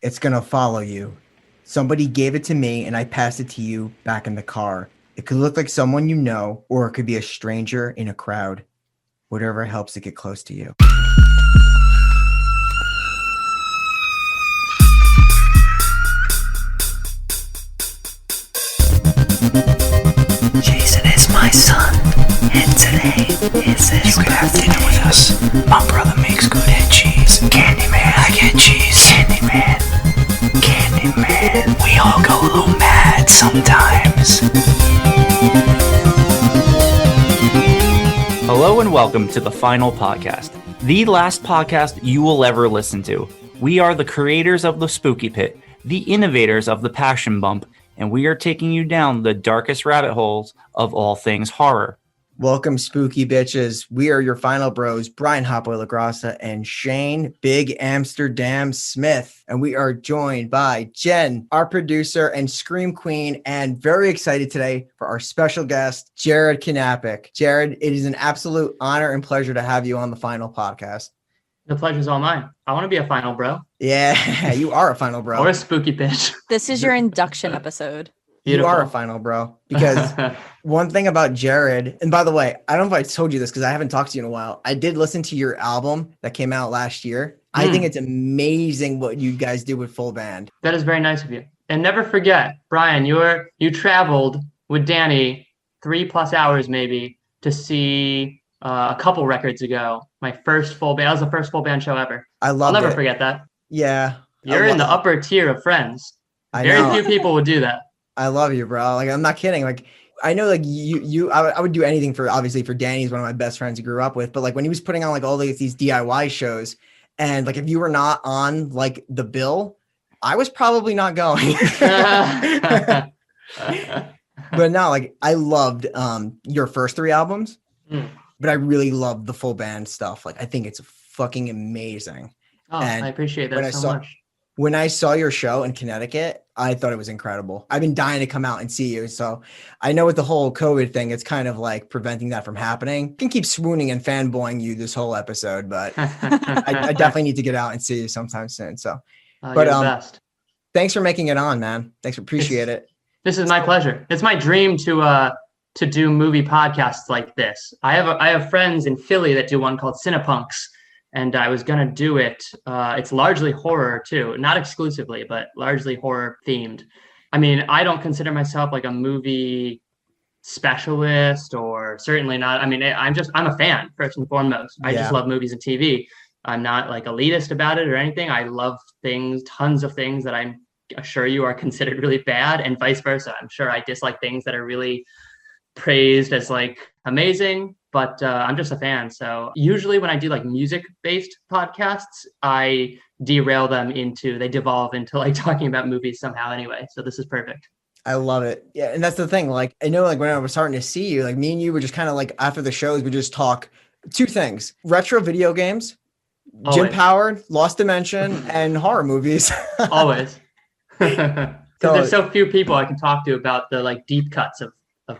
It's gonna follow you. Somebody gave it to me and I passed it to you back in the car. It could look like someone you know, or it could be a stranger in a crowd. Whatever helps to get close to you. Jason is my son, and today is his You can have dinner with us. My brother makes good head cheese. Candyman, I get cheese. Candyman, Candyman. We all go a little mad sometimes. Hello and welcome to the final podcast, the last podcast you will ever listen to. We are the creators of the Spooky Pit, the innovators of the Passion Bump, and we are taking you down the darkest rabbit holes of all things horror. Welcome, spooky bitches. We are your final bros, Brian Hopway LaGrassa and Shane Big Amsterdam Smith. And we are joined by Jen, our producer and scream queen, and very excited today for our special guest, Jared Knapik. Jared, it is an absolute honor and pleasure to have you on the final podcast. The pleasure's all mine. I want to be a final bro. Yeah, you are a final bro. Or a spooky bitch. This is your induction episode. You are a final bro, because one thing about Jared, and by the way, I don't know if I told you this because I haven't talked to you in a while. I did listen to your album that came out last year. I think it's amazing what you guys do with full band. That is very nice of you. And never forget, Brian, you traveled with Danny 3+ hours maybe to see a couple records ago. My first full band. That was the first full band show ever. I'll never forget that. Yeah. You're in the upper tier of friends. Very few people would do that. I love you, bro. Like, I'm not kidding. Like, I know, like, I would do anything for Danny. He's one of my best friends I grew up with. But like, when he was putting on like all these DIY shows, and like, if you were not on like the bill, I was probably not going. But no, like, I loved your first 3 albums, but I really loved the full band stuff. Like, I think it's fucking amazing. Oh, and I appreciate that so much. When I saw your show in Connecticut, I thought it was incredible. I've been dying to come out and see you. So I know with the whole COVID thing, it's kind of like preventing that from happening. I can keep swooning and fanboying you this whole episode, but I definitely need to get out and see you sometime soon. So, but you're the best. Thanks for making it on, man. Thanks, appreciate it. This is my pleasure. It's my dream to do movie podcasts like this. I have friends in Philly that do one called Cinepunks. And I was going to do it. It's largely horror, too. Not exclusively, but largely horror themed. I mean, I don't consider myself like a movie specialist, or certainly not. I mean, I'm a fan, first and foremost. I just love movies and TV. I'm not like elitist about it or anything. I love tons of things that I'm sure you are considered really bad, and vice versa. I'm sure I dislike things that are really praised as like amazing. But I'm just a fan. So usually when I do like music-based podcasts, I devolve into like talking about movies somehow anyway. So this is perfect. I love it. Yeah. And that's the thing. Like, I know like when I was starting to see you, like me and you were just kind of like after the shows, we just talk 2 things: retro video games, Always. Jim Power, Lost Dimension, and horror movies. Always. Because there's so few people I can talk to about the like deep cuts of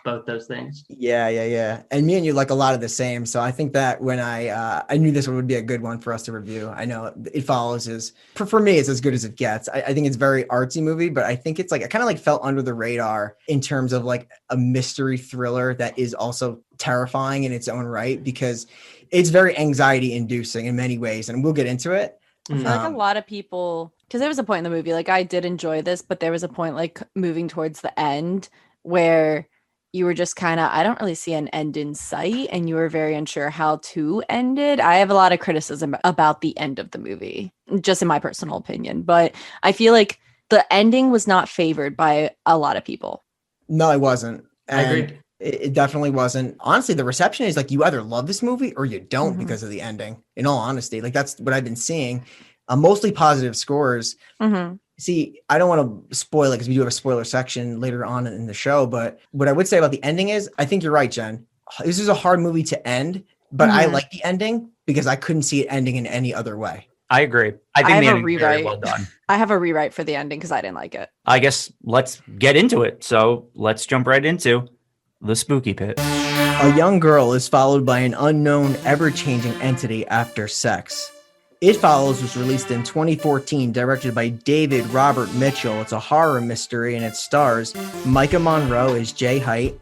both those things. Yeah. And me and you like a lot of the same. So I think that when I knew this one would be a good one for us to review. I know it follows for me, it's as good as it gets. I think it's a very artsy movie, but I think it's like, it kind of like felt under the radar in terms of like a mystery thriller that is also terrifying in its own right, because it's very anxiety inducing in many ways. And we'll get into it. I feel like a lot of people, because there was a point in the movie, like I did enjoy this, but there was a point like moving towards the end where you were just kind of, I don't really see an end in sight, and you were very unsure how to end it. I have a lot of criticism about the end of the movie, just in my personal opinion, but I feel like the ending was not favored by a lot of people. No, it wasn't. I agree. It definitely wasn't. Honestly, the reception is like you either love this movie or you don't because of the ending, in all honesty. Like that's what I've been seeing. Mostly positive scores. See, I don't want to spoil it because we do have a spoiler section later on in the show. But what I would say about the ending is, I think you're right, Jen. This is a hard movie to end, but I like the ending because I couldn't see it ending in any other way. I agree. I think the ending is very well done. I have a rewrite for the ending because I didn't like it. I guess let's get into it. So let's jump right into the Spooky Pit. A young girl is followed by an unknown, ever-changing entity after sex. It Follows was released in 2014, directed by David Robert Mitchell. It's a horror mystery, and it stars Micah Monroe as Jay Height,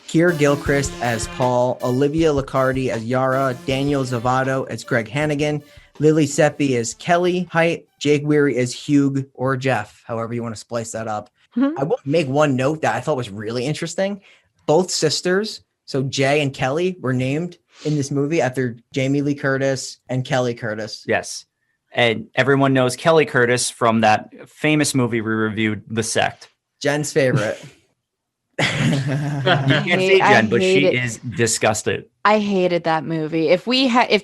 Keir Gilchrist as Paul, Olivia Liccardi as Yara, Daniel Zavato as Greg Hannigan, Lily Seppi as Kelly Height, Jake Weary as Hugh or Jeff, however you want to splice that up. I will make one note that I thought was really interesting. Both sisters, so Jay and Kelly, were named in this movie after Jamie Lee Curtis and Kelly Curtis. Yes. And everyone knows Kelly Curtis from that famous movie we reviewed, The Sect. Jen's favorite. You can't see Jen, but she is disgusted. I hated that movie. If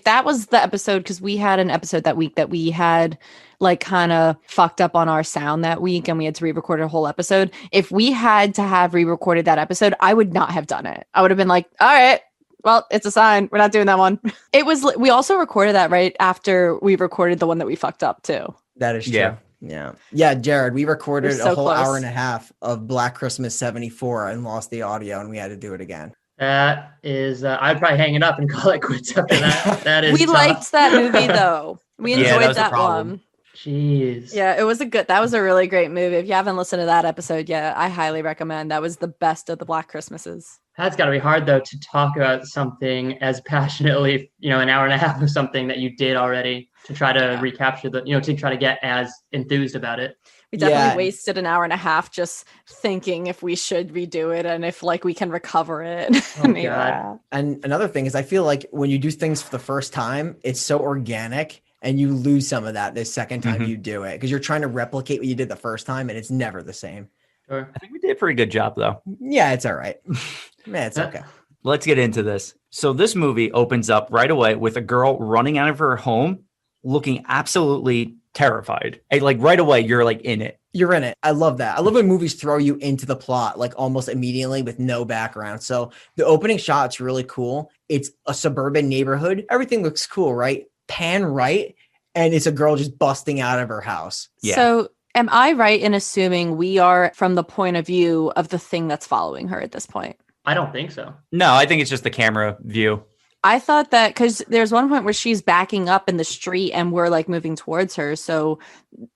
that was the episode, because we had an episode that week that we had like kind of fucked up on our sound that week and we had to re-record a whole episode. If we had to have re-recorded that episode, I would not have done it. I would have been like, all right, well, it's a sign. We're not doing that one. We also recorded that right after we recorded the one that we fucked up too. That is true. Yeah, Jared, we recorded so a whole close. hour and a half of Black Christmas 74 and lost the audio, and we had to do it again. That is, I'd probably hang it up and call it quits after that. That is We tough. liked that movie though. We Yeah, that enjoyed was the that problem. one. Jeez. Yeah, that was a really great movie. If you haven't listened to that episode yet, I highly recommend. That was the best of the Black Christmases. That's got to be hard, though, to talk about something as passionately, an hour and a half of something that you did already, to try to recapture to try to get as enthused about it. We definitely wasted an hour and a half just thinking if we should redo it and if like we can recover it. Oh, God. And another thing is I feel like when you do things for the first time, it's so organic and you lose some of that the second time you do it because you're trying to replicate what you did the first time and it's never the same. Sure. I think we did a pretty good job, though. Yeah, it's all right. Man, it's okay. Let's get into this. So this movie opens up right away with a girl running out of her home looking absolutely terrified. And, like right away, you're like in it. You're in it. I love that. I love when movies throw you into the plot like almost immediately with no background. So the opening shot's really cool. It's a suburban neighborhood. Everything looks cool, right? Pan right. And it's a girl just busting out of her house. Yeah. So am I right in assuming we are from the point of view of the thing that's following her at this point? I don't think so. No, I think it's just the camera view. I thought that because there's one point where she's backing up in the street and we're like moving towards her. So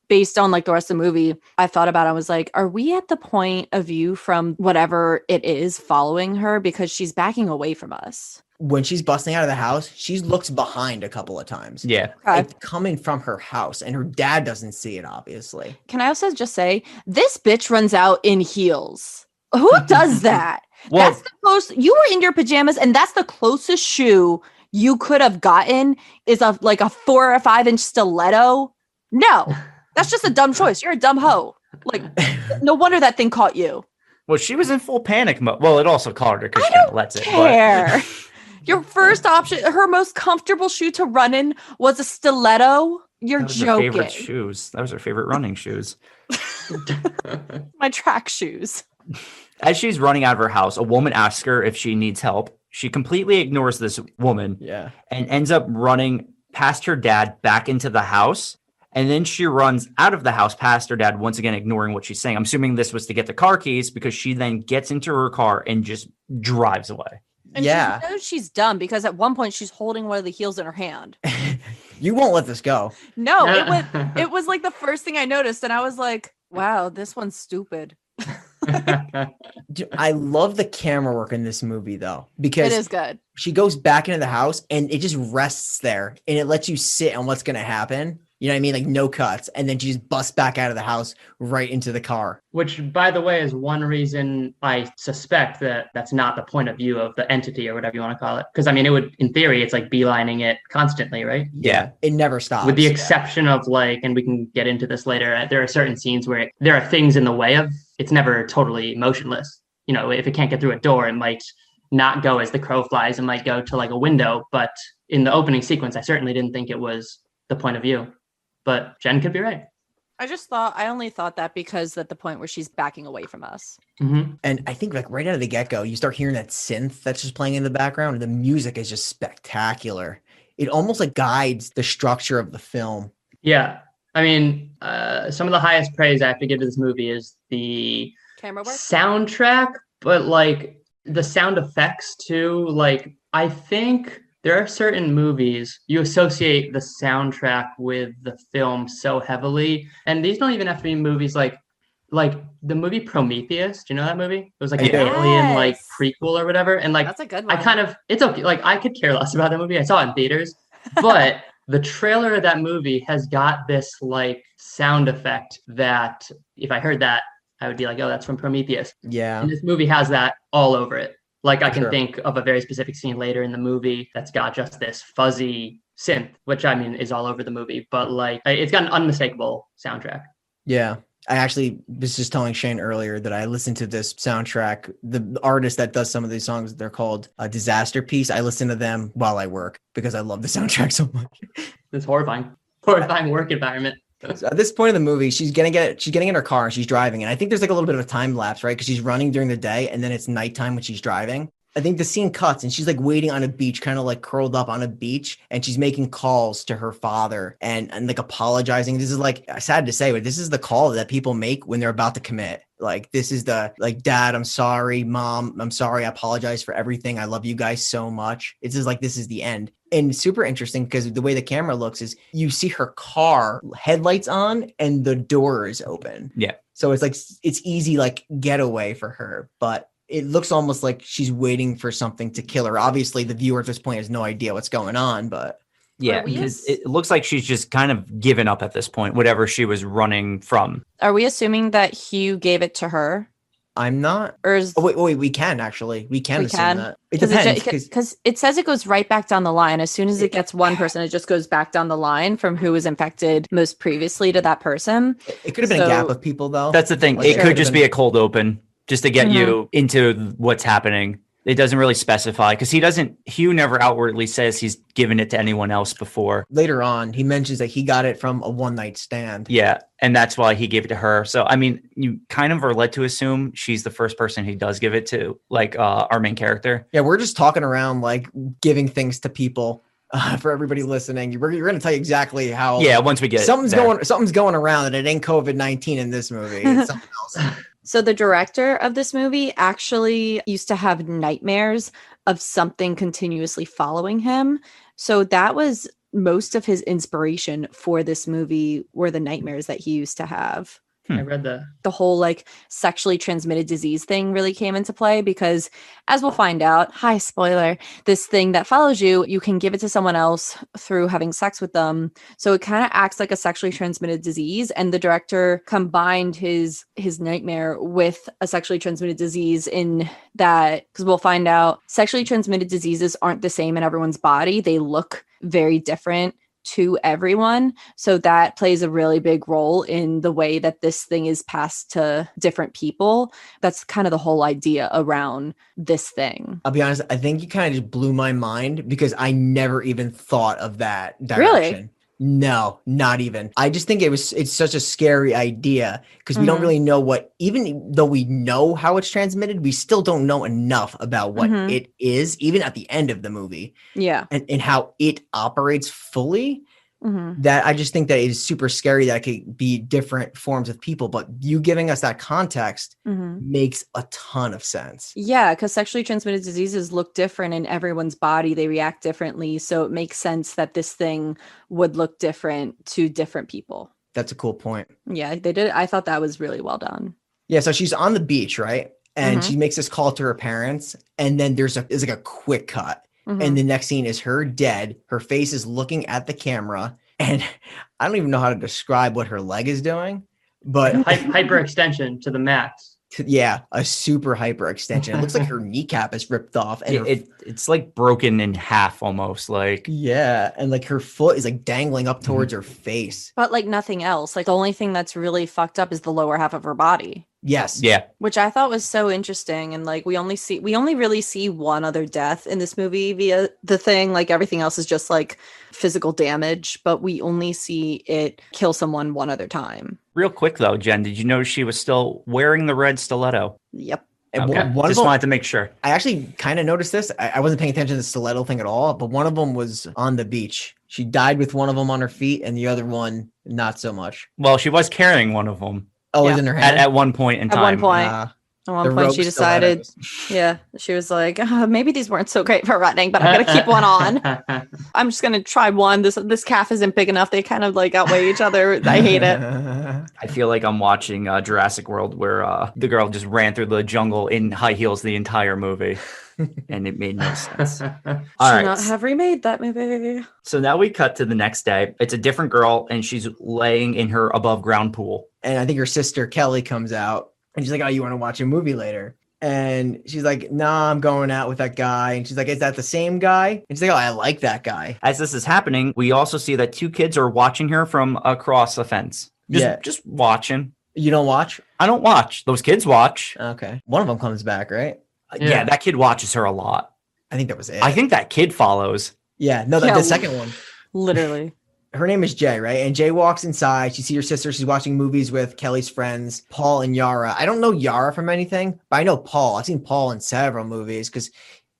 based on like the rest of the movie, I thought about it. I was like, are we at the point of view from whatever it is following her? Because she's backing away from us. When she's busting out of the house, she looks behind a couple of times. Yeah. Okay. It's coming from her house and her dad doesn't see it, obviously. Can I also just say this bitch runs out in heels? Who does that? Well, That's the close. You were in your pajamas, and that's the closest shoe you could have gotten is like a 4 or 5 inch stiletto. No, that's just a dumb choice. You're a dumb hoe. Like, no wonder that thing caught you. well, she was in full panic mode. Well, it also caught her because I she kind of don't lets it. care. Your first option, her most comfortable shoe to run in was a stiletto. You're That was her joking. favorite shoes. That was her favorite running shoes. My track shoes. As she's running out of her house, a woman asks her if she needs help. She completely ignores this woman Yeah. and ends up running past her dad back into the house. And then she runs out of the house past her dad, once again, ignoring what she's saying. I'm assuming this was to get the car keys because she then gets into her car and just drives away. And Yeah. she knows she's dumb because at one point she's holding one of the heels in her hand. You won't let this go. No, it was like the first thing I noticed, and I was like, wow, this one's stupid. Dude, I love the camera work in this movie, though, It because is good. she goes back into the house and it just rests there and it lets you sit on what's going to happen. You know what I mean? Like no cuts. And then she just busts back out of the house right into the car. Which, by the way, is one reason I suspect that that's not the point of view of the entity or whatever you want to call it. Because, I mean, it would, in theory, it's like beelining it constantly, right? Yeah. It never stops. With the exception of like, and we can get into this later, there are certain scenes where there are things in the way of, it's never totally motionless. You know, if it can't get through a door, it might not go as the crow flies. It might go to like a window. But in the opening sequence, I certainly didn't think it was the point of view. But Jen could be right. I only thought that because at the point where she's backing away from us. Mm-hmm. And I think like right out of the get-go, you start hearing that synth that's just playing in the background. And the music is just spectacular. It almost like guides the structure of the film. Yeah. I mean, some of the highest praise I have to give to this movie is the Camera work? soundtrack, but like the sound effects too. Like, I think there are certain movies you associate the soundtrack with the film so heavily, and these don't even have to be movies like the movie Prometheus. Do you know that movie? It was like an alien like Yes. prequel or whatever. And like That's a good I one. kind of it's okay. Like I could care less about that movie. I saw it in theaters, but the trailer of that movie has got this like sound effect that if I heard that, I would be like, oh, that's from Prometheus. Yeah. And this movie has that all over it. Like I can Sure. think of a very specific scene later in the movie that's got just this fuzzy synth, which I mean is all over the movie, but like it's got an unmistakable soundtrack. Yeah. I actually was just telling Shane earlier that I listened to this soundtrack. The artist that does some of these songs, they're called Disaster Piece. I listen to them while I work because I love the soundtrack so much. It's horrifying work environment. So at this point in the movie, she's getting in her car and she's driving. And I think there's like a little bit of a time lapse, right? Because she's running during the day and then it's nighttime when she's driving. I think the scene cuts and she's like waiting on a beach, kind of like curled up on a beach, and she's making calls to her father and like apologizing. This is like sad to say, but this is the call that people make when they're about to commit. Like, this is the like, Dad, I'm sorry. Mom, I'm sorry. I apologize for everything. I love you guys so much. It's just like, this is the end. And super interesting because the way the camera looks is you see her car headlights on and the door is open. Yeah. So it's like, it's easy, like getaway for her, but it looks almost like she's waiting for something to kill her. Obviously, the viewer at this point has no idea what's going on, but yeah, because it looks like she's just kind of given up at this point, whatever she was running from. Are we assuming that Hugh gave it to her? I'm not. Or is Oh, wait, we can actually. We can assume that. It because depends. because it says it goes right back down the line. As soon as it gets one person, it just goes back down the line from who was infected most previously to that person. It could have been a gap of people, though. That's the thing. Like, It could just be a cold open just to get you into what's happening. It doesn't really specify because Hugh never outwardly says he's given it to anyone else before. Later on, he mentions that he got it from a one-night stand. Yeah, and that's why he gave it to her. So, I mean, you kind of are led to assume she's the first person he does give it to, like our main character. Yeah, we're just talking around, like giving things to people. For everybody listening, you're going to tell you exactly how. Yeah, once we get something's going around, and it ain't COVID-19 in this movie. It's something else. So the director of this movie actually used to have nightmares of something continuously following him. So that was most of his inspiration for this movie were the nightmares that he used to have. I read the whole like sexually transmitted disease thing really came into play because, as we'll find out, hi spoiler, this thing that follows you, you can give it to someone else through having sex with them. So it kind of acts like a sexually transmitted disease. And the director combined his nightmare with a sexually transmitted disease in that, because we'll find out sexually transmitted diseases aren't the same in everyone's body. They look very different to everyone. So that plays a really big role in the way that this thing is passed to different people. That's kind of the whole idea around this thing. I'll be honest, I think you kind of just blew my mind because I never even thought of that direction. Really? No, not even. I just think it's such a scary idea because we don't really know what, even though we know how it's transmitted, we still don't know enough about what it is, even at the end of the movie. Yeah. And how it operates fully. That I just think that it is super scary that it could be different forms of people, but you giving us that context makes a ton of sense. Yeah, because sexually transmitted diseases look different in everyone's body. They react differently. So it makes sense that this thing would look different to different people. That's a cool point. Yeah, they did. I thought that was really well done. Yeah, so she's on the beach, right? And she makes this call to her parents, and then there's like a quick cut. And the next scene is her dead. Her face is looking at the camera. And I don't even know how to describe what her leg is doing, but hyperextension to the max. Yeah, a super hyperextension. It looks like her kneecap is ripped off. And it's like broken in half almost. Like, yeah. And like her foot is like dangling up towards her face. But like nothing else. Like the only thing that's really fucked up is the lower half of her body. Yes. Yeah. Which I thought was so interesting. And like we only really see one other death in this movie via the thing. Like everything else is just like physical damage, but we only see it kill someone one other time. Real quick though, Jen, did you notice she was still wearing the red stiletto? Yep. And okay. Just wanted to make sure. I actually kind of noticed this. I wasn't paying attention to the stiletto thing at all, but one of them was on the beach. She died with one of them on her feet and the other one, not so much. Well, she was carrying one of them. Oh, yeah. It was in her hand? At one point in time. At one point. At one The point, rope she stilettos. decided, yeah, she was like, maybe these weren't so great for running, but I'm gonna keep one on. I'm just gonna try one. This calf isn't big enough. They kind of like outweigh each other. I hate it. I feel like I'm watching Jurassic World where the girl just ran through the jungle in high heels the entire movie. And it made no sense. All Should right. not have remade that movie. So now we cut to the next day. It's a different girl, and she's laying in her above ground pool. And I think her sister Kelly comes out and she's like, oh, you want to watch a movie later? And she's like, nah, I'm going out with that guy. And she's like, is that the same guy? And she's like, oh, I like that guy. As this is happening, we also see that 2 kids are watching her from across the fence. Just watching. You don't watch? I don't watch. Those kids watch. Okay. One of them comes back, right? Yeah, that kid watches her a lot. I think that was it. I think that kid follows. Yeah, no, Yeah, the second one. Literally. Her name is Jay, right? And Jay walks inside. She sees her sister. She's watching movies with Kelly's friends, Paul and Yara. I don't know Yara from anything, but I know Paul. I've seen Paul in several movies because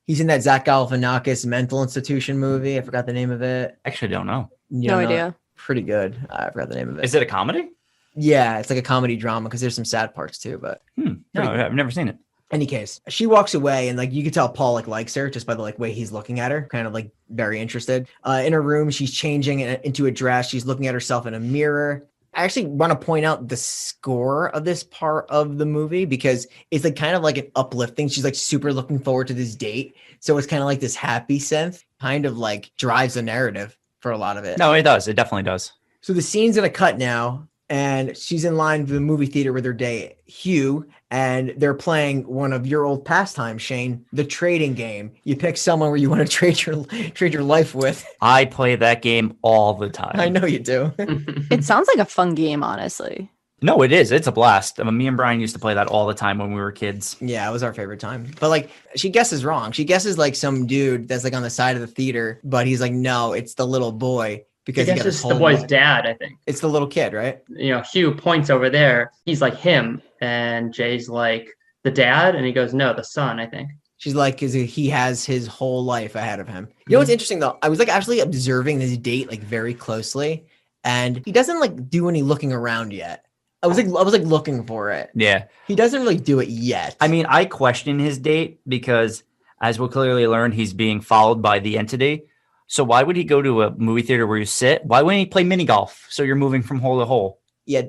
he's in that Zach Galifianakis mental institution movie. I forgot the name of it. Actually, don't know. No idea. Pretty good. I forgot the name of it. Is it a comedy? Yeah, it's like a comedy drama because there's some sad parts too. But No, I've never seen it. any case, she walks away and like you can tell Paul like likes her just by the like way he's looking at her, kind of like very interested. In her room, she's changing into a dress. She's looking at herself in a mirror. I actually want to point out the score of this part of the movie because it's like kind of like an uplifting. She's like super looking forward to this date. So it's kind of like this happy synth kind of like drives the narrative for a lot of it. No, it does. It definitely does. So the scene's in a cut now. And she's in line for the movie theater with her date, Hugh, and they're playing one of your old pastimes, Shane, the trading game. You pick someone where you want to trade your life with. I play that game all the time. I know you do. It sounds like a fun game, honestly. No, it is. It's a blast. I mean, me and Brian used to play that all the time when we were kids. Yeah, it was our favorite time. But like, she guesses wrong. She guesses like some dude that's like on the side of the theater, but he's like, no, it's the little boy. Because I guess it's the boy's dad, I think. It's the little kid, right? You know, Hugh points over there. He's like him. And Jay's like, the dad? And he goes, no, the son, I think. She's like, because he has his whole life ahead of him. You know what's interesting though? I was like actually observing this date like very closely. And he doesn't like do any looking around yet. I was like looking for it. Yeah. He doesn't really do it yet. I mean, I question his date because as we'll clearly learn, he's being followed by the entity. So why would he go to a movie theater where you sit? Why wouldn't he play mini golf? So you're moving from hole to hole. Yeah,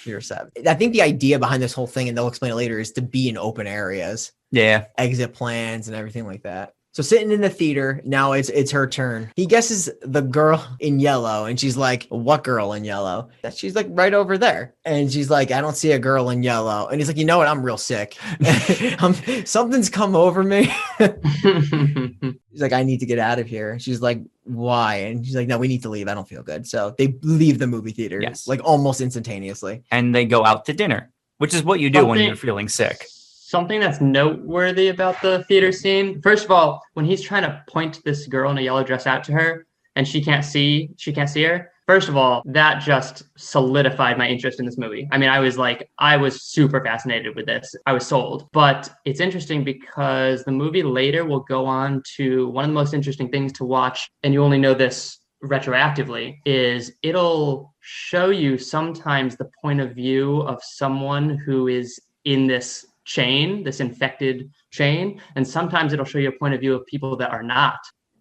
you're sad. I think the idea behind this whole thing, and they'll explain it later, is to be in open areas. Yeah. Exit plans and everything like that. So sitting in the theater, now it's her turn. He guesses the girl in yellow, and she's like, what girl in yellow? She's like right over there. And she's like, I don't see a girl in yellow. And he's like, you know what? I'm real sick. Something's come over me. He's like, I need to get out of here. She's like, why? And she's like, no, we need to leave. I don't feel good. So they leave the movie theater, Yes. like almost instantaneously. And they go out to dinner, which is what you do when you're feeling sick. Something that's noteworthy about the theater scene. First of all, when he's trying to point this girl in a yellow dress out to her and she can't see her. First of all, that just solidified my interest in this movie. I mean, I was super fascinated with this. I was sold. But it's interesting because the movie later will go on to one of the most interesting things to watch, and you only know this retroactively, is it'll show you sometimes the point of view of someone who is in this chain, this infected chain, and sometimes it'll show you a point of view of people that are not.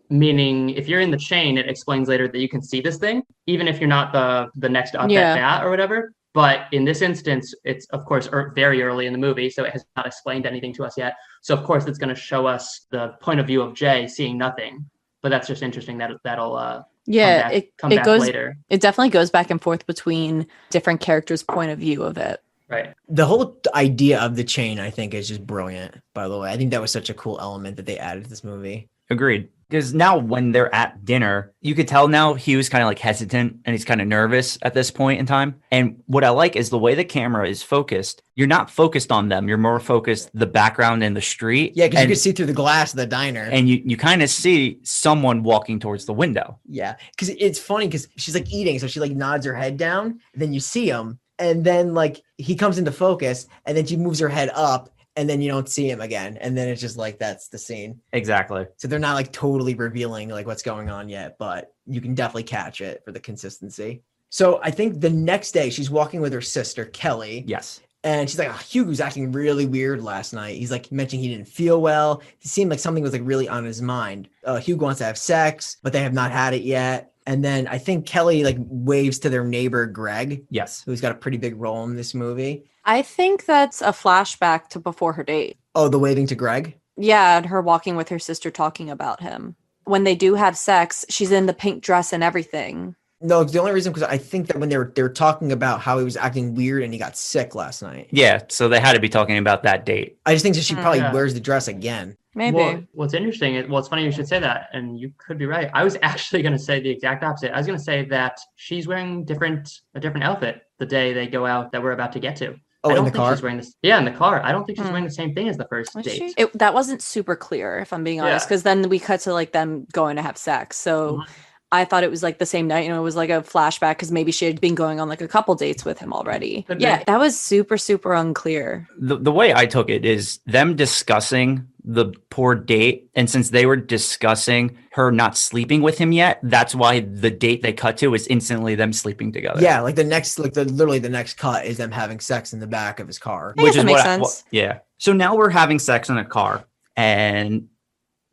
Meaning, if you're in the chain, it explains later that you can see this thing, even if you're not the next up at bat or whatever. But in this instance, it's of course very early in the movie, so it has not explained anything to us yet. So of course, it's going to show us the point of view of Jay seeing nothing. But that's just interesting that'll come back later. It definitely goes back and forth between different characters' point of view of it. Right. The whole idea of the chain, I think, is just brilliant, by the way. I think that was such a cool element that they added to this movie. Agreed. Because now when they're at dinner, you could tell now he was kind of like hesitant and he's kind of nervous at this point in time. And what I like is the way the camera is focused. You're not focused on them. You're more focused the background and the street. Yeah, because you can see through the glass of the diner. And you kind of see someone walking towards the window. Yeah, because it's funny because she's like eating. So she like nods her head down and then you see him. And then like he comes into focus and then she moves her head up. And then you don't see him again. And then it's just like, that's the scene. Exactly. So they're not like totally revealing like what's going on yet, but you can definitely catch it for the consistency. So I think the next day she's walking with her sister, Kelly. Yes. And she's like, oh, Hugo's acting really weird last night. He's like mentioning he didn't feel well. It seemed like something was like really on his mind. Hugo wants to have sex, but they have not had it yet. And then I think Kelly like waves to their neighbor, Greg. Yes. Who's got a pretty big role in this movie. I think that's a flashback to before her date. Oh, the waving to Greg? Yeah, and her walking with her sister talking about him. When they do have sex, she's in the pink dress and everything. No, the only reason because I think that when they were talking about how he was acting weird and he got sick last night. Yeah, so they had to be talking about that date. I just think that she probably wears the dress again. Maybe. Well, what's interesting, it's funny you should say that, and you could be right. I was actually going to say the exact opposite. I was going to say that she's wearing a different outfit the day they go out that we're about to get to. Oh, I don't in the think car? she's wearing this. Yeah, in the car. I don't think she's wearing the same thing as the first date. That wasn't super clear, if I'm being honest, because then we cut to like them going to have sex. So I thought it was like the same night, it was like a flashback because maybe she had been going on like a couple dates with him already. That was super, super unclear. The way I took it is them discussing the poor date. And since they were discussing her not sleeping with him yet, that's why the date they cut to is instantly them sleeping together. Yeah, like literally the next cut is them having sex in the back of his car. Which is makes sense. Yeah. So now we're having sex in a car and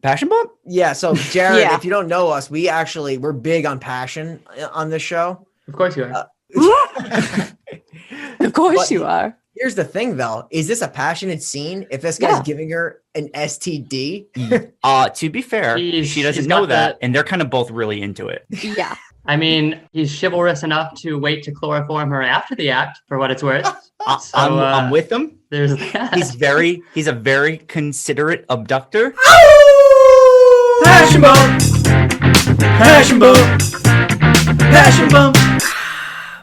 passion bump? Yeah. So Jared, if you don't know us, we're big on passion on this show. Of course you are. Of course you are. Here's the thing, though. Is this a passionate scene? If this guy's giving her an STD? To be fair, she doesn't know that, and they're kind of both really into it. Yeah. I mean, he's chivalrous enough to wait to chloroform her after the act, for what it's worth. So, I'm with him. There's that. He's a very considerate abductor. Passion bump. Passion bump. Passion bump.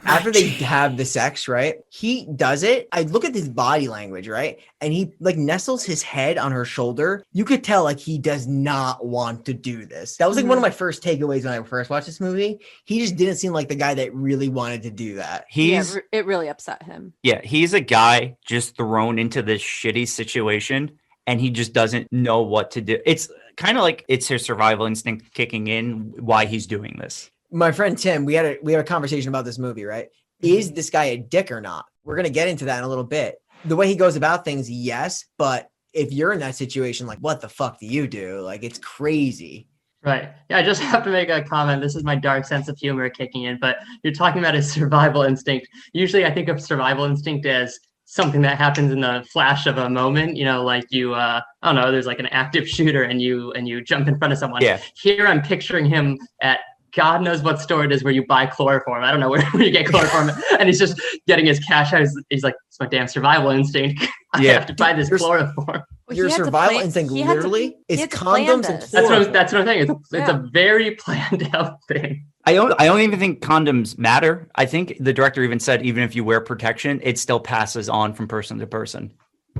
After they have the sex, right? He does it. I look at his body language, right? And he like nestles his head on her shoulder. You could tell like he does not want to do this. That was like one of my first takeaways when I first watched this movie. He just didn't seem like the guy that really wanted to do that. It really upset him. Yeah, he's a guy just thrown into this shitty situation and he just doesn't know what to do. It's kind of like it's his survival instinct kicking in why he's doing this. My friend Tim, we had a conversation about this movie, right? Is this guy a dick or not? We're going to get into that in a little bit. The way he goes about things, yes. But if you're in that situation, like, what the fuck do you do? Like, it's crazy. Right. Yeah, I just have to make a comment. This is my dark sense of humor kicking in, but you're talking about his survival instinct. Usually I think of survival instinct as something that happens in the flash of a moment, like you, I don't know, there's like an active shooter and you jump in front of someone. Yeah. Here I'm picturing him at God knows what store it is where you buy chloroform. I don't know where you get chloroform. And he's just getting his cash out. He's like, it's my damn survival instinct. I have to buy this chloroform. Your survival instinct literally is condoms and chloroform. That's what I'm saying. It's a very planned out thing. I don't even think condoms matter. I think the director even said, even if you wear protection, it still passes on from person to person.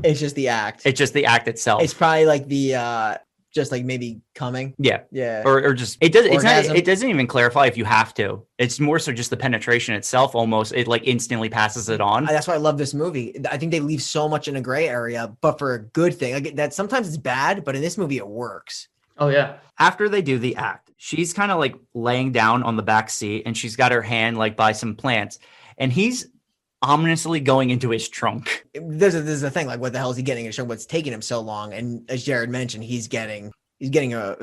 It's just the act. It's just the act itself. It's probably like the just like maybe coming. Yeah. Or just it doesn't even clarify if you have to. It's more so just the penetration itself. Almost it like instantly passes it on. That's why I love this movie. I think they leave so much in a gray area, but for a good thing. Like that sometimes it's bad, but in this movie it works. Oh yeah. After they do the act, she's kind of like laying down on the back seat and she's got her hand like by some plants and he's ominously going into his trunk. There's a thing like, what the hell is he getting? What's taking him so long? And as Jared mentioned, he's getting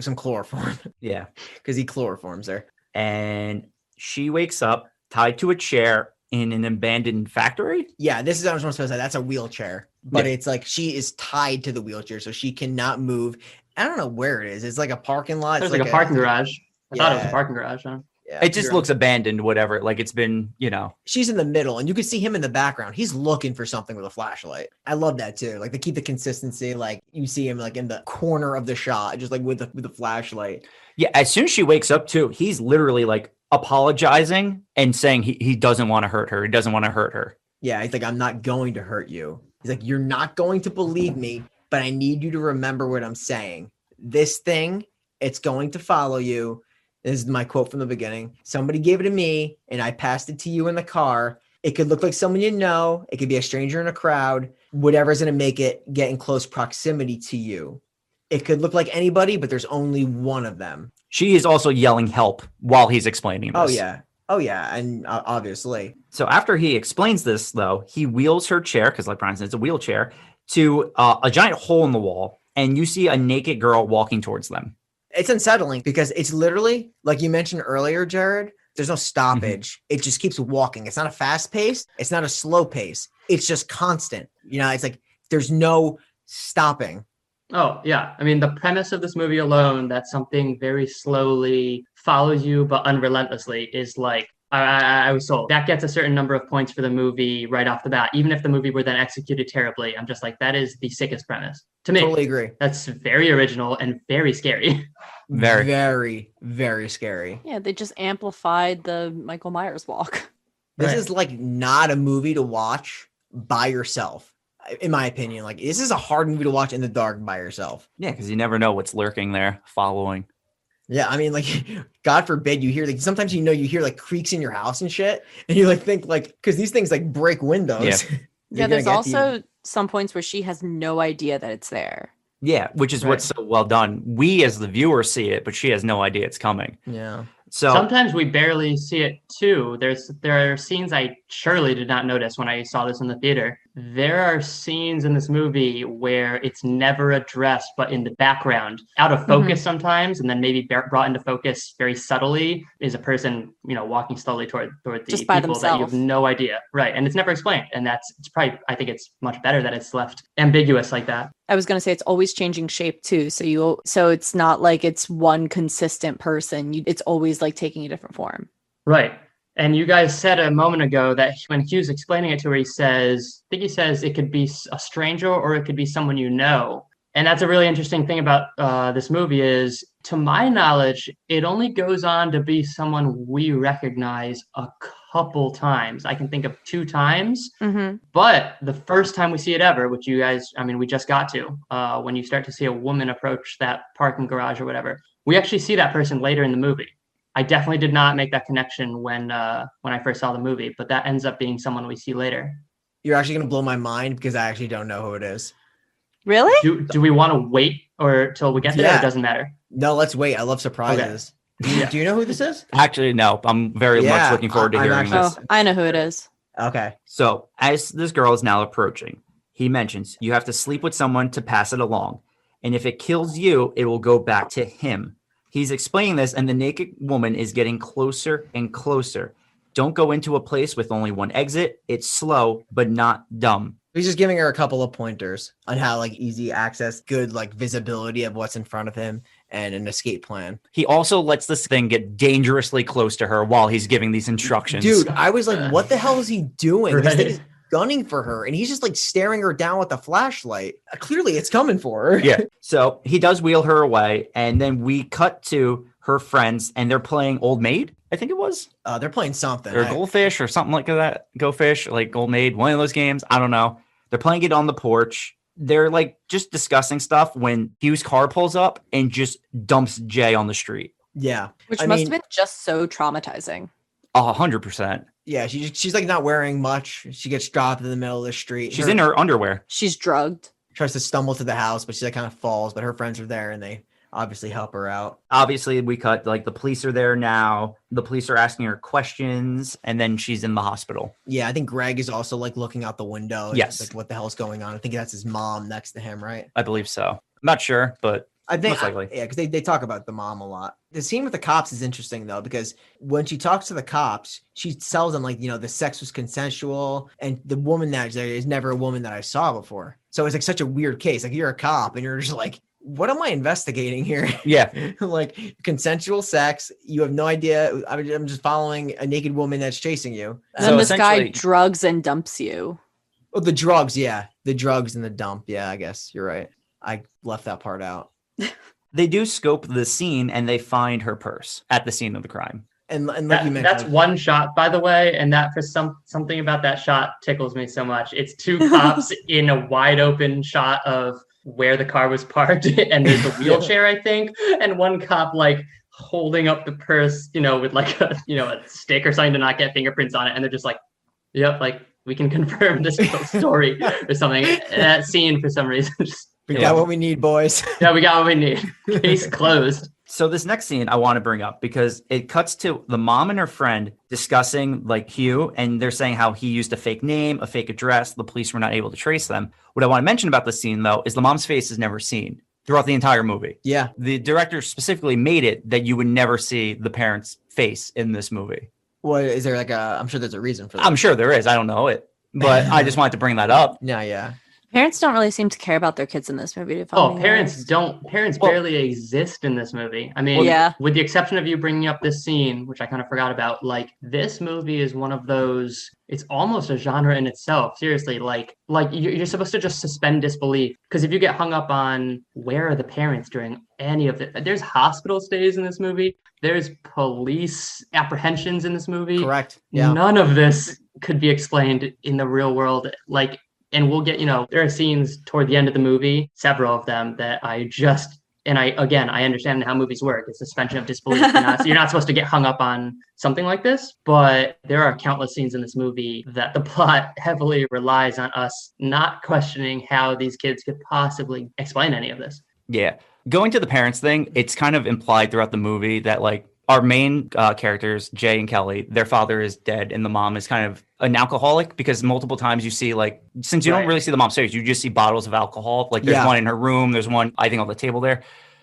some chloroform. Yeah, because he chloroforms her. And she wakes up tied to a chair in an abandoned factory. Yeah, this is what I was supposed to say. That's a wheelchair, but it's like she is tied to the wheelchair, so she cannot move. I don't know where it is. It's like a parking lot. It's like a parking garage. I thought it was a parking garage, huh? Yeah, it just looks abandoned, whatever. Like it's been, She's in the middle and you can see him in the background. He's looking for something with a flashlight. I love that too. Like they keep the consistency. Like you see him like in the corner of the shot, just like with the flashlight. Yeah. As soon as she wakes up too, he's literally like apologizing and saying he doesn't want to hurt her. He doesn't want to hurt her. Yeah. He's like, I'm not going to hurt you. He's like, you're not going to believe me, but I need you to remember what I'm saying. This thing, it's going to follow you. This is my quote from the beginning. Somebody gave it to me and I passed it to you in the car. It could look like someone you know. It could be a stranger in a crowd. Whatever's going to make it get in close proximity to you. It could look like anybody, but there's only one of them. She is also yelling help while he's explaining this. Oh, yeah. Oh yeah, and obviously. So after he explains this, though, he wheels her chair, because like Brian said, it's a wheelchair, to a giant hole in the wall, and you see a naked girl walking towards them. It's unsettling because it's literally, like you mentioned earlier, Jared, there's no stoppage. It just keeps walking. It's not a fast pace. It's not a slow pace. It's just constant. You know, it's like there's no stopping. Oh, yeah. I mean, the premise of this movie alone, that something very slowly follows you but unrelentlessly, is like, I was sold. That gets a certain number of points for the movie right off the bat. Even if the movie were then executed terribly, I'm just like, that is the sickest premise. To me, Totally agree. That's very original and very scary. Very. Very, very scary. Yeah, they just amplified the Michael Myers walk. This Right. is like not a movie to watch by yourself, in my opinion. Like this is a hard movie to watch in the dark by yourself. Yeah, because you never know what's lurking there, following. Yeah, I mean, like, God forbid you hear like sometimes you hear like creaks in your house and shit, and you like think like because these things like break windows. Yeah. Yeah, there's also some points where she has no idea that it's there. Yeah, which is what's so well done. We as the viewer see it, but she has no idea it's coming. Yeah. So Sometimes we barely see it too. There are scenes I surely did not notice when I saw this in the theater. There are scenes in this movie where it's never addressed, but in the background, out of focus sometimes, and then maybe brought into focus very subtly, is a person, walking slowly toward the Just by people that you have themselves. no idea. Right. And it's never explained. And I think it's much better that it's left ambiguous like that. I was going to say it's always changing shape too. So it's not like it's one consistent person. It's always like taking a different form. Right. And you guys said a moment ago that when Hugh's explaining it to her, he says it could be a stranger or it could be someone you know. And that's a really interesting thing about this movie is, to my knowledge, it only goes on to be someone we recognize a couple times. I can think of 2 times. Mm-hmm. But the first time we see it ever, which you guys, we just got to, when you start to see a woman approach that parking garage or whatever, we actually see that person later in the movie. I definitely did not make that connection when I first saw the movie, but that ends up being someone we see later. You're actually gonna blow my mind because I actually don't know who it is. Really? Do we want to wait or till we get there? Yeah. Or it doesn't matter. No, let's wait. I love surprises. Yeah. Do you know who this is? actually, no, I'm very much looking forward to I'm hearing actually- this. Oh, I know who it is. Okay. So as this girl is now approaching, he mentions you have to sleep with someone to pass it along. And if it kills you, it will go back to him. He's explaining this, and the naked woman is getting closer and closer. Don't go into a place with only one exit. It's slow, but not dumb. He's just giving her a couple of pointers on how like easy access, good like visibility of what's in front of him, and an escape plan. He also lets this thing get dangerously close to her while he's giving these instructions. Dude, I was like, what the hell is he doing? This thing Right. is gunning for her, and he's just like staring her down with a flashlight. Clearly, it's coming for her. Yeah. So he does wheel her away, and then we cut to her friends, and they're playing Old Maid, I think it was. They're playing something. Or Goldfish or something like that. Go Fish, like Gold Maid, one of those games. I don't know. They're playing it on the porch. They're like just discussing stuff when Hugh's car pulls up and just dumps Jay on the street. Yeah. Which I must mean- have been just so traumatizing. 100%. Yeah, she's like not wearing much. She gets dropped in the middle of the street. She's in her underwear. She's drugged. Tries to stumble to the house, but she like kind of falls. But her friends are there, and they obviously help her out. Obviously, we cut like the police are there now. The police are asking her questions, and then she's in the hospital. Yeah, I think Greg is also like looking out the window. Yes. Like what the hell's going on? I think that's his mom next to him, right? I believe so. I'm not sure, but I think, most likely. yeah, because they talk about the mom a lot. The scene with the cops is interesting though, because when she talks to the cops, she tells them like, the sex was consensual, and the woman that's there is never a woman that I saw before. So it's like such a weird case. Like you're a cop, and you're just like, what am I investigating here? yeah. Like consensual sex. You have no idea. I'm just following a naked woman that's chasing you. And So then this guy essentially- drugs and dumps you. Oh, the drugs. Yeah. The drugs and the dump. Yeah, I guess you're right. I left that part out. They do scope the scene, and they find her purse at the scene of the crime. And like you That, mentioned, that's one shot, by the way, and that for something about that shot tickles me so much. It's 2 cops in a wide open shot of where the car was parked, and there's a wheelchair, I think, and one cop like holding up the purse, with like a stick or something to not get fingerprints on it, and they're just like, "Yep, like we can confirm this story or something." And that scene, for some reason, just we got what we need, boys. yeah, we got what we need. Case closed. So this next scene I want to bring up because it cuts to the mom and her friend discussing like Hugh, and they're saying how he used a fake name, a fake address. The police were not able to trace them. What I want to mention about this scene, though, is the mom's face is never seen throughout the entire movie. Yeah. The director specifically made it that you would never see the parents' face in this movie. What is there I'm sure there's a reason for that. I'm sure there is. I don't know it, but I just wanted to bring that up. Yeah. Parents don't really seem to care about their kids in this movie. Parents barely exist in this movie. I mean, with the exception of you bringing up this scene, which I kind of forgot about, like this movie is one of those, it's almost a genre in itself. Seriously, like you're supposed to just suspend disbelief, because if you get hung up on where are the parents during any of it, there's hospital stays in this movie. There's police apprehensions in this movie. Correct. Yeah. None of this could be explained in the real world. And we'll get, there are scenes toward the end of the movie, several of them that I understand how movies work. It's suspension of disbelief. You're not supposed to get hung up on something like this, but there are countless scenes in this movie that the plot heavily relies on us not questioning how these kids could possibly explain any of this. Yeah. Going to the parents thing, it's kind of implied throughout the movie that like our main characters, Jay and Kelly, their father is dead and the mom is kind of an alcoholic, because multiple times you see, like, since you don't really see the mom's face, you just see bottles of alcohol. Like there's one in her room. There's one, I think, on the table there.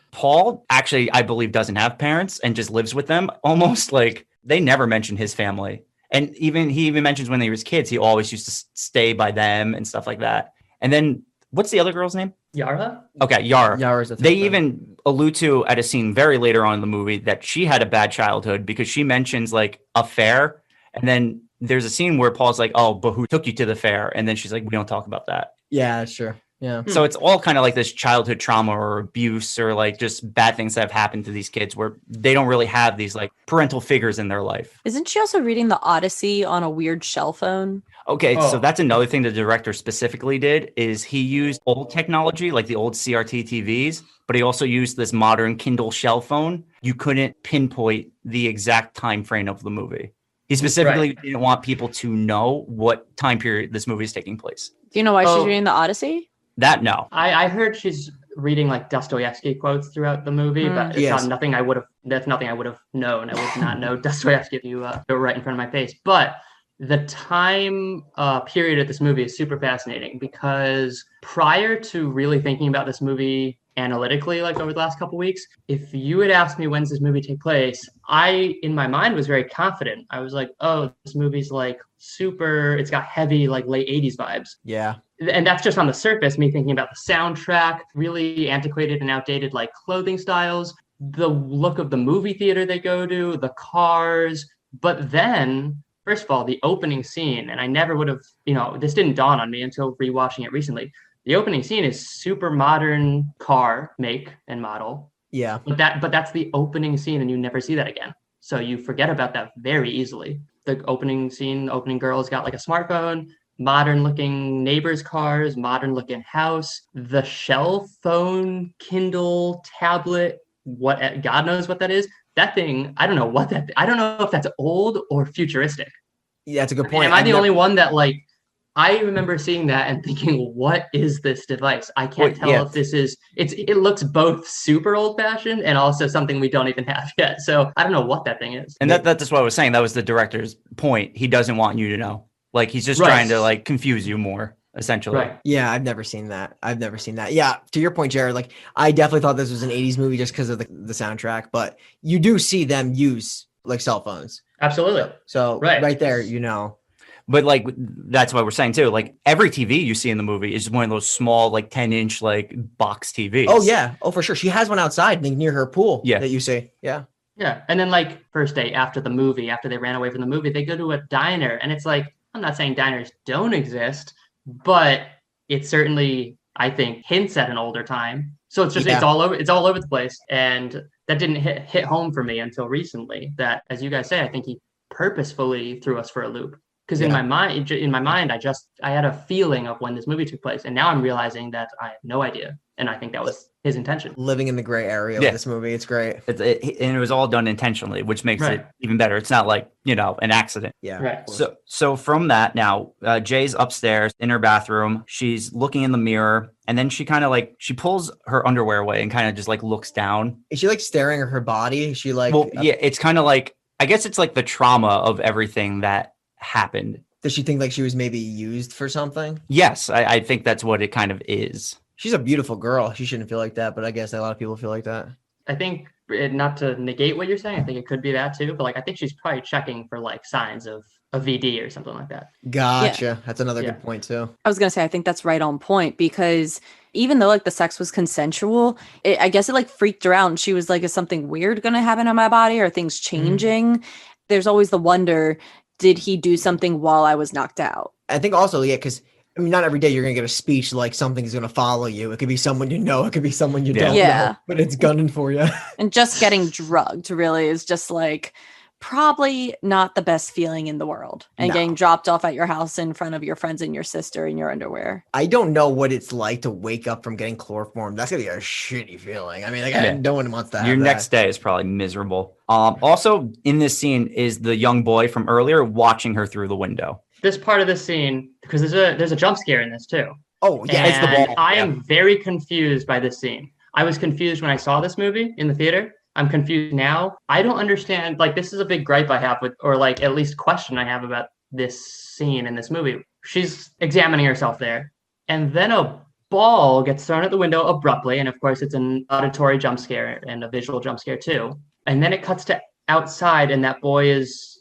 Paul actually, I believe, doesn't have parents and just lives with them. Almost like they never mention his family. And he even mentions when they were kids, he always used to stay by them and stuff like that. And then what's the other girl's name? Yara? Okay, Yara. Yara's they even allude to at a scene very later on in the movie that she had a bad childhood, because she mentions like a fair. And then there's a scene where Paul's like, oh, but who took you to the fair? And then she's like, we don't talk about that. Yeah, sure. Yeah. So it's all kind of like this childhood trauma or abuse or like just bad things that have happened to these kids where they don't really have these like parental figures in their life. Isn't she also reading the Odyssey on a weird shell phone? Okay, so that's another thing the director specifically did is he used old technology, like the old CRT TVs, but he also used this modern Kindle shell phone. You couldn't pinpoint the exact time frame of the movie. He specifically didn't want people to know what time period this movie is taking place. Do you know why she's reading the Odyssey? That, no. I heard she's reading like Dostoevsky quotes throughout the movie, but it's nothing I would have known. I would not know Dostoevsky if you were right in front of my face. But the time period of this movie is super fascinating, because prior to really thinking about this movie analytically, like over the last couple of weeks, if you had asked me when's this movie take place, I, in my mind, was very confident. I was like, oh, this movie's like super, it's got heavy like late 80s vibes. Yeah. And that's just on the surface, me thinking about the soundtrack, really antiquated and outdated like clothing styles, the look of the movie theater they go to, the cars. But then, first of all, the opening scene, and I never would have, this didn't dawn on me until rewatching it recently. The opening scene is super modern car make and model. Yeah. But that's the opening scene, and you never see that again. So you forget about that very easily. The opening scene, the opening girl's got like a smartphone, modern looking neighbors' cars, modern looking house, the shell phone, Kindle, tablet, what God knows what that is. That thing, I don't know if that's old or futuristic. Yeah, that's a good point. Am I the only one that like, I remember seeing that and thinking, what is this device? I can't tell if this is, it looks both super old fashioned and also something we don't even have yet. So I don't know what that thing is. And that's what I was saying. That was the director's point. He doesn't want you to know. Like he's just trying to like confuse you more, essentially. Right. Yeah, I've never seen that. Yeah, to your point, Jared, like I definitely thought this was an 80s movie just because of the soundtrack, but you do see them use like cell phones. Absolutely. So right there, But like that's what we're saying too. Like every TV you see in the movie is one of those small, like 10-inch like box TVs. Oh yeah, for sure. She has one outside near her pool. Yeah, that you see. Yeah, yeah. And then like first day after the movie, after they ran away from the movie, they go to a diner, and it's like, I'm not saying diners don't exist, but it certainly, I think, hints at an older time. So it's just it's all over the place, and that didn't hit home for me until recently. That, as you guys say, I think he purposefully threw us for a loop. Because in my mind, I had a feeling of when this movie took place, and now I'm realizing that I have no idea, and I think that was his intention. Living in the gray area of this movie, it's great. And it was all done intentionally, which makes it even better. It's not like, an accident. Yeah. Right. So from that now, Jay's upstairs in her bathroom. She's looking in the mirror, and then she kind of she pulls her underwear away and kind of just looks down. Is she staring at her body? Is she it's kind of I guess it's the trauma of everything that happened. Does she think she was maybe used for something? Yes, I think that's what it kind of is. She's a beautiful girl. She shouldn't feel like that, but I guess a lot of people feel like that. I think, not to negate what you're saying, I think it could be that too, but I think she's probably checking for signs of a VD or something like that. Gotcha. Yeah. That's another good point too. I was gonna say, I think that's right on point, because even though the sex was consensual, I guess it freaked her out, and she was is something weird gonna happen to my body, or things changing? Mm-hmm. There's always the wonder, did he do something while I was knocked out? I think also, because not every day you're going to get a speech something's going to follow you. It could be someone you know. It could be someone you don't know. But it's gunning for you. And just getting drugged really is just probably not the best feeling in the world. And getting dropped off at your house in front of your friends and your sister in your underwear. I don't know what it's like to wake up from getting chloroformed. That's going to be a shitty feeling. No one wants that. Your next day is probably miserable. Also in this scene is the young boy from earlier watching her through the window. This part of the scene, because there's a jump scare in this too. Oh, yeah. It's the ball. I am very confused by this scene. I was confused when I saw this movie in the theater. I'm confused now. I don't understand. This is a big gripe I have with, or at least question I have about this scene in this movie. She's examining herself there, and then a ball gets thrown at the window abruptly. And of course, it's an auditory jump scare and a visual jump scare too. And then it cuts to outside, and that boy is,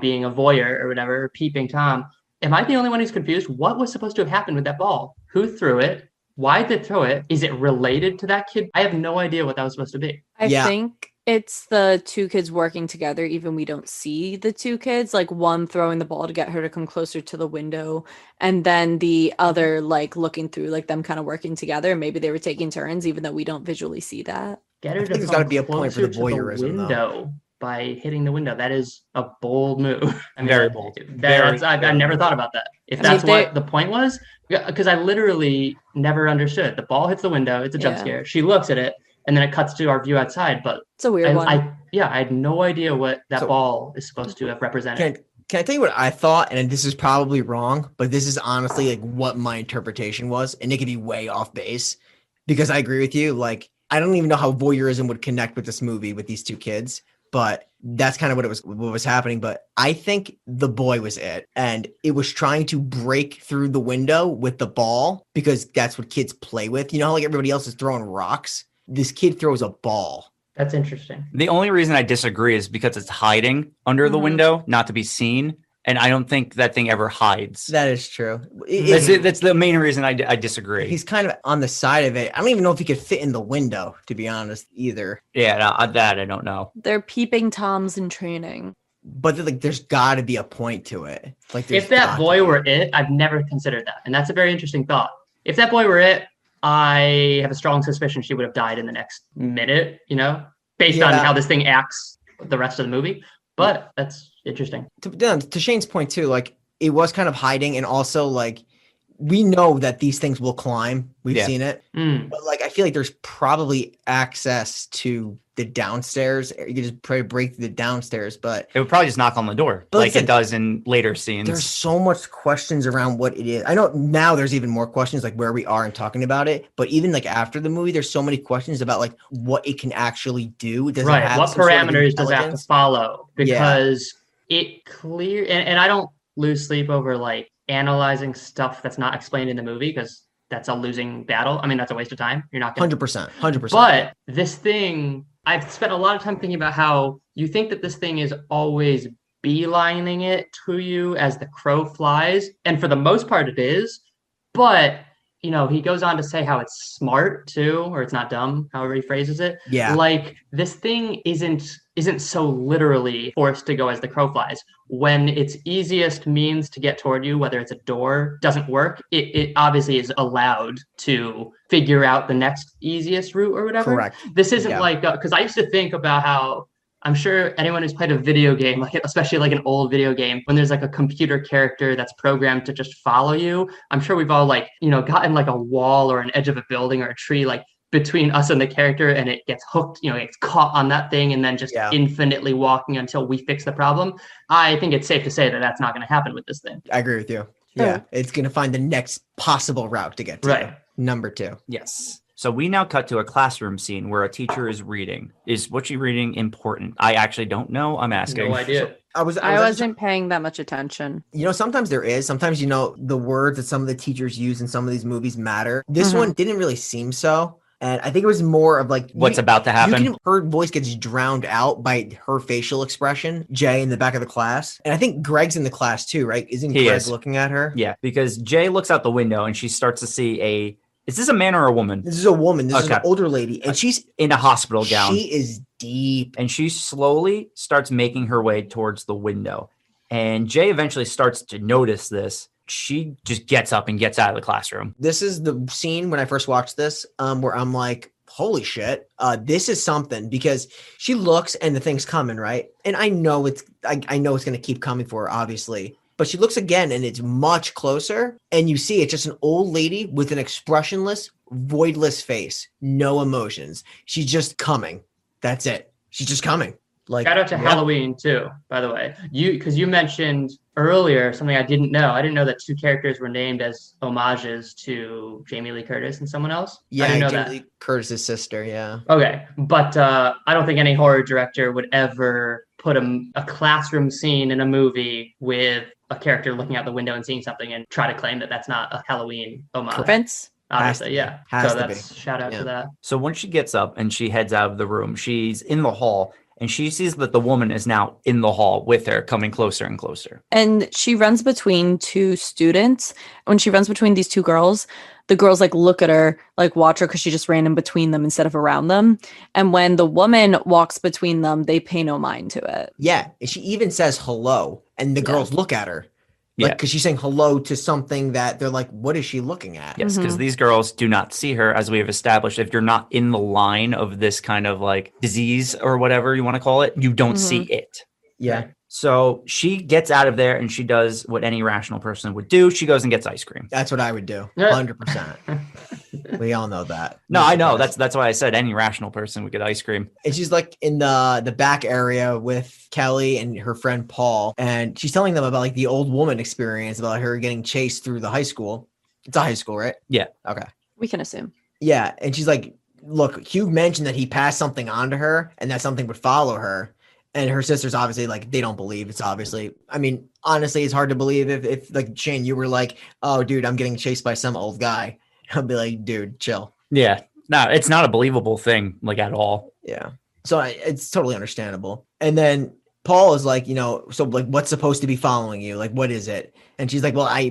being a voyeur or whatever, peeping Tom. Am I the only one who's confused? What was supposed to have happened with that ball? Who threw it? Why did they throw it? Is it related to that kid? I have no idea what that was supposed to be. I think it's the two kids working together. Even we don't see the two kids, one throwing the ball to get her to come closer to the window, and then the other looking through, them kind of working together. Maybe they were taking turns, even though we don't visually see that. Get her to there's got to be a point for the voyeurism though. By hitting the window. That is a bold move. Very bold. I've never thought about that. If that's what the point was, because I literally never understood. The ball hits the window. It's a jump scare. She looks at it, and then it cuts to our view outside. But it's a weird one. I had no idea what that ball is supposed to have represented. Can I tell you what I thought? And this is probably wrong, but this is honestly what my interpretation was. And it could be way off base, because I agree with you. I don't even know how voyeurism would connect with this movie with these two kids. But that's kind of what was happening. But I think the boy was it. And it was trying to break through the window with the ball, because that's what kids play with. You know how everybody else is throwing rocks? This kid throws a ball. That's interesting. The only reason I disagree is because it's hiding under the window, not to be seen. And I don't think that thing ever hides. That is true. That's the main reason I disagree. He's kind of on the side of it. I don't even know if he could fit in the window, to be honest, either. Yeah, that I don't know. They're peeping Toms in training. But there's got to be a point to it. If that boy were it, I've never considered that. And that's a very interesting thought. If that boy were it, I have a strong suspicion she would have died in the next minute, based on how this thing acts the rest of the movie. But that's interesting. To Shane's point too, it was kind of hiding, and also we know that these things will climb. We've seen it. But I feel there's probably access to the downstairs. You could just break the downstairs, but it would probably just knock on the door, like it does in later scenes. There's so much questions around what it is. I know now there's even more questions where we are and talking about it, but even after the movie, there's so many questions about what it can actually do. Does right. It have what parameters does it have to follow? Because it clear and I don't lose sleep over analyzing stuff that's not explained in the movie, because that's a losing battle. I mean, that's a waste of time. You're not going 100%. But this thing, I've spent a lot of time thinking about how you think that this thing is always beelining it to you as the crow flies. And for the most part it is, but he goes on to say how it's smart too, or it's not dumb, however he phrases it. Yeah. This thing isn't so literally forced to go as the crow flies. When its easiest means to get toward you, whether it's a door, doesn't work, it obviously is allowed to figure out the next easiest route or whatever. Correct. This isn't because I used to think about how I'm sure anyone who's played a video game, like especially like an old video game, when there's like a computer character that's programmed to just follow you, I'm sure we've all like, gotten like a wall or an edge of a building or a tree, like between us and the character, and it gets hooked, it's caught on that thing and then just infinitely walking until we fix the problem. I think it's safe to say that that's not going to happen with this thing. I agree with you. Yeah. It's going to find the next possible route to get to. Right. Number 2. Yes. So we now cut to a classroom scene where a teacher is reading. Is what she's reading important? I actually don't know. I'm asking. No idea. I wasn't paying that much attention. Sometimes there is. Sometimes, the words that some of the teachers use in some of these movies matter. This one didn't really seem so. And I think it was more of like what's about to happen. Her voice gets drowned out by her facial expression. Jay in the back of the class. And I think Greg's in the class too, right? Isn't Greg looking at her? Yeah, because Jay looks out the window and she starts to see is this a man or a woman? This is a woman. This is an older lady. And she's in a hospital gown. She is deep. And she slowly starts making her way towards the window. And Jay eventually starts to notice this. She just gets up and gets out of the classroom. This is the scene when I first watched this, where I'm like, holy shit, this is something, because she looks and the thing's coming, right? And I know it's going to keep coming for her, obviously. But she looks again and it's much closer. And you see it's just an old lady with an expressionless, voidless face. No emotions. She's just coming. That's it. She's just coming. Like, shout out to Halloween too, by the way. Because you mentioned earlier something I didn't know. I didn't know that 2 characters were named as homages to Jamie Lee Curtis and someone else. Yeah, I didn't know Jamie Lee Curtis's sister. Yeah. Okay, but I don't think any horror director would ever put a classroom scene in a movie with a character looking out the window and seeing something and try to claim that that's not a Halloween homage. Vince? Obviously, yeah. Has so to that's be. Shout out to that. So when she gets up and she heads out of the room, she's in the hall. And she sees that the woman is now in the hall with her, coming closer and closer. And she runs between 2 students. When she runs between these 2 girls, the girls like look at her, like watch her because she just ran in between them instead of around them. And when the woman walks between them, they pay no mind to it. Yeah. She even says hello, and the girls look at her. Like, because she's saying hello to something that they're like, what is she looking at? Yes, because these girls do not see her, as we have established. If you're not in the line of this kind of like disease or whatever you want to call it, you don't see it. Yeah. Right? So she gets out of there and she does what any rational person would do. She goes and gets ice cream. That's what I would do. 100%. We all know that. No, I know. That's why I said any rational person would get ice cream. And she's like in the back area with Kelly and her friend Paul. And she's telling them about like the old woman experience, about her getting chased through the high school. It's a high school, right? Yeah. Okay. We can assume. Yeah. And she's like, look, Hugh mentioned that he passed something on to her and that something would follow her. And her sisters obviously like, they don't believe. It's obviously, I mean, honestly, it's hard to believe if like Shane, you were like, oh dude, I'm getting chased by some old guy. I'll be like, dude, chill. Yeah. No, it's not a believable thing like at all. Yeah. So it's totally understandable. And then Paul is like, so like what's supposed to be following you? Like, what is it? And she's like, well, I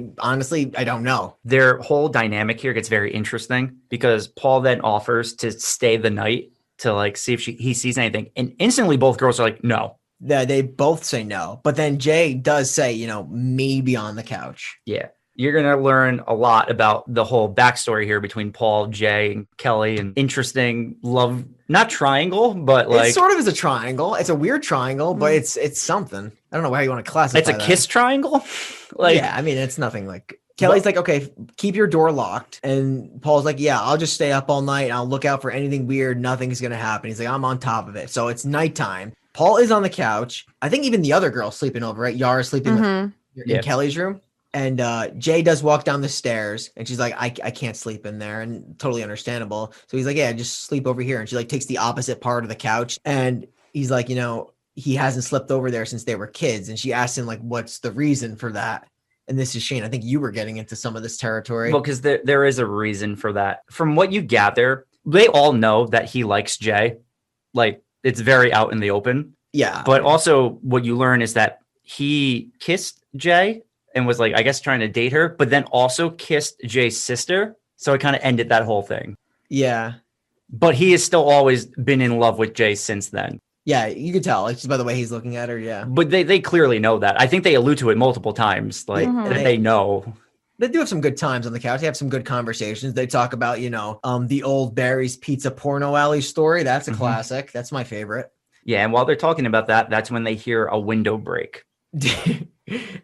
don't know. Their whole dynamic here gets very interesting because Paul then offers to stay the night to like see if he sees anything. And instantly both girls are like, no. They both say no. But then Jay does say, maybe on the couch. Yeah. You're going to learn a lot about the whole backstory here between Paul, Jay, and Kelly, and interesting love, not triangle, but like. It sort of is a triangle. It's a weird triangle, but it's something. I don't know how you want to classify it. It's a kiss triangle? Like, yeah, I mean, it's nothing like. Kelly's like, okay, keep your door locked. And Paul's like, yeah, I'll just stay up all night. And I'll look out for anything weird. Nothing's going to happen. He's like, I'm on top of it. So it's nighttime. Paul is on the couch. I think even the other girl's sleeping over, right? Yara's sleeping in Kelly's room. And Jay does walk down the stairs and she's like, I can't sleep in there. And totally understandable. So he's like, yeah, just sleep over here. And she like takes the opposite part of the couch. And he's like, he hasn't slept over there since they were kids. And she asked him like, what's the reason for that? And this is Shane. I think you were getting into some of this territory. Well, because there is a reason for that. From what you gather, they all know that he likes Jay. Like, it's very out in the open. Yeah. But also what you learn is that he kissed Jay and was like, I guess, trying to date her, but then also kissed Jay's sister. So it kind of ended that whole thing. Yeah. But he has still always been in love with Jay since then. Yeah, you could tell, like, just by the way he's looking at her, yeah. But they clearly know that. I think they allude to it multiple times, like, that they know. They do have some good times on the couch. They have some good conversations. They talk about, the old Barry's Pizza Porno Alley story. That's a classic. That's my favorite. Yeah, and while they're talking about that, that's when they hear a window break.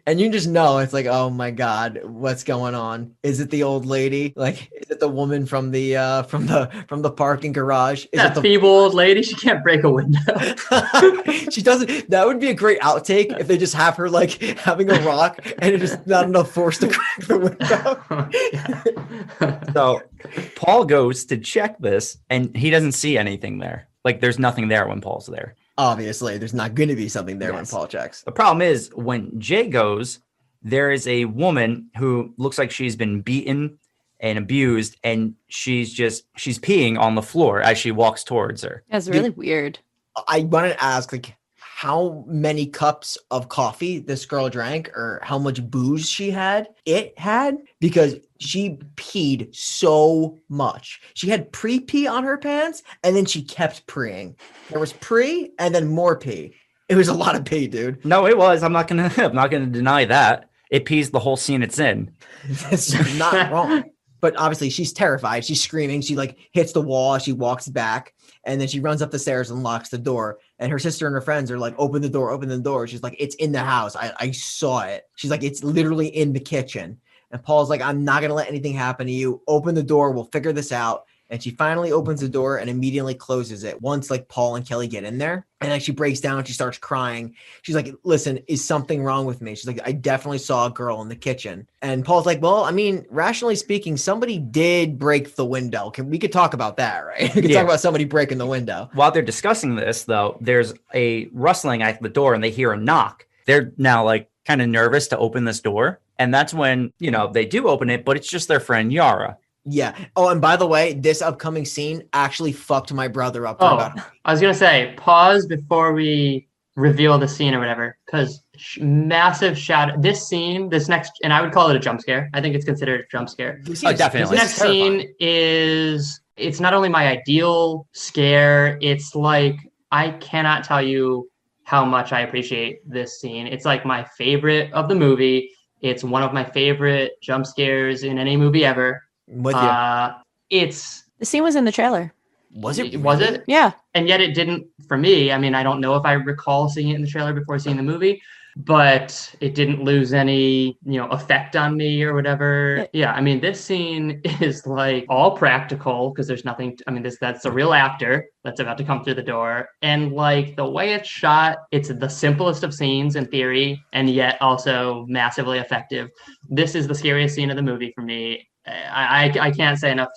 And you just know it's like, oh my God, what's going on? Is it the old lady? Like, is it the woman from the parking garage? Is That it the feeble old lady, she can't break a window. She doesn't. That would be a great outtake if they just have her like having a rock and it's just not enough force to crack the window. So Paul goes to check this and he doesn't see anything there. Like there's nothing there when Paul's there. Obviously, there's not going to be something there when Yes. Paul checks. The problem is when Jay goes, there is a woman who looks like she's been beaten and abused, and she's peeing on the floor as she walks towards her. That's really weird. I want to ask, like, how many cups of coffee this girl drank or how much booze she had, because she peed so much. She had pre-pee on her pants and then she kept preeing. There was pre and then more pee. It was a lot of pee, dude. No, it was. I'm not gonna deny that. It pees the whole scene it's in. That's not wrong. But obviously she's terrified. She's screaming. She like hits the wall. She walks back and then she runs up the stairs and locks the door. And her sister and her friends are like, open the door, open the door. She's like, it's in the house. I saw it. She's like, it's literally in the kitchen. And Paul's like, I'm not going to let anything happen to you. Open the door. We'll figure this out. And she finally opens the door and immediately closes it once like Paul and Kelly get in there. And like she breaks down, she starts crying. She's like, listen, is something wrong with me? She's like, I definitely saw a girl in the kitchen. And Paul's like, well, I mean, rationally speaking, somebody did break the window. We could talk about that, right? We could talk about somebody breaking the window. While they're discussing this, though, there's a rustling at the door and they hear a knock. They're now like kind of nervous to open this door. And that's when, they do open it, but it's just their friend Yara. Yeah. Oh, and by the way, this upcoming scene actually fucked my brother up. I was going to say, pause before we reveal the scene or whatever, because massive shadow. This scene, and I would call it a jump scare. I think it's considered a jump scare. Definitely. This next scene it's not only my ideal scare, it's like, I cannot tell you how much I appreciate this scene. It's like my favorite of the movie. It's one of my favorite jump scares in any movie ever. With you. The scene was in the trailer. Was it? Was it? Yeah. And yet it didn't for me. I mean, I don't know if I recall seeing it in the trailer before seeing the movie, but it didn't lose any, effect on me or whatever. Yeah. I mean, this scene is like all practical because there's nothing. That's a real actor that's about to come through the door. And like the way it's shot, it's the simplest of scenes in theory, and yet also massively effective. This is the scariest scene of the movie for me. I can't say enough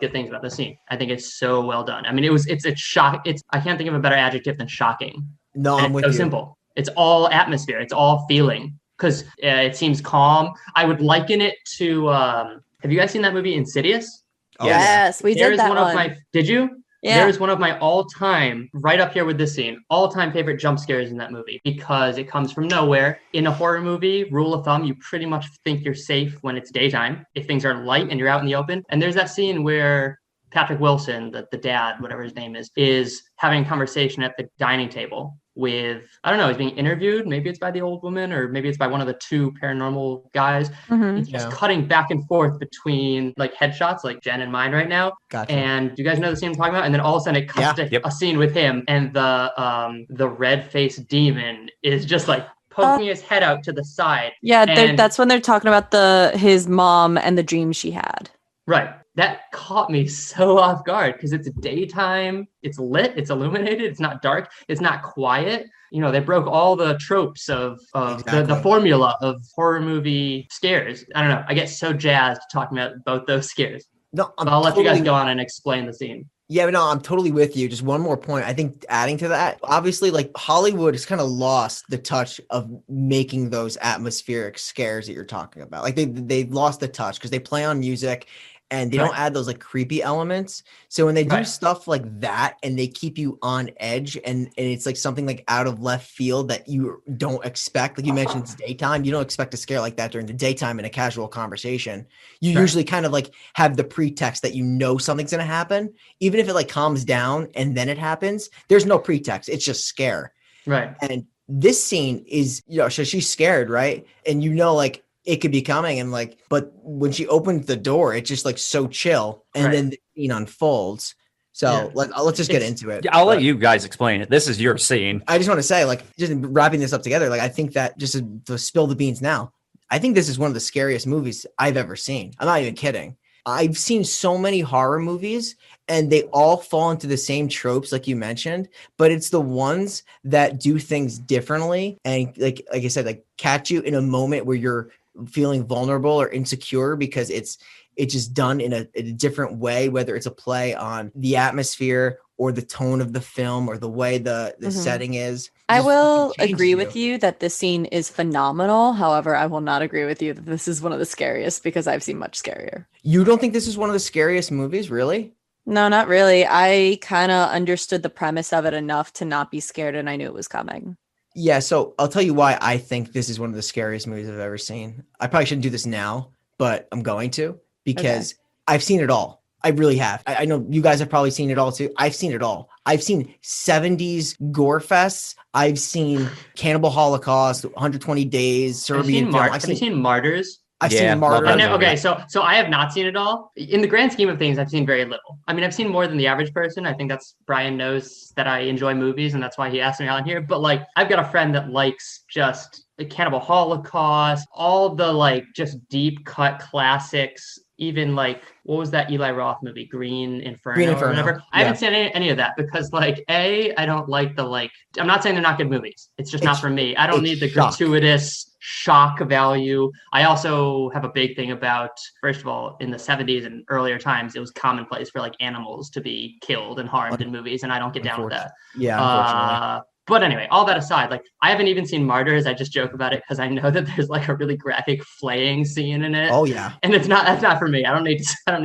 good things about the scene. I think it's so well done. I mean, it's a shock. I can't think of a better adjective than shocking. No, I'm with you. It's so simple. It's all atmosphere. It's all feeling because it seems calm. I would liken it to. Have you guys seen that movie Insidious? Oh, yes, we did that one. Did you? Yeah. There is one of my all-time, right up here with this scene, all-time favorite jump scares in that movie because it comes from nowhere. In a horror movie, rule of thumb, you pretty much think you're safe when it's daytime, if things are light and you're out in the open. And there's that scene where Patrick Wilson, the dad, whatever his name is having a conversation at the dining table with, I don't know, he's being interviewed. Maybe it's by the old woman or maybe it's by one of the two paranormal guys. Mm-hmm. It's just cutting back and forth between like headshots like Jen and mine right now. Gotcha. And do you guys know the scene I'm talking about? And then all of a sudden it cuts to a scene with him and the red-faced demon is just like poking his head out to the side. Yeah, that's when they're talking about his mom and the dream she had. Right. That caught me so off guard because it's daytime, it's lit, it's illuminated, it's not dark, it's not quiet. They broke all the tropes of the formula of horror movie scares. I don't know. I get so jazzed talking about both those scares. No, I'll let you guys go on and explain the scene. Yeah, but no, I'm totally with you. Just one more point. I think adding to that, obviously, like Hollywood has kind of lost the touch of making those atmospheric scares that you're talking about. Like they lost the touch because they play on music and they don't add those like creepy elements. So when they do stuff like that and they keep you on edge and it's like something like out of left field that you don't expect, like you mentioned, it's daytime. You don't expect a scare like that during the daytime in a casual conversation. You usually kind of like have the pretext that something's going to happen. Even if it like calms down and then it happens, there's no pretext. It's just scare. Right. And this scene is, so she's scared, right? And like, it could be coming and but when she opens the door, it's just like so chill. And then the scene unfolds. So let's just get into it. I'll let you guys explain it. This is your scene. I just want to say, like, just wrapping this up together, like, I think that just to spill the beans now, I think this is one of the scariest movies I've ever seen. I'm not even kidding. I've seen so many horror movies and they all fall into the same tropes, like you mentioned, but it's the ones that do things differently. And like I said, like catch you in a moment where you're feeling vulnerable or insecure because it's just done in a different way, whether it's a play on the atmosphere or the tone of the film or the way the setting is. I will agree with you that this scene is phenomenal. However, I will not agree with you that this is one of the scariest because I've seen much scarier. You don't think this is one of the scariest movies, really? No, not really. I kind of understood the premise of it enough to not be scared, and I knew it was coming. Yeah, so I'll tell you why I think this is one of the scariest movies I've ever seen. I probably shouldn't do this now, but I'm going to because I've seen it all. I really have. I know you guys have probably seen it all too. I've seen it all. I've seen 70s gore fests. I've seen Cannibal Holocaust, 120 Days, Serbian film. Have you seen Martyrs? I've seen Martyrs. Okay, so I have not seen it all. In the grand scheme of things, I've seen very little. I mean, I've seen more than the average person. I think that's Brian knows that I enjoy movies, and that's why he asked me on here. But like, I've got a friend that likes just the Cannibal Holocaust, all the like just deep cut classics. Even like, what was that Eli Roth movie, Green Inferno or whatever? I haven't seen any of that because like, I don't like I'm not saying they're not good movies. It's just not for me. I don't need the gratuitous shock value. I also have a big thing about, first of all, in the 70s and earlier times, it was commonplace for like animals to be killed and harmed in movies. And I don't get down with that. Yeah, unfortunately. But anyway, all that aside, like I haven't even seen Martyrs. I just joke about it because I know that there's like a really graphic flaying scene in it. Oh yeah, and that's not for me. I don't need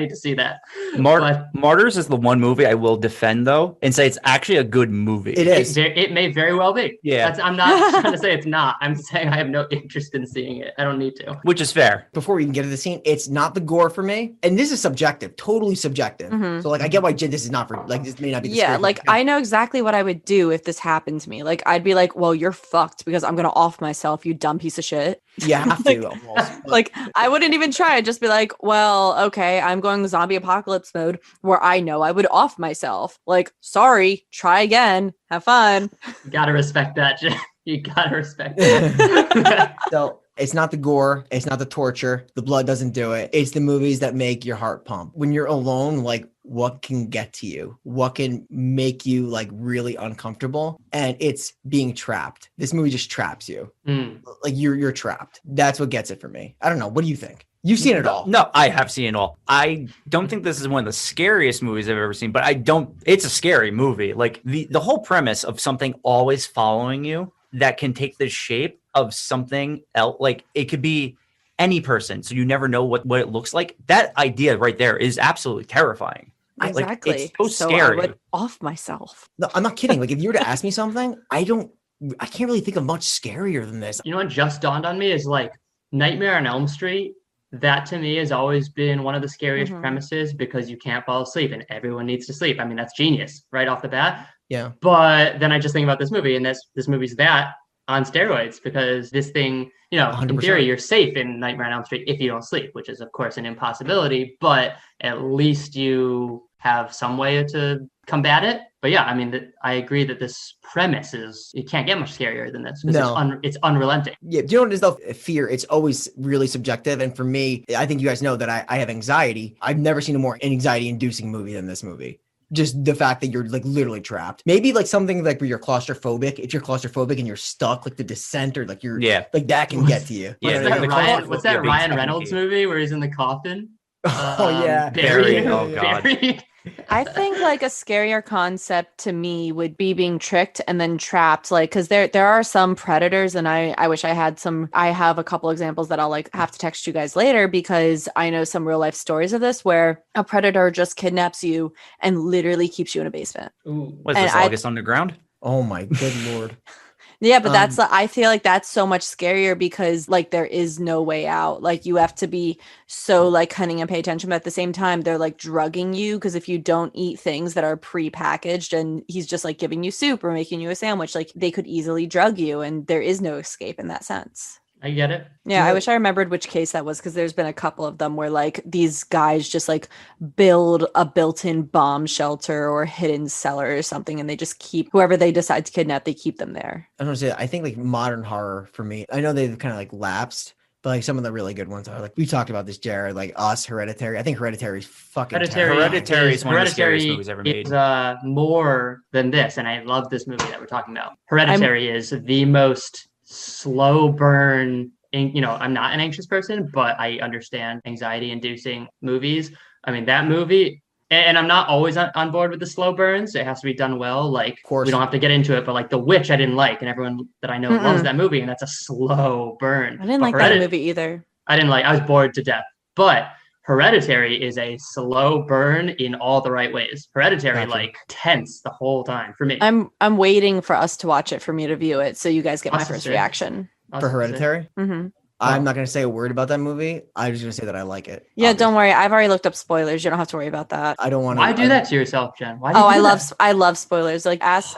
to see that. Martyrs is the one movie I will defend though and say it's actually a good movie. It is. It may very well be. Yeah, I'm not trying to say it's not. I'm saying I have no interest in seeing it. I don't need to. Which is fair. Before we even get to the scene, it's not the gore for me, and this is subjective, totally subjective. So like, I get why this is not for like this may not be. Yeah, like I know exactly what I would do if this happened to me. Like I'd be like, well, you're fucked because I'm gonna off myself, you dumb piece of shit. Yeah, have to almost. Like I wouldn't even try. I'd just be like, well, okay, I'm going zombie apocalypse mode where I know I would off myself. Like, sorry, try again. Have fun. You gotta respect that. You gotta respect that. So it's not the gore. It's not the torture. The blood doesn't do it. It's the movies that make your heart pump. When you're alone, like what can get to you? What can make you like really uncomfortable? And it's being trapped. This movie just traps you. Like you're trapped. That's what gets it for me. I don't know. What do you think? You've seen it all. No, I have seen it all. I don't think this is one of the scariest movies I've ever seen, but it's a scary movie. Like the whole premise of something always following you that can take the shape of something else. Like it could be any person. So you never know what it looks like. That idea right there is absolutely terrifying. Exactly. Like, it's so scary. I would off myself. No, I'm not kidding. Like if you were to ask me something, I can't really think of much scarier than this. You know what just dawned on me is like Nightmare on Elm Street. That to me has always been one of the scariest premises because you can't fall asleep and everyone needs to sleep. I mean, that's genius right off the bat. Yeah. But then I just think about this movie and this movie's that on steroids because this thing, you know, 100%. In theory, you're safe in Nightmare on Elm Street if you don't sleep, which is of course an impossibility, but at least you have some way to combat it. But yeah, I mean, I agree that this premise it can't get much scarier than this. No. It's unrelenting. Yeah, do you know what it is though? Fear, it's always really subjective. And for me, I think you guys know that I have anxiety. I've never seen a more anxiety-inducing movie than this movie. Just the fact that you're like literally trapped. Maybe like something like where you're claustrophobic. If you're claustrophobic and you're stuck, like The Descent or like you're like that can get to you. What's that Ryan Reynolds movie where he's in the coffin? Oh yeah, buried. Oh god. Buried. I think like a scarier concept to me would be being tricked and then trapped, like because there are some predators, and I wish I had some. I have a couple examples that I'll like have to text you guys later because I know some real life stories of this where a predator just kidnaps you and literally keeps you in a basement. Ooh. Was this August Underground? Oh my good lord. Yeah, but that's I feel like that's so much scarier because like there is no way out. Like you have to be so like cunning and pay attention, but at the same time they're like drugging you because if you don't eat things that are pre-packaged and he's just like giving you soup or making you a sandwich, like they could easily drug you and there is no escape in that sense. I get it. Yeah, I wish I remembered which case that was, because there's been a couple of them where like these guys just like build a built-in bomb shelter or hidden cellar or something, and they just keep whoever they decide to kidnap, they keep them there. I don't say, I think like modern horror for me, I know they've kind of like lapsed, but like some of the really good ones are like, we talked about this, Jared, like Us, Hereditary. I think Hereditary is fucking terrible. Hereditary is one of the scariest movies ever made. Is more than this, and I love this movie that we're talking about. Hereditary is the most slow burn. I'm not an anxious person, but I understand anxiety-inducing movies. I mean, that movie, and I'm not always on board with the slow burns. It has to be done well. Like, we don't have to get into it, but like The Witch, I didn't like, and everyone that I know loves that movie, and that's a slow burn. I didn't like that movie either. I was bored to death. But Hereditary is a slow burn in all the right ways. Hereditary, like, tense the whole time for me. I'm waiting for us to watch it for me to view it, so you guys get my first reaction. For Hereditary? Mm-hmm. I'm not going to say a word about that movie. I'm just going to say that I like it. Yeah, obviously. Don't worry. I've already looked up spoilers. You don't have to worry about that. I don't want to. Why do that to yourself, Jen? Why? I love spoilers. Like ask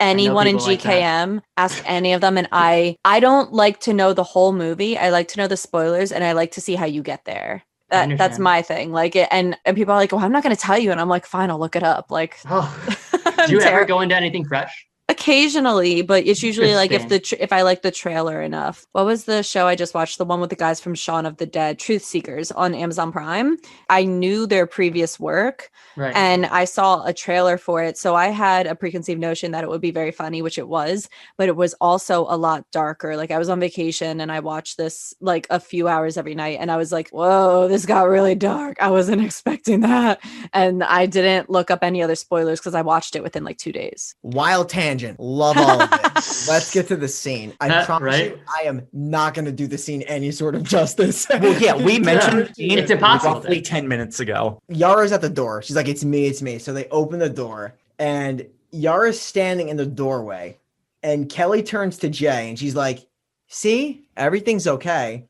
anyone in GKM. Ask any of them, and I don't like to know the whole movie. I like to know the spoilers, and I like to see how you get there. That's my thing. Like it, and people are like, "Well, I'm not going to tell you," and I'm like, "Fine, I'll look it up." Like, do you ever go into anything fresh? Occasionally, but it's usually like if I like the trailer enough. What was the show I just watched? The one with the guys from Shaun of the Dead, Truth Seekers on Amazon Prime. I knew their previous work, right, and I saw a trailer for it. So I had a preconceived notion that it would be very funny, which it was, but it was also a lot darker. Like I was on vacation and I watched this like a few hours every night, and I was like, whoa, this got really dark. I wasn't expecting that. And I didn't look up any other spoilers because I watched it within like 2 days. Wild tangent. Love all of it. Let's get to the scene. I promise you, I am not going to do the scene any sort of justice. Well, yeah, we mentioned the scene. It's impossible. Roughly 10 minutes ago. Yara's at the door. She's like, it's me. So they open the door, and Yara's standing in the doorway, and Kelly turns to Jay, and she's like, see, everything's okay.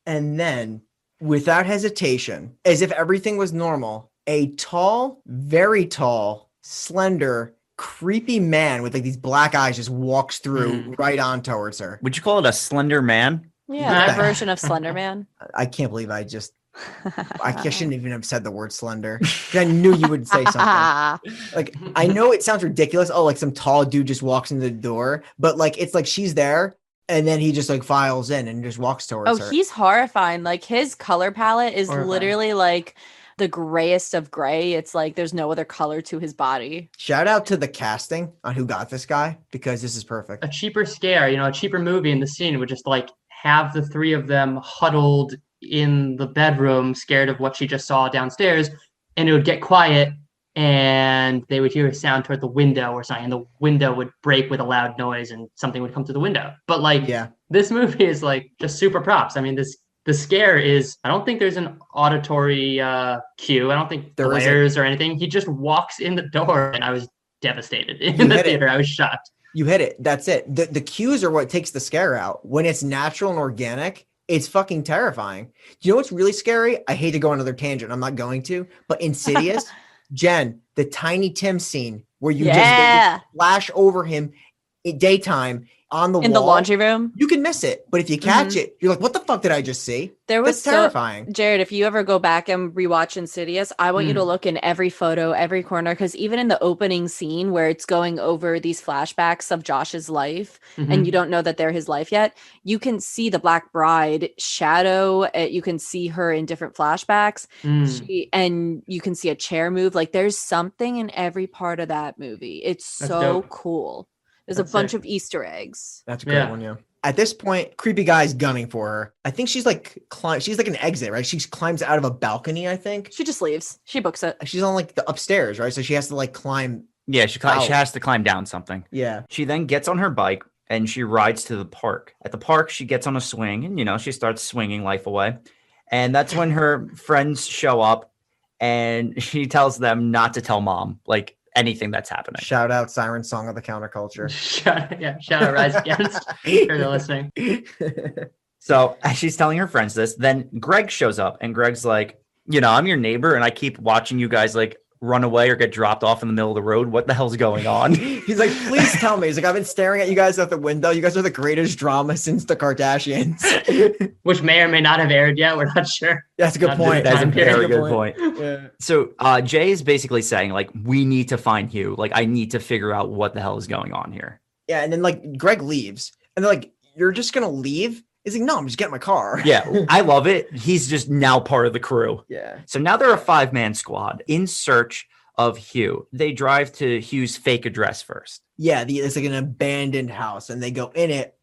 And then, without hesitation, as if everything was normal, a tall, very tall, slender, creepy man with like these black eyes just walks through right on towards her. Would you call it a slender man? Yeah, that version of Slender Man. I can't believe I shouldn't even have said the word slender. I knew you would say something. Like, I know it sounds ridiculous. Oh, like some tall dude just walks into the door, but like it's like she's there and then he just like files in and just walks towards her. Oh, he's horrifying. Like his color palette is literally like the grayest of gray. It's like there's no other color to his body. Shout out to the casting on who got this guy, because this is perfect. A cheaper scare, a cheaper movie in the scene would just like have the three of them huddled in the bedroom, scared of what she just saw downstairs, and it would get quiet and they would hear a sound toward the window or something, and the window would break with a loud noise and something would come through the window. But like, this movie is like just super props. I mean, the scare is, I don't think there's an auditory cue. I don't think there glares or anything. He just walks in the door, and I was devastated in the theater. I was shocked. You hit it. That's it. The cues are what takes the scare out. When it's natural and organic, it's fucking terrifying. Do you know what's really scary? I hate to go on another tangent. I'm not going to, but Insidious, Jen, the Tiny Tim scene where you just flash over him in daytime on the wall. In the laundry room. You can miss it. But if you catch it, you're like, what the fuck did I just see? That's terrifying. Jared, if you ever go back and rewatch Insidious, I want you to look in every photo, every corner, because even in the opening scene where it's going over these flashbacks of Josh's life, and you don't know that they're his life yet, you can see the Black Bride shadow. You can see her in different flashbacks. And you can see a chair move. Like there's something in every part of that movie. It's so cool. There's a bunch of Easter eggs. That's a great one, yeah. At this point, creepy guy's gunning for her. I think she's like an exit, right? She climbs out of a balcony, I think. She just leaves. She books it. She's on like the upstairs, right? So she has to like climb. Yeah, she has to climb down something. Yeah. She then gets on her bike and she rides to the park. At the park, she gets on a swing and, she starts swinging life away. And that's when her friends show up and she tells them not to tell mom, like, anything that's happening. Shout out Siren Song of the Counterculture. Shout out Rise Against if you're listening. So as she's telling her friends this, then Greg shows up and Greg's like, I'm your neighbor and I keep watching you guys like run away or get dropped off in the middle of the road. What the hell's going on? He's like, please tell me. He's like, I've been staring at you guys out the window. You guys are the greatest drama since the Kardashians. Which may or may not have aired yet. We're not sure. That's a good Not point. this That's a time period. very good point. Yeah. So Jay is basically saying, like, we need to find Hugh. Like, I need to figure out what the hell is going on here. Yeah. And then like Greg leaves and they're like, you're just going to leave? He's like, no, I'm just getting my car. Yeah, I love it. He's just now part of the crew. Yeah. So now they're a 5-man squad in search of Hugh. They drive to Hugh's fake address first. Yeah. It's like an abandoned house and they go in it.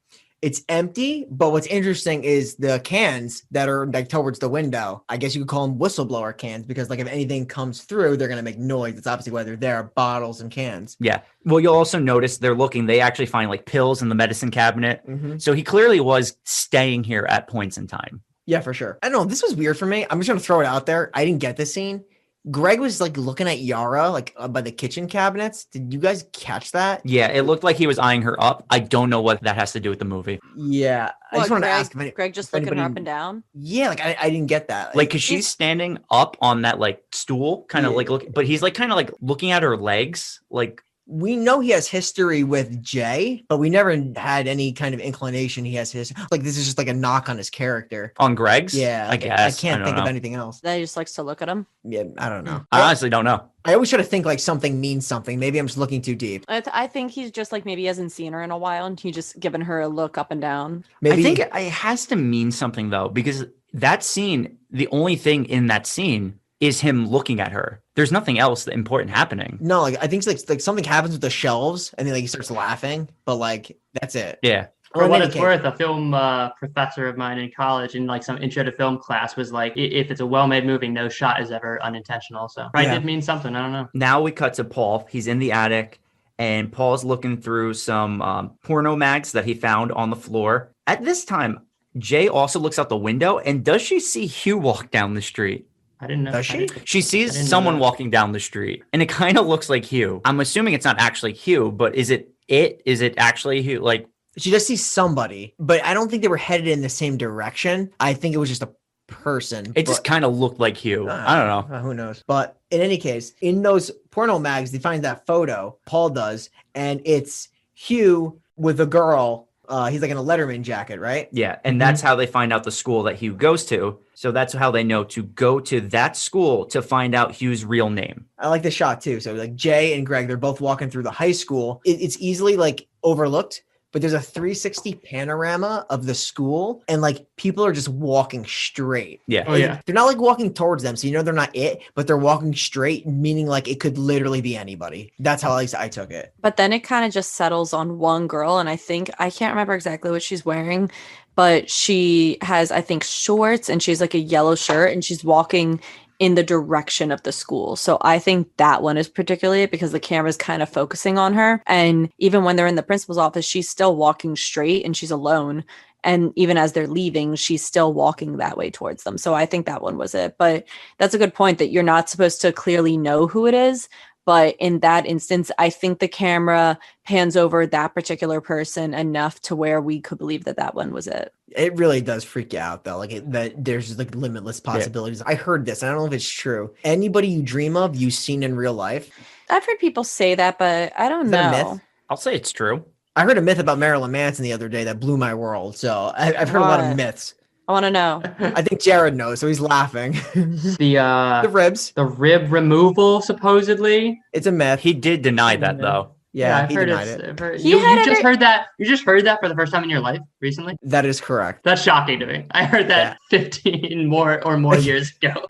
It's empty, but what's interesting is the cans that are like towards the window. I guess you could call them whistleblower cans because like if anything comes through, they're going to make noise. It's obviously why they're there, bottles and cans. Yeah. Well, you'll also notice they actually find like pills in the medicine cabinet. So he clearly was staying here at points in time. Yeah, for sure. I don't know. This was weird for me. I'm just going to throw it out there. I didn't get this scene. Greg was like looking at Yara like by the kitchen cabinets. Did you guys catch that? Yeah, it looked like he was eyeing her up. I don't know what that has to do with the movie. Yeah. I just wanted to ask if Greg just looking her up and down. Yeah, like I didn't get that. Like, cause she's standing up on that like stool, kind of like look, but he's like kind of like looking at her legs, like. We know he has history with Jay, but we never had any kind of inclination he has his like this is just like a knock on his character. On Greg's? Yeah, I guess. I can't think know. of anything else. That he just likes to look at him. Yeah, I don't know. I honestly don't know. I always try to think like something means something. Maybe I'm just looking too deep. I think he's just like maybe he hasn't seen her in a while and he just giving her a look up and down. Maybe I think it has to mean something though, because that scene, the only thing in that scene is him looking at her. There's nothing else important happening. No, like I think it's like something happens with the shelves and then like he starts laughing, but like that's it. Yeah. For what it's worth, a film professor of mine in college in like some intro to film class was like, if it's a well-made movie, no shot is ever unintentional. So probably did mean something. I don't know. Now we cut to Paul. He's in the attic and Paul's looking through some porno mags that he found on the floor. At this time, Jay also looks out the window and does she see Hugh walk down the street? I didn't know. Does she? She sees someone walking down the street and it kind of looks like Hugh. I'm assuming it's not actually Hugh, but is it? Is it actually Hugh? Like, she just sees somebody, but I don't think they were headed in the same direction. I think it was just a person. It just kind of looked like Hugh. I don't know. Who knows? But in any case, in those porno mags, they find that photo, Paul does, and it's Hugh with a girl. He's like in a Letterman jacket, right? Yeah, and that's how they find out the school that Hugh goes to. So that's how they know to go to that school to find out Hugh's real name. I like the shot too. So like Jay and Greg, they're both walking through the high school. It's easily like overlooked, but there's a 360 panorama of the school and like people are just walking straight. Yeah. Oh, yeah. They're not like walking towards them. So you know they're not it, but they're walking straight, meaning like it could literally be anybody. That's how at least I took it. But then it kind of just settles on one girl. And I think, I can't remember exactly what she's wearing, but she has, I think, shorts and she's like a yellow shirt and she's walking in the direction of the school. So I think that one is particularly it because the camera's kind of focusing on her. And even when they're in the principal's office, she's still walking straight and she's alone. And even as they're leaving, she's still walking that way towards them. So I think that one was it. But that's a good point that you're not supposed to clearly know who it is. But in that instance, I think the camera pans over that particular person enough to where we could believe that that one was it. It really does freak you out though. Like that there's just like limitless possibilities. Yeah. I heard this. I don't know if it's true. Anybody you dream of, you've seen in real life. I've heard people say that, but I don't know. That a myth? I'll say it's true. I heard a myth about Marilyn Manson the other day that blew my world. So I've heard a lot of myths. I want to know. I think Jared knows, so he's laughing. The ribs. The rib removal, supposedly. It's a myth. He did deny that though. Yeah, I've he heard denied it. it. You just heard that. You just heard that for the first time in your life recently. That is correct. That's shocking to me. I heard that 15 more years ago.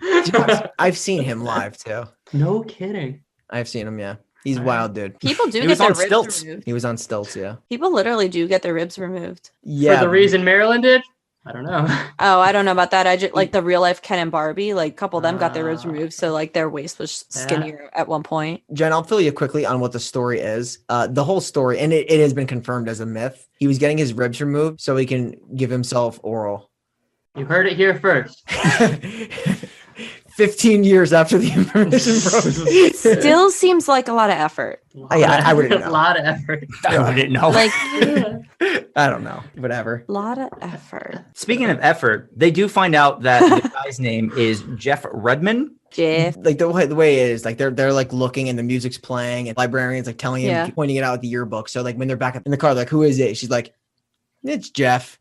I've seen him live too. No kidding. I've seen him. Yeah, he's wild, dude. People do get their ribs removed. He was on stilts. Yeah. People literally do get their ribs removed. Yeah. For the reason Marilyn did. I don't know. Oh, I don't know about that. I just like the real life Ken and Barbie, like a couple of them got their ribs removed. So like their waist was skinnier at one point. Jen, I'll fill you quickly on what the story is. The whole story, and it has been confirmed as a myth. He was getting his ribs removed so he can give himself oral. You heard it here first. 15 years after the information broke. Still seems like a lot of effort. I wouldn't know. A lot of effort. I wouldn't know. Like I don't know. Whatever. a lot of effort. Speaking of effort, they do find out that the guy's name is Jeff Redman. Jeff. Like the way it is, like they're like looking and the music's playing and librarian's like telling him, Yeah. pointing it out with the yearbook. So like when they're back in the car, they're like, who is it? She's like, it's Jeff.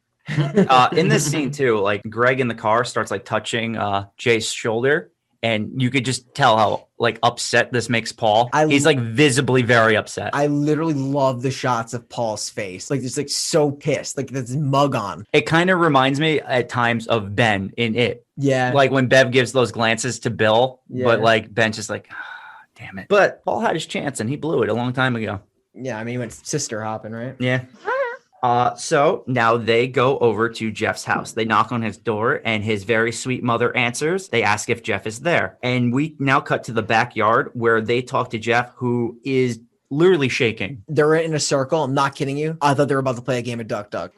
In this scene too, like Greg in the car starts like touching Jay's shoulder, and you could just tell how like upset this makes Paul. He's like visibly very upset. I literally love the shots of Paul's face. Like, just like so pissed, like this mug on. It kind of reminds me at times of Ben in It. Yeah. Like when Bev gives those glances to Bill, Yeah. but like Ben's just like, ah, damn it. But Paul had his chance and he blew it a long time ago. Yeah. I mean, he went sister hopping, right? Yeah. So now they go over to Jeff's house. They knock on his door and his very sweet mother answers. They ask if Jeff is there. And we now cut to the backyard where they talk to Jeff, who is literally shaking. They're in a circle. I'm not kidding you. I thought they were about to play a game of Duck Duck.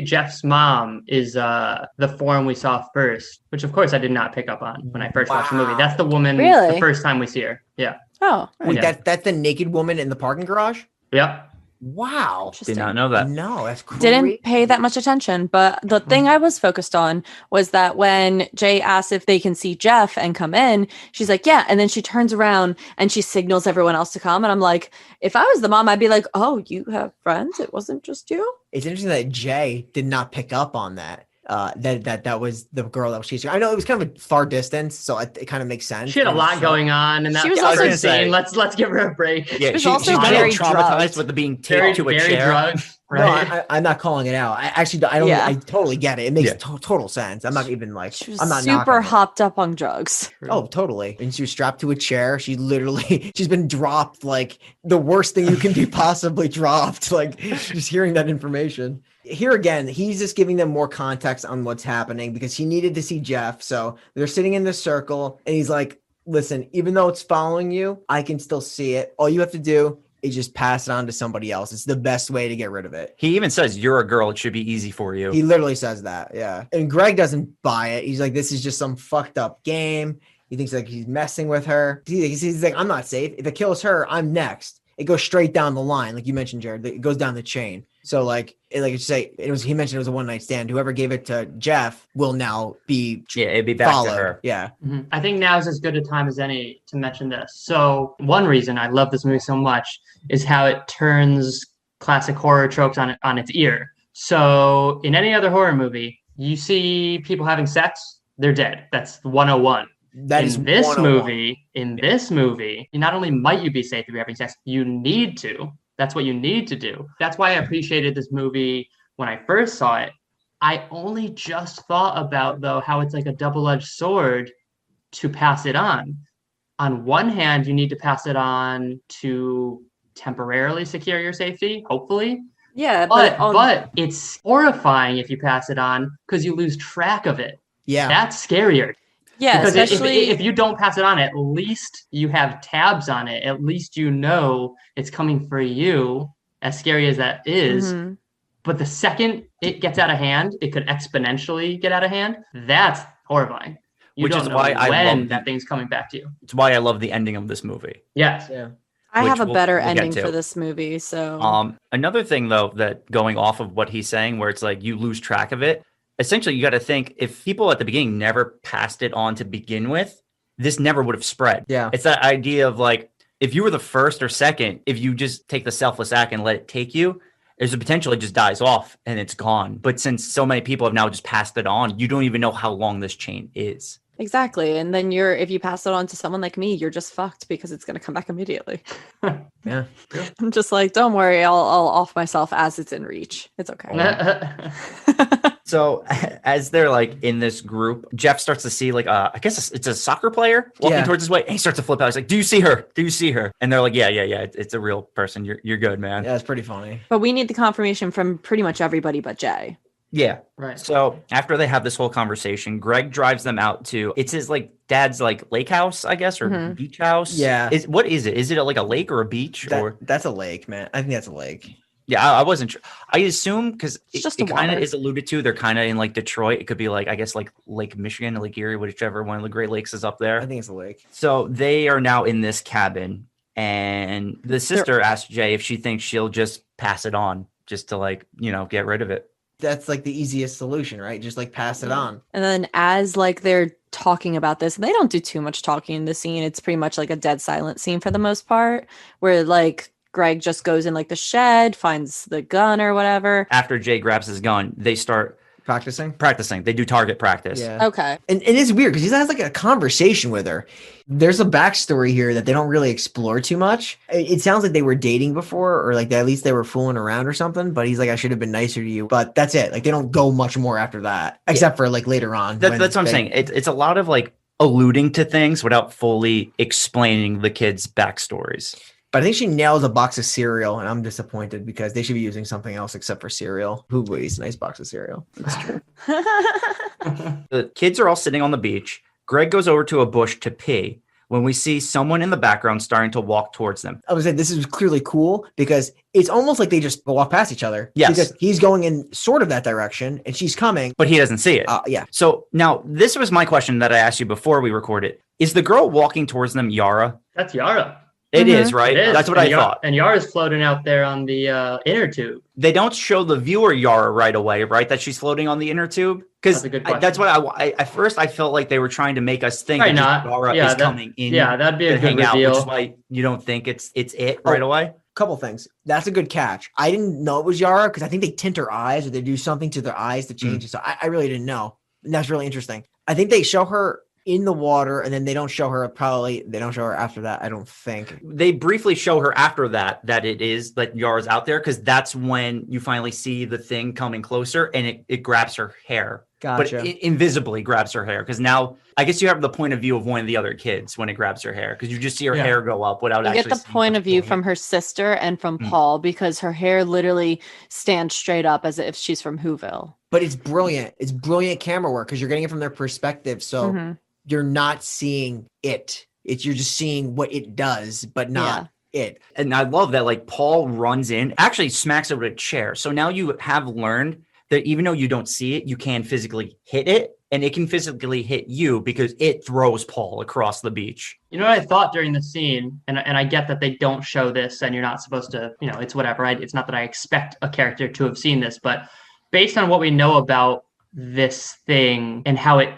Jeff's mom is the form we saw first, which of course I did not pick up on when I first watched the movie. That's the woman Really? the first time we see her. Yeah. Oh, Wait, Yeah. that's the naked woman in the parking garage? Yep. Wow. Did not know that. No, that's crazy. didn't pay that much attention. But the thing I was focused on was that when Jay asks if they can see Jeff and come in, she's like, yeah. And then she turns around and she signals everyone else to come. And I'm like, if I was the mom, I'd be like, oh, you have friends? It wasn't just you? It's interesting that Jay did not pick up on that. That was the girl that was chasing. I know it was kind of a far distance, so it kind of makes sense. She had a lot going on, and that She was first also- scene. Let's give her a break. Yeah, was she, also she's kind very of traumatized drugged. with the being Very, taped to a very chair. drugged. No, Right. I'm not calling it out. I don't. Yeah. I totally get it. It makes Yeah. total sense. I'm not even like. She was I'm not super knocking it. hopped up on drugs. Oh, totally. And she was strapped to a chair. She literally, she's been dropped like the worst thing you can be possibly dropped. Like just hearing that information. Here again, he's just giving them more context on what's happening because he needed to see Jeff. So they're sitting in this circle and he's like, listen, even though it's following you, I can still see it. All you have to do is just pass it on to somebody else. It's the best way to get rid of it. He even says, you're a girl. It should be easy for you. He literally says that. Yeah. And Greg doesn't buy it. He's like, this is just some fucked up game. He thinks like he's messing with her. He's like, I'm not safe. If it kills her, I'm next. It goes straight down the line. Like you mentioned, Jared, it goes down the chain. So like you say, he mentioned it was a one night stand. Whoever gave it to Jeff will now be Yeah, it'd be back followed. to her. Yeah. Mhm. I think now is as good a time as any to mention this. So one reason I love this movie so much is how it turns classic horror tropes on its ear. So in any other horror movie, you see people having sex, they're dead. That's 101. That is in this 101. movie, not only might you be safe if you're having sex, you need to. That's what you need to do. That's why I appreciated this movie when I first saw it. I only just thought about, though, how it's like a double-edged sword to pass it on. On one hand, you need to pass it on to temporarily secure your safety, hopefully. Yeah, But it's horrifying if you pass it on because you lose track of it. Yeah. That's scarier. yeah, Because especially if you don't pass it on, at least you have tabs on it. At least you know it's coming for you, as scary as that is. Mhm. But the second it gets out of hand, it could exponentially get out of hand. That's horrifying. You Which don't is know why I when love that thing's coming back to you. It's why I love the ending of this movie. Yes. Yeah. I which have a we'll- better we'll get ending to. for this movie. So Another thing though, that going off of what he's saying, where it's like you lose track of it, essentially you got to think if people at the beginning never passed it on to begin with, this never would have spread. Yeah. It's that idea of like, if you were the first or second, if you just take the selfless act and let it take you, there's a potential it just dies off and it's gone. But since so many people have now just passed it on, you don't even know how long this chain is. exactly. And then if you pass it on to someone like me, you're just fucked because it's going to come back immediately. Yeah. I'm just like, don't worry, I'll off myself as it's in reach. It's okay. So as they're like in this group, Jeff starts to see like I guess it's a soccer player walking Yeah. towards his way, and he starts to flip out. He's like, "Do you see her? Do you see her?" And they're like, "Yeah. It's a real person. You're good, man." Yeah. It's pretty funny. But we need the confirmation from pretty much everybody but Jay. Yeah. Right. So after they have this whole conversation, Greg drives them out to it's his like dad's like lake house, I guess, or Mhm. beach house. Yeah. What is it? Is it like a lake or a beach or? That's a lake, man. I think that's a lake. Yeah, I wasn't sure. I assume because It's just it kind of water. is alluded to. They're kind of in like Detroit. It could be like, I guess, like Lake Michigan, Lake Erie, whichever one of the Great Lakes is up there. I think it's a lake. So they are now in this cabin, and the sister asked Jay if she thinks she'll just pass it on, just to like, get rid of it. That's like the easiest solution, right? Just like pass it on. And then as like they're talking about this, they don't do too much talking in the scene. It's pretty much like a dead silent scene for the most part, where like Greg just goes in like the shed, finds the gun or whatever. After Jay grabs his gun, they start Practicing. They do target practice. Yeah. Okay. And it's weird because he has like a conversation with her. There's a backstory here that they don't really explore too much. It sounds like they were dating before, or like at least they were fooling around or something. But he's like, I should have been nicer to you. But that's it. Like they don't go much more after that, except for like later on. That's what I'm saying. It's a lot of like alluding to things without fully explaining the kids' backstories. But I think she nails a box of cereal, and I'm disappointed because they should be using something else except for cereal. Who eats a nice box of cereal? That's true. The kids are all sitting on the beach. Greg goes over to a bush to pee when we see someone in the background starting to walk towards them. I would say this is clearly cool because it's almost like they just walk past each other. Yes. Because he's going in sort of that direction, and she's coming. But he doesn't see it. Yeah. So now this was my question that I asked you before we recorded. Is the girl walking towards them Yara? That's Yara. It is, right? It is. That's what And I thought. And Yara's floating out there on the inner tube. They don't show the viewer Yara right away, right? That she's floating on the inner tube? Because That's a good question. that's what I at first I felt like they were trying to make us think Probably that not. Yara Yeah, is that- coming in. Yeah, that'd be a to good hang out, which reveal. is why you don't think it's it right away. Couple things. That's a good catch. I didn't know it was Yara because I think they tint her eyes or they do something to their eyes to change it. So I really didn't know. And that's really interesting. I think they show her in the water and then they don't show her after that. I don't think. They briefly show her after that it is that Yara's out there because that's when you finally see the thing coming closer and it grabs her hair. Gotcha. But it invisibly grabs her hair because now I guess you have the point of view of one of the other kids when it grabs her hair because you just see her hair go up without You actually get the seeing point her of view doing from it. her sister and from Paul because her hair literally stands straight up as if she's from Whoville. But it's brilliant. It's brilliant camera work because you're getting it from their perspective. So you're not seeing it. You're just seeing what it does, but not it. And I love that like Paul runs in, actually smacks it with a chair. So now you have learned that even though you don't see it, you can physically hit it and it can physically hit you because it throws Paul across the beach. You know what I thought during the scene, and I get that they don't show this and you're not supposed to, it's whatever. It's not that I expect a character to have seen this, but based on what we know about this thing and how it,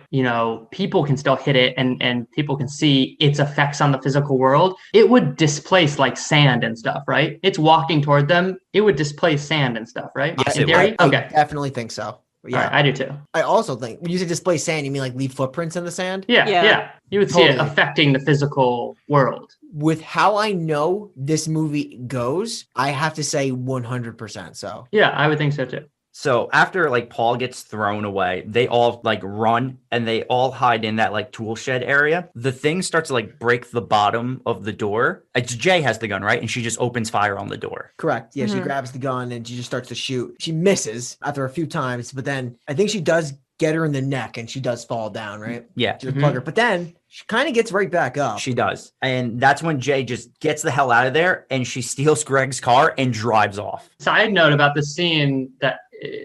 people can still hit it and people can see its effects on the physical world, it would displace like sand and stuff, right? It's walking toward them. It would displace sand and stuff, right? Yes, In it theory? I Okay. definitely think so. Yeah. All right, I do too. I also think when you say display sand, you mean like leave footprints in the sand? Yeah. You would see it Totally. affecting the physical world. With how I know this movie goes, I have to say 100% so. Yeah, I would think so too. So after like Paul gets thrown away, they all like run and they all hide in that like tool shed area. The thing starts to like break the bottom of the door. It's Jay has the gun, right? And she just opens fire on the door. Correct. Yeah, she grabs the gun and she just starts to shoot. She misses after a few times, but then I think she does get her in the neck and she does fall down, right? Yeah. She just plug her. But then she kind of gets right back up. She does. And that's when Jay just gets the hell out of there and she steals Greg's car and drives off. Side note about this scene that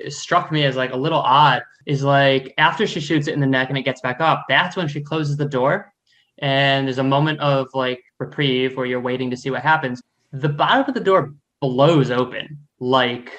struck me as like a little odd is like after she shoots it in the neck and it gets back up, that's when she closes the door and there's a moment of like reprieve where you're waiting to see what happens. The bottom of the door blows open like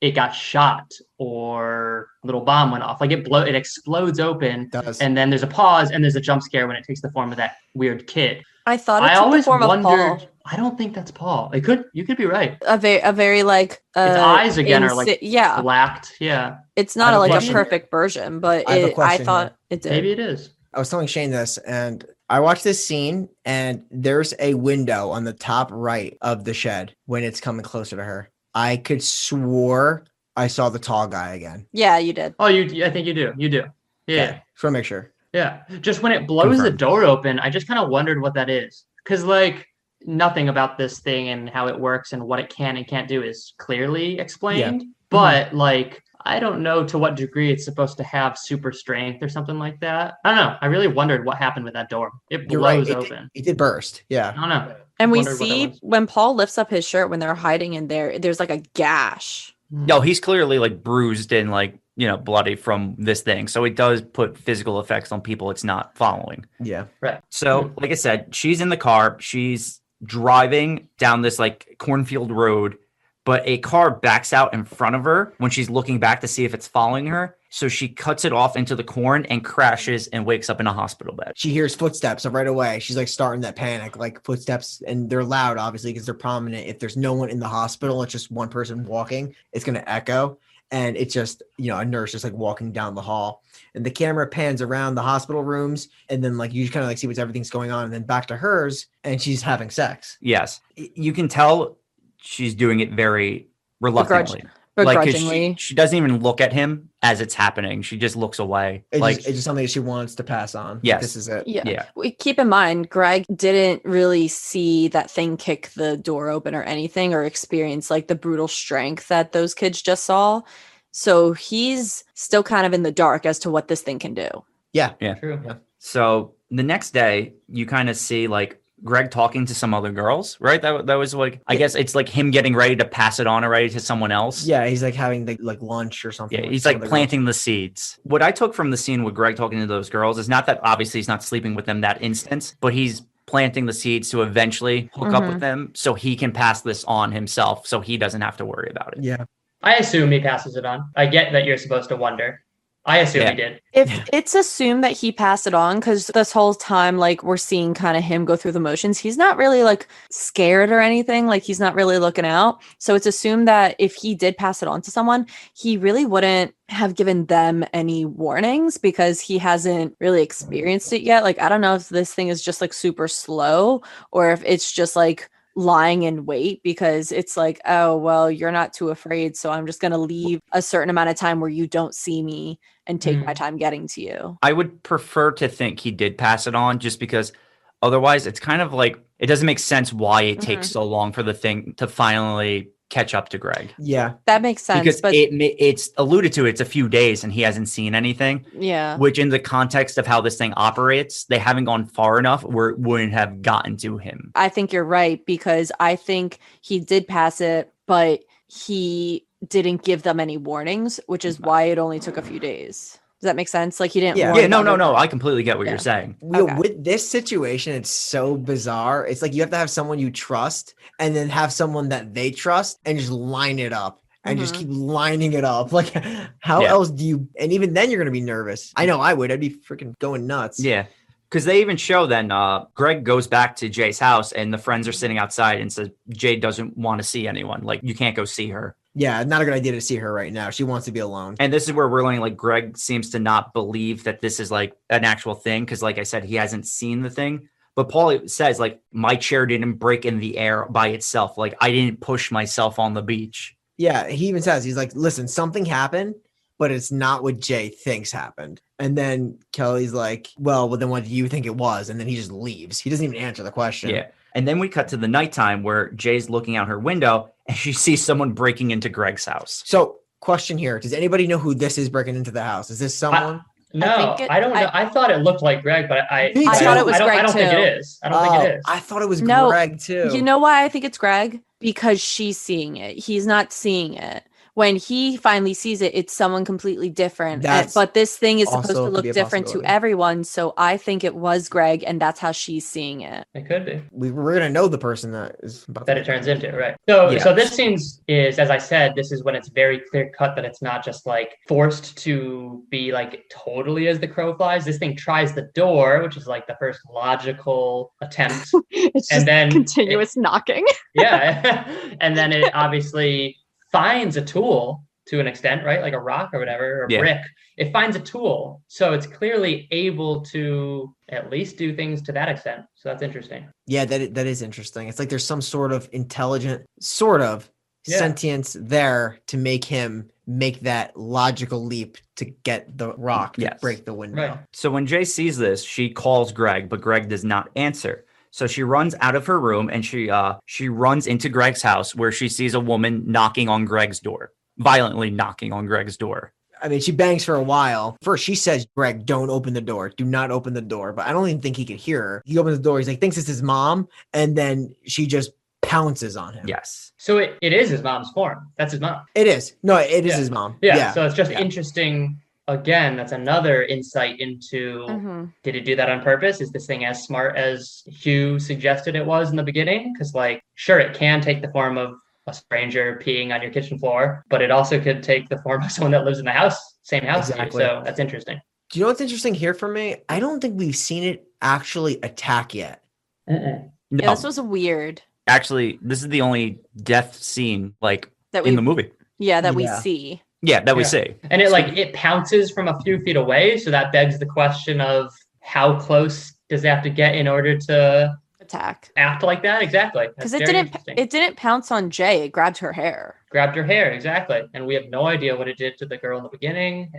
it got shot or a little bomb went off. Like it explodes open. It does. And then there's a pause and there's a jump scare when it takes the form of that weird kid. I thought it I took the always form of Paul. wondered. I don't think that's Paul. You could be right. A very like Its eyes again are like yeah. blacked. Yeah, It's I not have a like a question perfect version, but I have a I question thought it did. maybe it is. I was telling Shane this, and I watched this scene, and there's a window on the top right of the shed when it's coming closer to her. I could swore I saw the tall guy again. Yeah, you did. Oh, I think you do. You do. Yeah. Okay, just want to make sure. Yeah. Just when it blows the Confirmed. door open, I just kind of wondered what that is. Because, like, nothing about this thing and how it works and what it can and can't do is clearly explained. But, like, I don't know to what degree it's supposed to have super strength or something like that. I don't know. I really wondered what happened with that door. It You're right. blows open. It did burst. Yeah. I don't know. And we Wondered what that see was. when Paul lifts up his shirt when they're hiding in there, there's like a gash. No, he's clearly like bruised and like, bloody from this thing. So it does put physical effects on people it's not following. Yeah. Right. So, like I said, she's in the car. She's driving down this like cornfield road, but a car backs out in front of her when she's looking back to see if it's following her. So she cuts it off into the corn and crashes and wakes up in a hospital bed. She hears footsteps, so right away she's like starting that panic, like footsteps, and they're loud, obviously, because they're prominent. If there's no one in the hospital, it's just one person walking, it's going to echo. And it's just, a nurse just like walking down the hall, and the camera pans around the hospital rooms. And then like, you just kind of like see what's everything's going on, and then back to hers, and she's having sex. Yes. You can tell she's doing it very reluctantly. Begrudgingly. Like, she doesn't even look at him as it's happening. She just looks away. It's just something that she wants to pass on. Yes. This is it. Yeah. Keep in mind, Greg didn't really see that thing kick the door open or anything, or experience like the brutal strength that those kids just saw. So he's still kind of in the dark as to what this thing can do. Yeah. True. Yeah. So the next day, you kind of see like Greg talking to some other girls, right? That was like, I guess it's like him getting ready to pass it on already to someone else. Yeah, he's like having like lunch or something. Yeah, he's like planting the seeds. What I took from the scene with Greg talking to those girls is not that obviously he's not sleeping with them that instant, but he's planting the seeds to eventually hook up with them so he can pass this on himself so he doesn't have to worry about it. Yeah. I assume he passes it on. I get that you're supposed to wonder. I assume he did. If it's assumed that he passed it on, because this whole time, like, we're seeing kind of him go through the motions, he's not really like scared or anything. Like, he's not really looking out. So it's assumed that if he did pass it on to someone, he really wouldn't have given them any warnings because he hasn't really experienced it yet. Like, I don't know if this thing is just like super slow or if it's just like lying in wait because it's like, oh, well, you're not too afraid, so I'm just going to leave a certain amount of time where you don't see me and take my time getting to you. I would prefer to think he did pass it on just because otherwise it's kind of like it doesn't make sense why it takes so long for the thing to finally catch up to Greg. Yeah. That makes sense. Because but it's alluded to, it's a few days and he hasn't seen anything. Yeah. Which in the context of how this thing operates, they haven't gone far enough where it wouldn't have gotten to him. I think you're right because I think he did pass it, but he didn't give them any warnings, which is why it only took a few days. Does that make sense? Like he didn't. Yeah. warn Yeah, no. them. I completely get what you're saying. Okay. With this situation, it's so bizarre. It's like you have to have someone you trust and then have someone that they trust and just line it up and just keep lining it up. Like how else do you, and even then you're going to be nervous. I know I would, I'd be freaking going nuts. Yeah. Because they even show then Greg goes back to Jay's house and the friends are sitting outside and says Jay doesn't want to see anyone. Like you can't go see her. Yeah, not a good idea to see her right now. She wants to be alone. And this is where we're learning like Greg seems to not believe that this is like an actual thing. Because like I said, he hasn't seen the thing. But Paul says like my chair didn't break in the air by itself. Like I didn't push myself on the beach. Yeah, he even says, he's like, listen, something happened, but it's not what Jay thinks happened. And then Kelly's like, well, then what do you think it was? And then he just leaves. He doesn't even answer the question. Yeah. And then we cut to the nighttime where Jay's looking out her window and she sees someone breaking into Greg's house. So question here. Does anybody know who this is breaking into the house? Is this someone? No, I don't know. I thought it looked like Greg, but I thought it was Greg I don't think too. it is. I don't think it is. I thought it was No, Greg too. You know why I think it's Greg? Because she's seeing it. He's not seeing it. When he finally sees it, it's someone completely different. But this thing is supposed to look different to everyone. So I think it was Greg, and that's how she's seeing it. It could be. We're going to know the person that is about that it turns into, right? So this scene is, as I said, this is when it's very clear cut that it's not just like forced to be like totally as the crow flies. This thing tries the door, which is like the first logical attempt. It's and just then continuous knocking. Yeah. And then it obviously finds a tool to an extent, right? Like a rock or whatever, or a brick. It finds a tool. So it's clearly able to at least do things to that extent. So that's interesting. Yeah, that is interesting. It's like there's some sort of intelligent, sentience there to make him make that logical leap to get the rock to break the window. Right. So when Jay sees this, she calls Greg, but Greg does not answer. So she runs out of her room and she runs into Greg's house where she sees a woman knocking on Greg's door. violently knocking on Greg's door. I mean, she bangs for a while. First, she says, Greg, don't open the door. Do not open the door. But I don't even think he could hear her. He opens the door. He's like, thinks it's his mom. And then she just pounces on him. Yes. So it is his mom's form. That's his mom. It is. No, it is his mom. Yeah. So it's just interesting. Again, that's another insight into did he do that on purpose? Is this thing as smart as Hugh suggested it was in the beginning? Because, like, sure, it can take the form of a stranger peeing on your kitchen floor, but it also could take the form of someone that lives in the house, same house. Exactly. So that's interesting. Do you know what's interesting here for me? I don't think we've seen it actually attack yet. No. Yeah, this was weird. Actually, this is the only death scene like that in the movie. Yeah, that we see. Yeah, that we see. And it pounces from a few feet away. So that begs the question of how close does it have to get in order to act like that? Exactly. Because it didn't pounce on Jay. It grabbed her hair. Grabbed her hair, exactly. And we have no idea what it did to the girl in the beginning,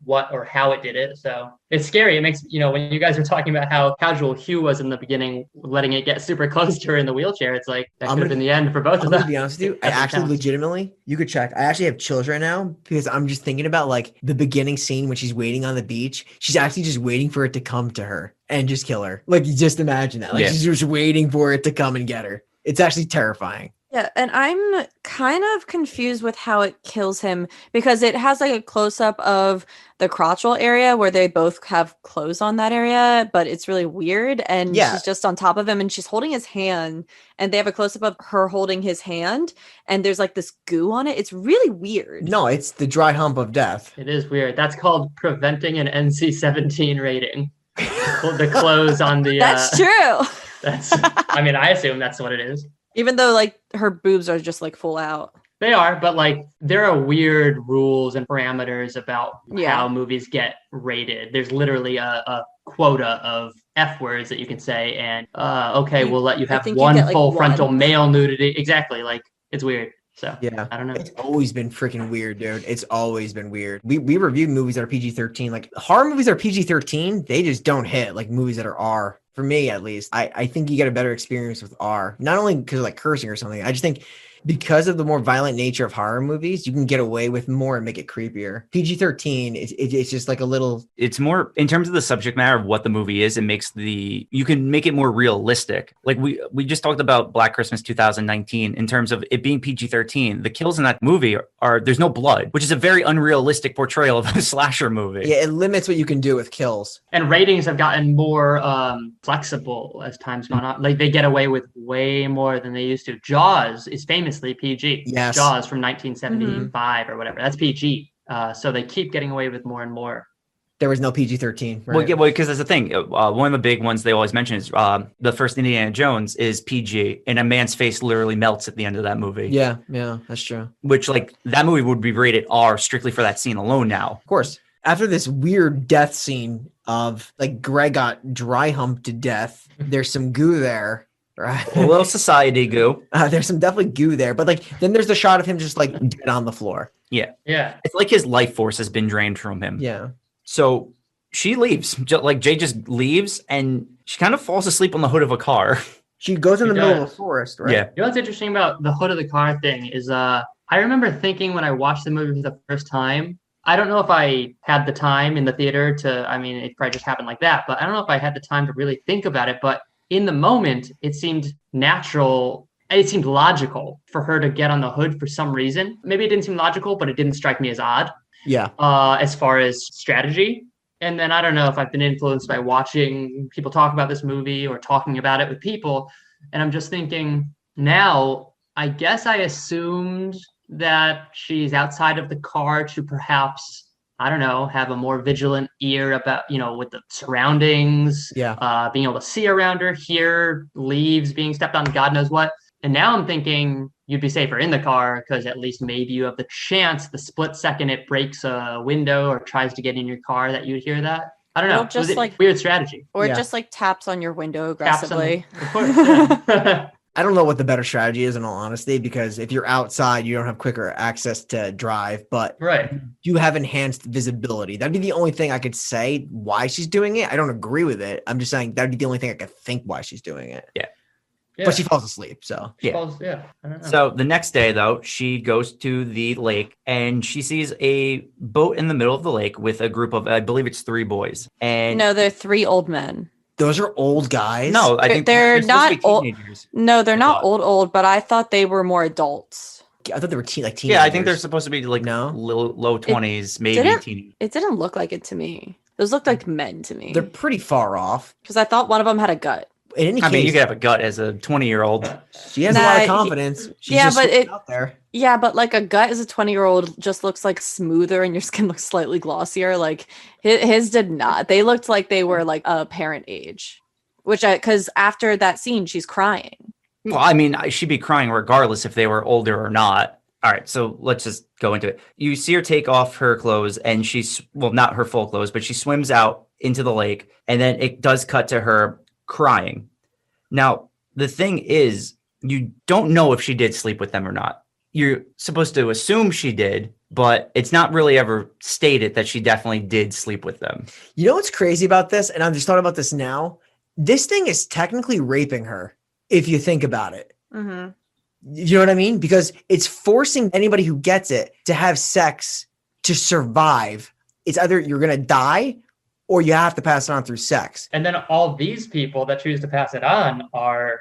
what or how it did it. So it's scary. It makes, when you guys were talking about how casual Hugh was in the beginning, letting it get super close to her in the wheelchair, it's like that could have been the end for both of them. To be honest with you, I actually legitimately, you could check. I actually have children now because I'm just thinking about like the beginning scene when she's waiting on the beach. She's actually just waiting for it to come to her and just kill her. Like, you just imagine that. Like, she's just waiting for it to come and get her. It's actually terrifying. Yeah, and I'm kind of confused with how it kills him because it has like a close-up of the crotchal area where they both have clothes on that area, but it's really weird. And she's just on top of him and she's holding his hand and they have a close-up of her holding his hand and there's like this goo on it. It's really weird. No, it's the dry hump of death. It is weird. That's called preventing an NC-17 rating. The clothes on the... That's true. I assume that's what it is. Even though, like, her boobs are just, like, full out. They are, but, like, there are weird rules and parameters about how movies get rated. There's literally a quota of F words that you can say, and, we'll let you have one full frontal male nudity. Exactly. Like, it's weird. So, I don't know. It's always been freaking weird, dude. It's always been weird. We reviewed movies that are PG-13. Like, horror movies are PG-13. They just don't hit like movies that are R. For me, at least, I think you get a better experience with R. Not only because of like cursing or something. I just think because of the more violent nature of horror movies, you can get away with more and make it creepier. PG-13, it's just like a little... It's more, in terms of the subject matter of what the movie is, you can make it more realistic. Like we just talked about Black Christmas 2019 in terms of it being PG-13. The kills in that movie there's no blood, which is a very unrealistic portrayal of a slasher movie. Yeah, it limits what you can do with kills. And ratings have gotten more flexible as time's gone on. Like they get away with way more than they used to. Jaws is famously PG. Yes. Jaws from 1975 or whatever. That's PG. So they keep getting away with more and more. There was no PG-13. Right? Well, yeah, because that's the thing. One of the big ones they always mention is the first Indiana Jones is PG, and a man's face literally melts at the end of that movie. Yeah, that's true. Which, like, that movie would be rated R strictly for that scene alone now. Of course. After this weird death scene of, like, Greg got dry humped to death, there's some goo there. Right. A little society goo. There's some definitely goo there, but like then there's the shot of him just like dead on the floor. Yeah. It's like his life force has been drained from him. Yeah. So she leaves. Like Jay just leaves, and she kind of falls asleep on the hood of a car. She goes in the middle of the forest, right? Yeah. You know what's interesting about the hood of the car thing is I remember thinking when I watched the movie for the first time. I don't know if I had the time in the theater it probably just happened like that, but I don't know if I had the time to really think about it, but in the moment, it seemed natural. It seemed logical for her to get on the hood for some reason. Maybe it didn't seem logical, but it didn't strike me as odd. Yeah. As far as strategy. And then I don't know if I've been influenced by watching people talk about this movie or talking about it with people. And I'm just thinking now, I guess I assumed that she's outside of the car to perhaps, I don't know, have a more vigilant ear about, with the surroundings, being able to see around her, hear leaves being stepped on, God knows what. And now I'm thinking you'd be safer in the car because at least maybe you have the chance the split second it breaks a window or tries to get in your car that you'd hear that. I don't know. Just like weird strategy. Or it just like taps on your window aggressively. Of course. Yeah. I don't know what the better strategy is in all honesty, because if you're outside, you don't have quicker access to drive, but you have enhanced visibility. That'd be the only thing I could say why she's doing it. I don't agree with it. I'm just saying that'd be the only thing I could think why she's doing it. Yeah. But she falls asleep. So She Yeah. falls, I don't know. So the next day, though, she goes to the lake and she sees a boat in the middle of the lake with a group of, I believe it's 3 boys. And No, they're 3 old men. those are old guys. no, I think They're supposed to not be old. teenagers. No, they're I not thought. old, but I thought they were more adults. I thought they were teenagers. Yeah, I think they're supposed to be like No? low 20s, maybe didn't- teen. It didn't look like it to me. Those looked like men to me. They're pretty far off. Because I thought one of them had a gut. In any I mean, you case, could have a gut as a 20-year-old. she has a lot Nah, of confidence. She's yeah, just but swimming out there. Yeah, but like a gut as a 20-year-old just looks like smoother and your skin looks slightly glossier. Like his did not. They looked like they were like a parent age. Because after that scene, she's crying. Well, I mean, she'd be crying regardless if they were older or not. All right, so let's just go into it. You see her take off her clothes and well, not her full clothes, but she swims out into the lake and then it does cut to her crying. Now, the thing is, you don't know if she did sleep with them or not. You're supposed to assume she did, but it's not really ever stated that she definitely did sleep with them. You know what's crazy about this? And I'm just thought about this now. This thing is technically raping her, if you think about it. Mm-hmm. You know what I mean? Because it's forcing anybody who gets it to have sex to survive. It's either you're going to die or you have to pass it on through sex. And then all these people that choose to pass it on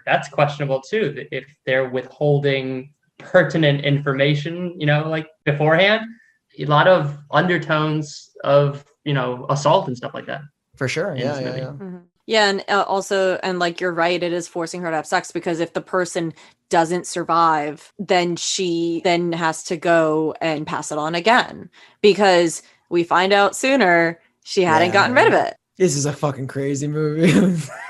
that's questionable too. If they're withholding pertinent information, like beforehand, a lot of undertones of, assault and stuff like that. For sure. In Yeah, this yeah, movie. yeah. Mm-hmm. Yeah, and also, and like you're right, it is forcing her to have sex because if the person doesn't survive, then she then has to go and pass it on again because we find out sooner she hadn't gotten rid of it. This is a fucking crazy movie.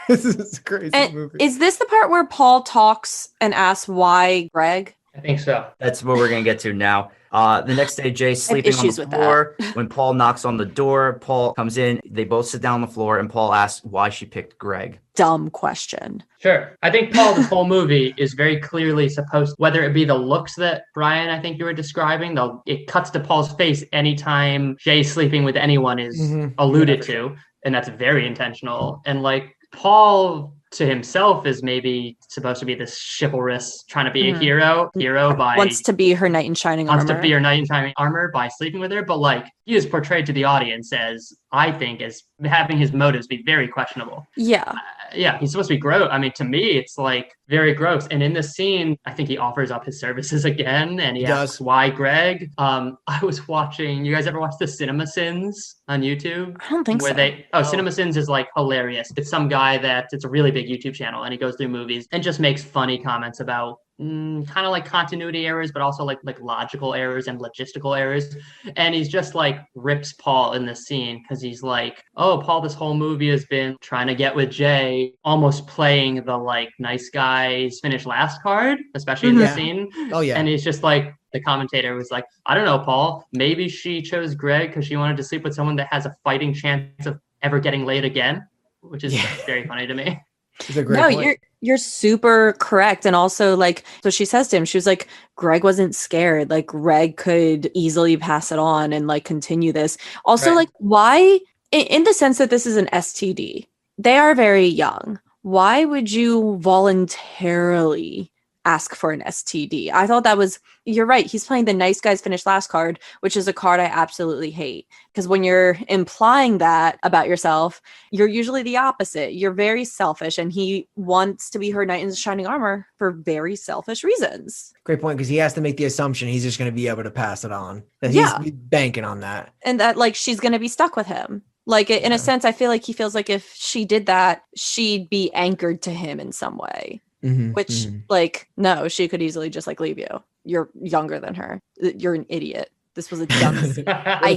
This is a crazy movie. Is this the part where Paul talks and asks why Greg? I think so. That's what we're going to get to now. The next day, Jay's sleeping on issues the with floor. When Paul knocks on the door, Paul comes in. They both sit down on the floor, and Paul asks why she picked Greg. Dumb question. Sure. I think Paul, this whole movie is very clearly supposed, whether it be the looks that Brian, I think you were describing, it cuts to Paul's face anytime Jay sleeping with anyone is alluded to. And that's very intentional. And like Paul to himself is maybe supposed to be this chivalrous, trying to be a hero by wants to be her knight in shining armor. Wants to be her knight in shining armor by sleeping with her, but like he is portrayed to the audience as, I think, as having his motives be very questionable. Yeah. Yeah, he's supposed to be gross. I mean, to me, it's like very gross. And in this scene, I think he offers up his services again, and he asks why Greg. I was watching. You guys ever watch the Cinema Sins on YouTube? I don't think so. Cinema Sins is like hilarious. It's some guy it's a really big YouTube channel, and he goes through movies and just makes funny comments about kind of like continuity errors, but also like logical errors and logistical errors. And he's just like rips Paul in this scene because he's like, oh, Paul, this whole movie has been trying to get with Jay, almost playing the like nice guys finish last card, especially in this scene. Oh yeah. And he's just like, the commentator was like, I don't know, Paul, maybe she chose Greg because she wanted to sleep with someone that has a fighting chance of ever getting laid again, which is very funny to me. It's a great point. You're super correct. And also like, so she says to him, she was like, Greg wasn't scared. Like Greg could easily pass it on and like continue this. Also, like why, in the sense that this is an STD, they are very young. Why would you voluntarily ask for an STD? I thought that was, you're right. He's playing the nice guys finish last card, which is a card I absolutely hate. Because when you're implying that about yourself, you're usually the opposite. You're very selfish, and he wants to be her knight in shining armor for very selfish reasons. Great point, because he has to make the assumption he's just going to be able to pass it on. And he's banking on that. And that like she's going to be stuck with him. Like in a sense, I feel like he feels like if she did that, she'd be anchored to him in some way. Which like, no, she could easily just like leave you. You're younger than her. You're an idiot. This was a dumb. I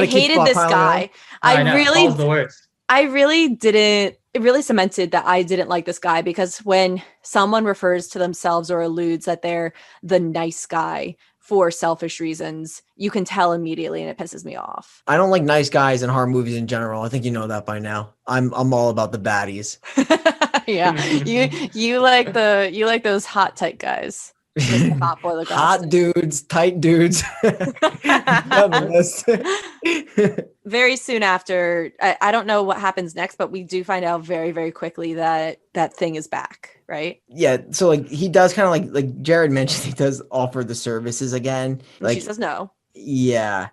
hated this guy. I really didn't. It really cemented that I didn't like this guy, because when someone refers to themselves or alludes that they're the nice guy for selfish reasons, you can tell immediately, and it pisses me off. I don't like nice guys in horror movies in general. I think you know that by now. I'm all about the baddies. Yeah, you like those hot type guys. Hot boy lacrosse Hot stick. dudes, tight dudes. On the list. Very soon after, I don't know what happens next, but we do find out very, very quickly that that thing is back, right? Yeah, so like he does kind of like Jared mentioned, he does offer the services again. And she says no. Yeah,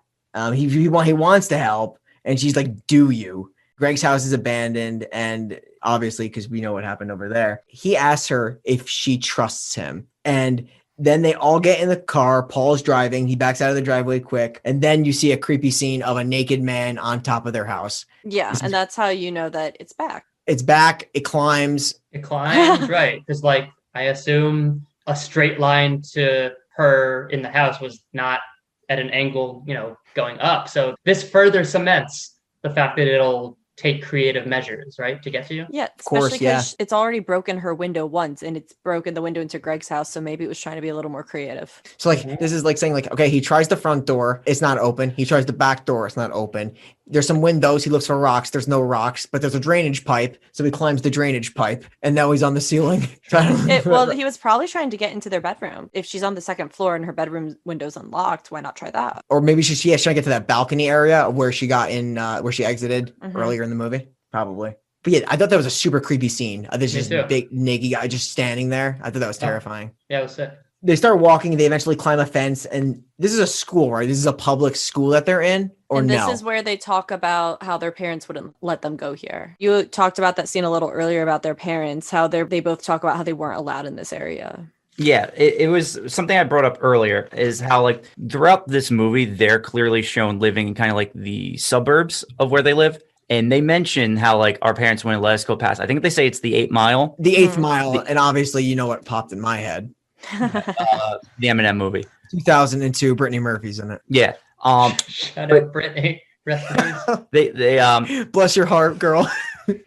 he wants to help, and she's like, "Do you?" Greg's house is abandoned, and obviously, because we know what happened over there, he asks her if she trusts him, and then they all get in the car. Paul's driving. He backs out of the driveway quick, and then you see a creepy scene of a naked man on top of their house. Yeah, and that's how you know that it's back. It's back. It climbs. It climbs, right? Because like I assume a straight line to her in the house was not at an angle, going up. So this further cements the fact that it'll take creative measures, right, to get to you. Yeah, course, especially because it's already broken her window once, and it's broken the window into Greg's house. So maybe it was trying to be a little more creative. So like this is like saying like, okay, he tries the front door, it's not open. He tries the back door, it's not open. There's some windows, he looks for rocks, there's no rocks, but there's a drainage pipe, so he climbs the drainage pipe, and now he's on the ceiling. Well, he was probably trying to get into their bedroom. If she's on the second floor and her bedroom window's unlocked, why not try that? Or maybe she's trying to get to that balcony area where she got in, where she exited earlier in the movie, probably. But yeah, I thought that was a super creepy scene. This just big naked guy just standing there. I thought that was terrifying. Yeah, it was sick. They start walking. They eventually climb a fence, and this is a school, right? This is a public school that they're in, or and no? This is where they talk about how their parents wouldn't let them go here. You talked about that scene a little earlier about their parents, how they both talk about how they weren't allowed in this area. Yeah, it was something I brought up earlier, is how like throughout this movie, they're clearly shown living in kind of like the suburbs of where they live. And they mention how like our parents wouldn't let us go past. I think they say it's the 8 Mile. The 8th Mile. And obviously, you know what popped in my head. The Eminem movie. 2002, Brittany Murphy's in it. Yeah. Shout out Brittany. They bless your heart, girl.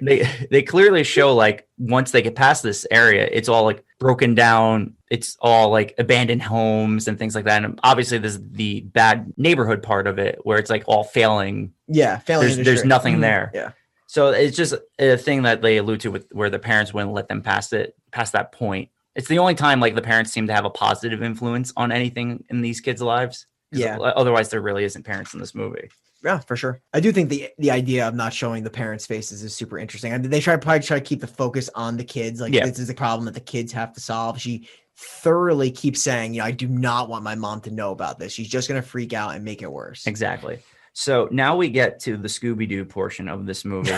they clearly show like once they get past this area, it's all like broken down. It's all like abandoned homes and things like that. And obviously there's the bad neighborhood part of it where it's like all failing. Yeah. Failing. There's nothing there. Yeah. So it's just a thing that they allude to with where the parents wouldn't let them past that point. It's the only time like the parents seem to have a positive influence on anything in these kids' lives. Yeah. Otherwise there really isn't parents in this movie. Yeah, for sure. I do think the idea of not showing the parents' faces is super interesting. I mean, they probably try to keep the focus on the kids. Like this is a problem that the kids have to solve. She thoroughly keeps saying, I do not want my mom to know about this. She's just going to freak out and make it worse. Exactly. So now we get to the Scooby-Doo portion of this movie.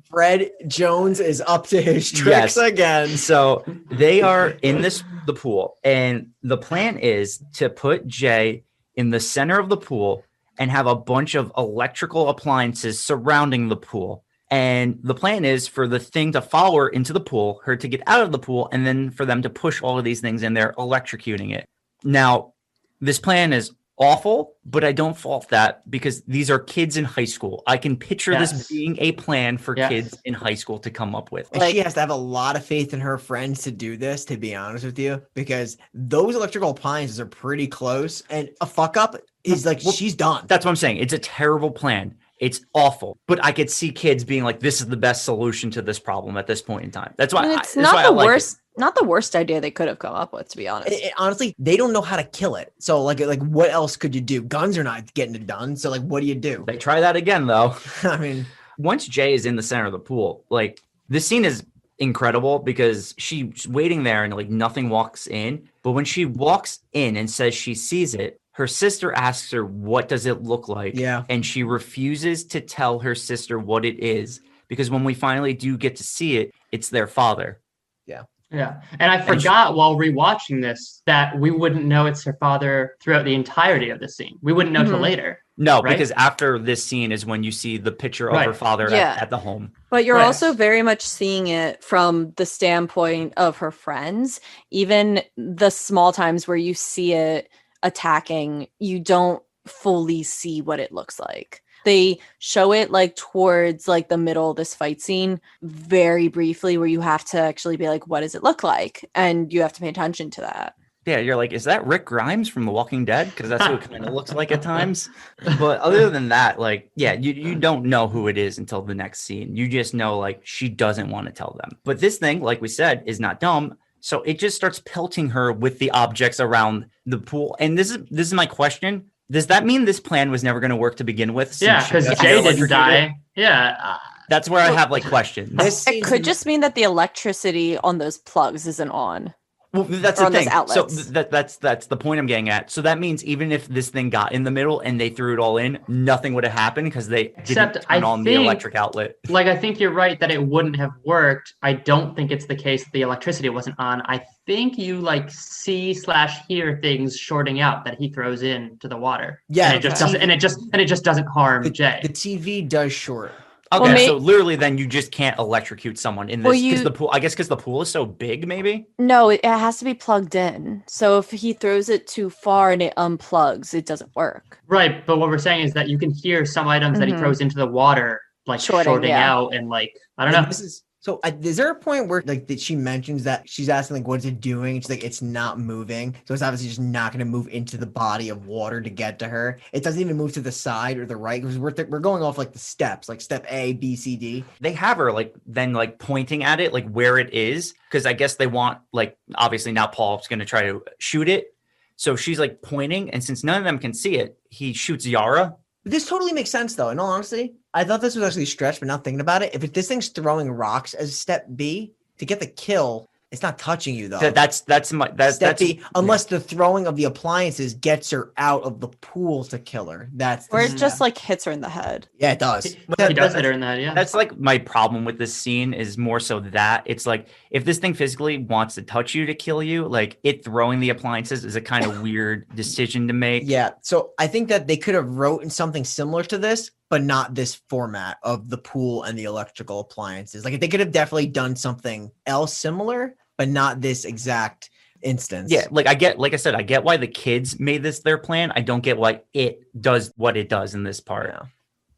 Fred Jones is up to his tricks again. So they are in the pool, and the plan is to put Jay in the center of the pool and have a bunch of electrical appliances surrounding the pool. And the plan is for the thing to follow her into the pool, her to get out of the pool, and then for them to push all of these things in there, electrocuting it. Now, this plan is awful, but I don't fault that because these are kids in high school. I can picture this being a plan for kids in high school to come up with. And she has to have a lot of faith in her friends to do this, to be honest with you, because those electrical appliances are pretty close, and a fuck up is like, she's done. That's what I'm saying. It's a terrible plan. It's awful, but I could see kids being like, this is the best solution to this problem at this point in time. That's why it's not the worst. Not the worst idea they could have come up with, to be honest. Honestly, they don't know how to kill it. So like what else could you do? Guns are not getting it done. So like, what do you do? They try that again, though. I mean, once Jay is in the center of the pool, like this scene is incredible because she's waiting there and like nothing walks in. But when she walks in and says she sees it, her sister asks her, what does it look like? Yeah. And she refuses to tell her sister what it is because when we finally do get to see it, it's their father. Yeah. Yeah. And I forgot while rewatching this that we wouldn't know it's her father throughout the entirety of the scene. We wouldn't know till later. No, right? Because after this scene is when you see the picture of her father at the home. But you're also very much seeing it from the standpoint of her friends. Even the small times where you see it attacking, you don't fully see what it looks like. They show it like towards like the middle of this fight scene very briefly where you have to actually be like, what does it look like? And you have to pay attention to that. Yeah, you're like, is that Rick Grimes from The Walking Dead? Because that's what it kind of looks like at times. But other than that, like, yeah, you don't know who it is until the next scene. You just know like she doesn't want to tell them. But this thing, like we said, is not dumb. So it just starts pelting her with the objects around the pool. And this is my question. Does that mean this plan was never going to work to begin with? Yeah, because Jay didn't die. Yeah. That's where I have like questions. It could just mean that the electricity on those plugs isn't on. Well, that's the thing. So outlets. that's the point I'm getting at. So that means even if this thing got in the middle and they threw it all in, nothing would have happened because they didn't turn on the electric outlet. Like, I think you're right that it wouldn't have worked. I don't think it's the case that the electricity wasn't on. I think you like see/hear things shorting out that he throws into the water. Yeah, and it just doesn't. And it just doesn't harm Jay. The TV does short. Okay, so literally then you just can't electrocute someone in this because the pool, I guess because the pool is so big, maybe? No, it has to be plugged in. So if he throws it too far and it unplugs, it doesn't work. Right, but what we're saying is that you can hear some items that he throws into the water, like shorting out and like, I don't know. So is there a point where like that she mentions that she's asking like what's it doing? She's like it's not moving, so it's obviously just not going to move into the body of water to get to her. It doesn't even move to the side or the right because we're going off like the steps, like step A, B, C, D. They have her like then like pointing at it like where it is because I guess they want like obviously now Paul's going to try to shoot it, so she's like pointing, and since none of them can see it, he shoots Yara. This totally makes sense, though. In all honesty, I thought this was actually stretched, but now thinking about it, if this thing's throwing rocks as step B to get the kill, it's not touching you though. That's step B. Unless the throwing of the appliances gets her out of the pool to kill her. That's or it just like hits her in the head. Yeah, it does. He does hit her in the head. Yeah, that's like my problem with this scene is more so that it's like if this thing physically wants to touch you to kill you, like it throwing the appliances is a kind of weird decision to make. Yeah, so I think that they could have written something similar to this, but not this format of the pool and the electrical appliances. Like they could have definitely done something else similar, but not this exact instance. Yeah, like I get why the kids made this their plan. I don't get why it does what it does in this part. Yeah.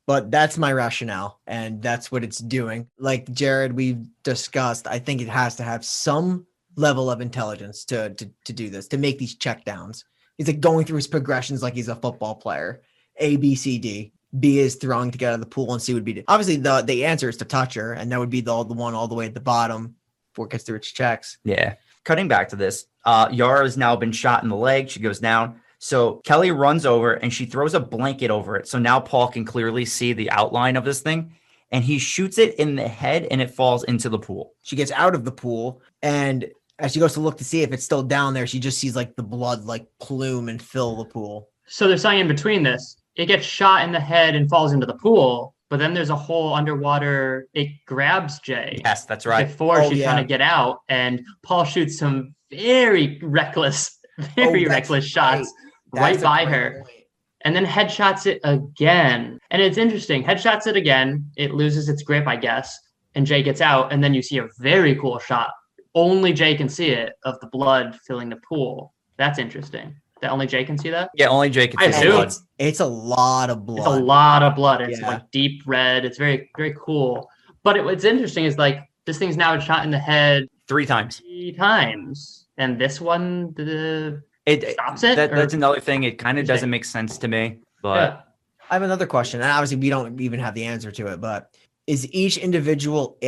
But that's my rationale, and that's what it's doing. Like Jared, we've discussed, I think it has to have some level of intelligence to do this, to make these checkdowns. He's like going through his progressions like he's a football player. A, B, C, D. B is throwing to get out of the pool, and C would be obviously the answer is to touch her, and that would be the one all the way at the bottom before it gets through its checks. Yeah. Cutting back to this, Yara has now been shot in the leg. She goes down. So Kelly runs over and she throws a blanket over it. So now Paul can clearly see the outline of this thing, and he shoots it in the head and it falls into the pool. She gets out of the pool, and as she goes to look to see if it's still down there, she just sees like the blood like plume and fill the pool. So there's something in between this. It gets shot in the head and falls into the pool, but then there's a hole underwater. It grabs Jay. Yes, that's right. Before she's trying to get out, and Paul shoots some very reckless shots right by her. Point. And then headshots it again. And it's interesting. Headshots it again. It loses its grip, I guess. And Jay gets out. And then you see a very cool shot. Only Jay can see it of the blood filling the pool. That's interesting. That only Jay can see that? Yeah, only Jay can see the blood. It's a lot of blood. It's a lot of blood. It's like deep red. It's very, very cool. But what's interesting is like this thing's now shot in the head 3 times. 3 times. And this one stops it? That's another thing. It kind of doesn't make sense to me. But I have another question. And obviously we don't even have the answer to it, but is each individual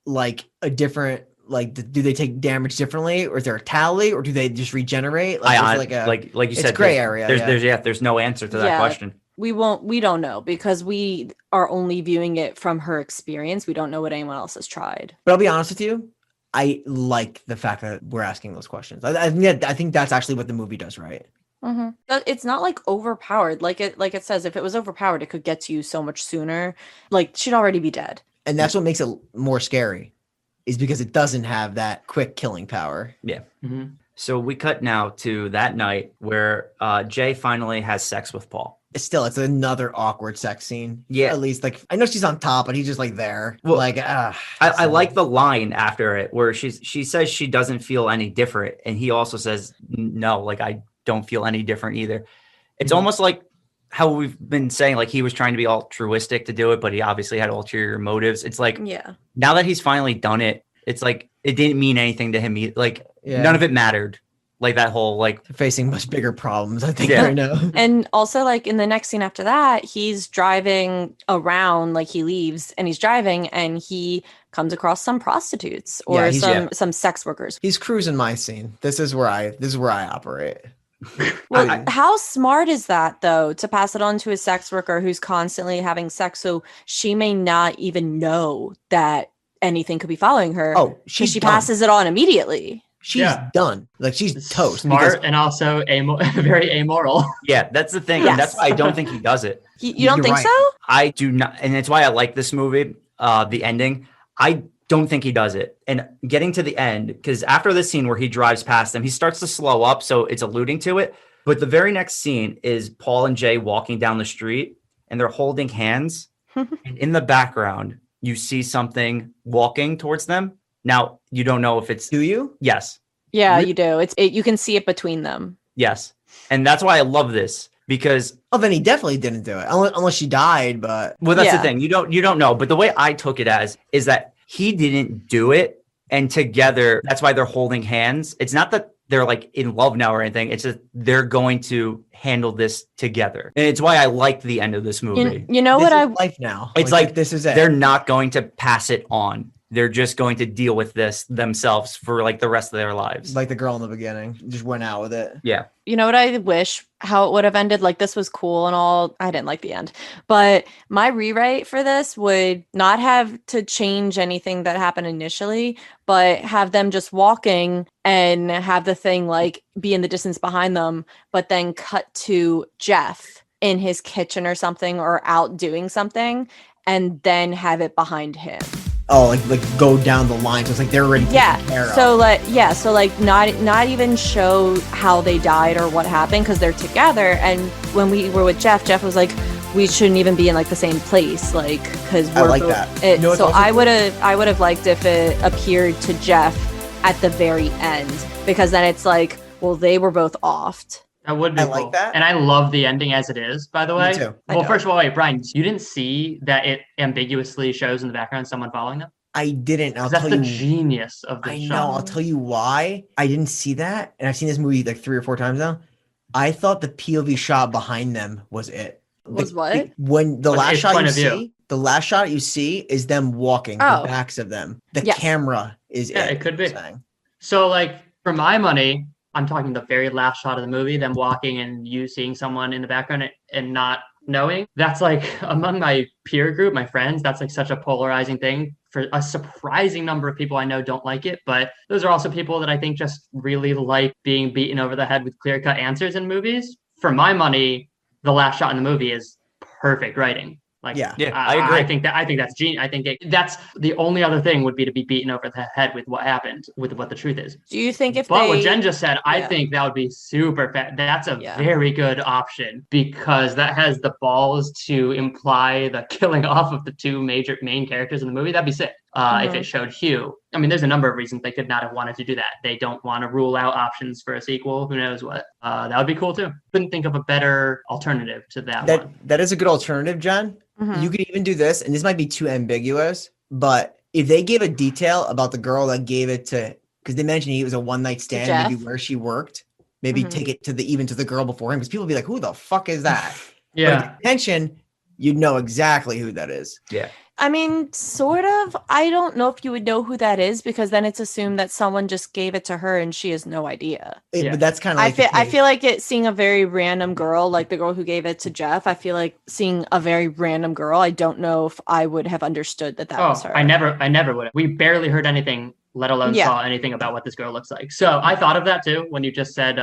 like a different, like do they take damage differently, or is there a tally, or do they just regenerate? Like you said, gray area. There's no answer to that question. We don't know because we are only viewing it from her experience. We don't know what anyone else has tried. But I'll be honest with you, I like the fact that we're asking those questions. I think that's actually what the movie does right. Mm-hmm. It's not like overpowered. Like it says, if it was overpowered, it could get to you so much sooner. Like she'd already be dead. And that's what makes it more scary, is because it doesn't have that quick killing power. Yeah. Mm-hmm. So we cut now to that night where Jay finally has sex with Paul. It's another awkward sex scene. Yeah. At least like I know she's on top, but he's just like there. Well, I like the line after it where she says she doesn't feel any different, and he also says no, like I don't feel any different either. It's almost like how we've been saying, like he was trying to be altruistic to do it, but he obviously had ulterior motives. It's like now that he's finally done it, it's like it didn't mean anything to him. None of it mattered. Like that whole like facing much bigger problems, I think, right now. And also like in the next scene after that, he's driving around, like he leaves and he's driving and he comes across some prostitutes or some sex workers. He's cruising my scene. This is where I operate. Well, how smart is that though, to pass it on to a sex worker who's constantly having sex, so she may not even know that anything could be following her. Oh, she passes it on immediately. She's done. Like, she's toast. Smart and also very amoral. Yeah, that's the thing. Yes. And that's why I don't think he does it. You don't think so? I do not. And it's why I like this movie, the ending. I don't think he does it. And getting to the end, because after this scene where he drives past them, he starts to slow up. So it's alluding to it. But the very next scene is Paul and Jay walking down the street and they're holding hands. And in the background, you see something walking towards them. Now, you don't know if it's... Do you? Yes. Yeah, you do. You can see it between them. Yes. And that's why I love this, because... Oh, then he definitely didn't do it. Unless she died, but... Well, that's the thing. You don't know. But the way I took it as is that he didn't do it. And together, that's why they're holding hands. It's not that they're like in love now or anything. It's just they're going to handle this together. And it's why I liked the end of this movie. You know what life now. It's like this is it. They're not going to pass it on. They're just going to deal with this themselves for like the rest of their lives. Like the girl in the beginning just went out with it. Yeah. You know what I wish how it would have ended? Like, this was cool and all. I didn't like the end, but my rewrite for this would not have to change anything that happened initially, but have them just walking and have the thing like be in the distance behind them, but then cut to Jeff in his kitchen or something, or out doing something, and then have it behind him. Oh, like go down the line. So it's like they're already taken care of. So not even show how they died or what happened, because they're together. And when we were with Jeff was like, we shouldn't even be in like the same place, like, because I like that. So I would have liked if it appeared to Jeff at the very end, because then it's like, well, they were both offed. That would be cool. Like that. And I love the ending as it is, by the way. Me too. Well, first of all, wait, Brian, you didn't see that it ambiguously shows in the background someone following them? I didn't. That's the genius of the show. I know. I'll tell you why I didn't see that. And I've seen this movie like 3 or 4 times now. I thought the POV shot behind them was it. When the last shot you see, the last shot you see is them walking, the backs of them. The camera is it could be. So, like, for my money, I'm talking the very last shot of the movie, them walking and you seeing someone in the background and not knowing. That's like, among my peer group, my friends, that's like such a polarizing thing. For a surprising number of people I know don't like it, but those are also people that I think just really like being beaten over the head with clear-cut answers in movies. For my money, the last shot in the movie is perfect writing. Like, I agree. I think that's genius. I think that's the only other thing would be to be beaten over the head with what happened, with what the truth is. Do you think what Jen just said, I think that would be super fat. That's a very good option, because that has the balls to imply the killing off of the 2 main characters in the movie. That'd be sick. If it showed Hugh. I mean, there's a number of reasons they could not have wanted to do that. They don't want to rule out options for a sequel. Who knows what? That would be cool too. Couldn't think of a better alternative to that one. That is a good alternative, John. Mm-hmm. You could even do this, and this might be too ambiguous, but if they gave a detail about the girl that gave it to, because they mentioned he was a one-night stand, maybe where she worked, maybe take it to the girl before him, because people would be like, who the fuck is that? Yeah. Attention, you'd know exactly who that is. Yeah. I mean, sort of. I don't know if you would know who that is, because then it's assumed that someone just gave it to her and she has no idea. But that's kind of like I feel like seeing a very random girl, like the girl who gave it to Jeff. I feel like seeing a very random girl. I don't know if I would have understood that was her. I never would have. We barely heard anything, let alone saw anything about what this girl looks like. So I thought of that too when you just said,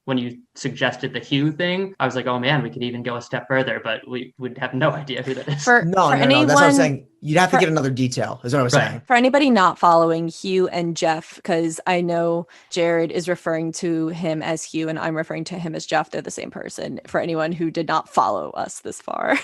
when you suggested the Hugh thing. I was like, oh man, we could even go a step further, but we would have no idea who that is. No. That's what I'm saying. You'd have to get another detail, is what I was saying. For anybody not following Hugh and Jeff, because I know Jared is referring to him as Hugh and I'm referring to him as Jeff. They're the same person, for anyone who did not follow us this far.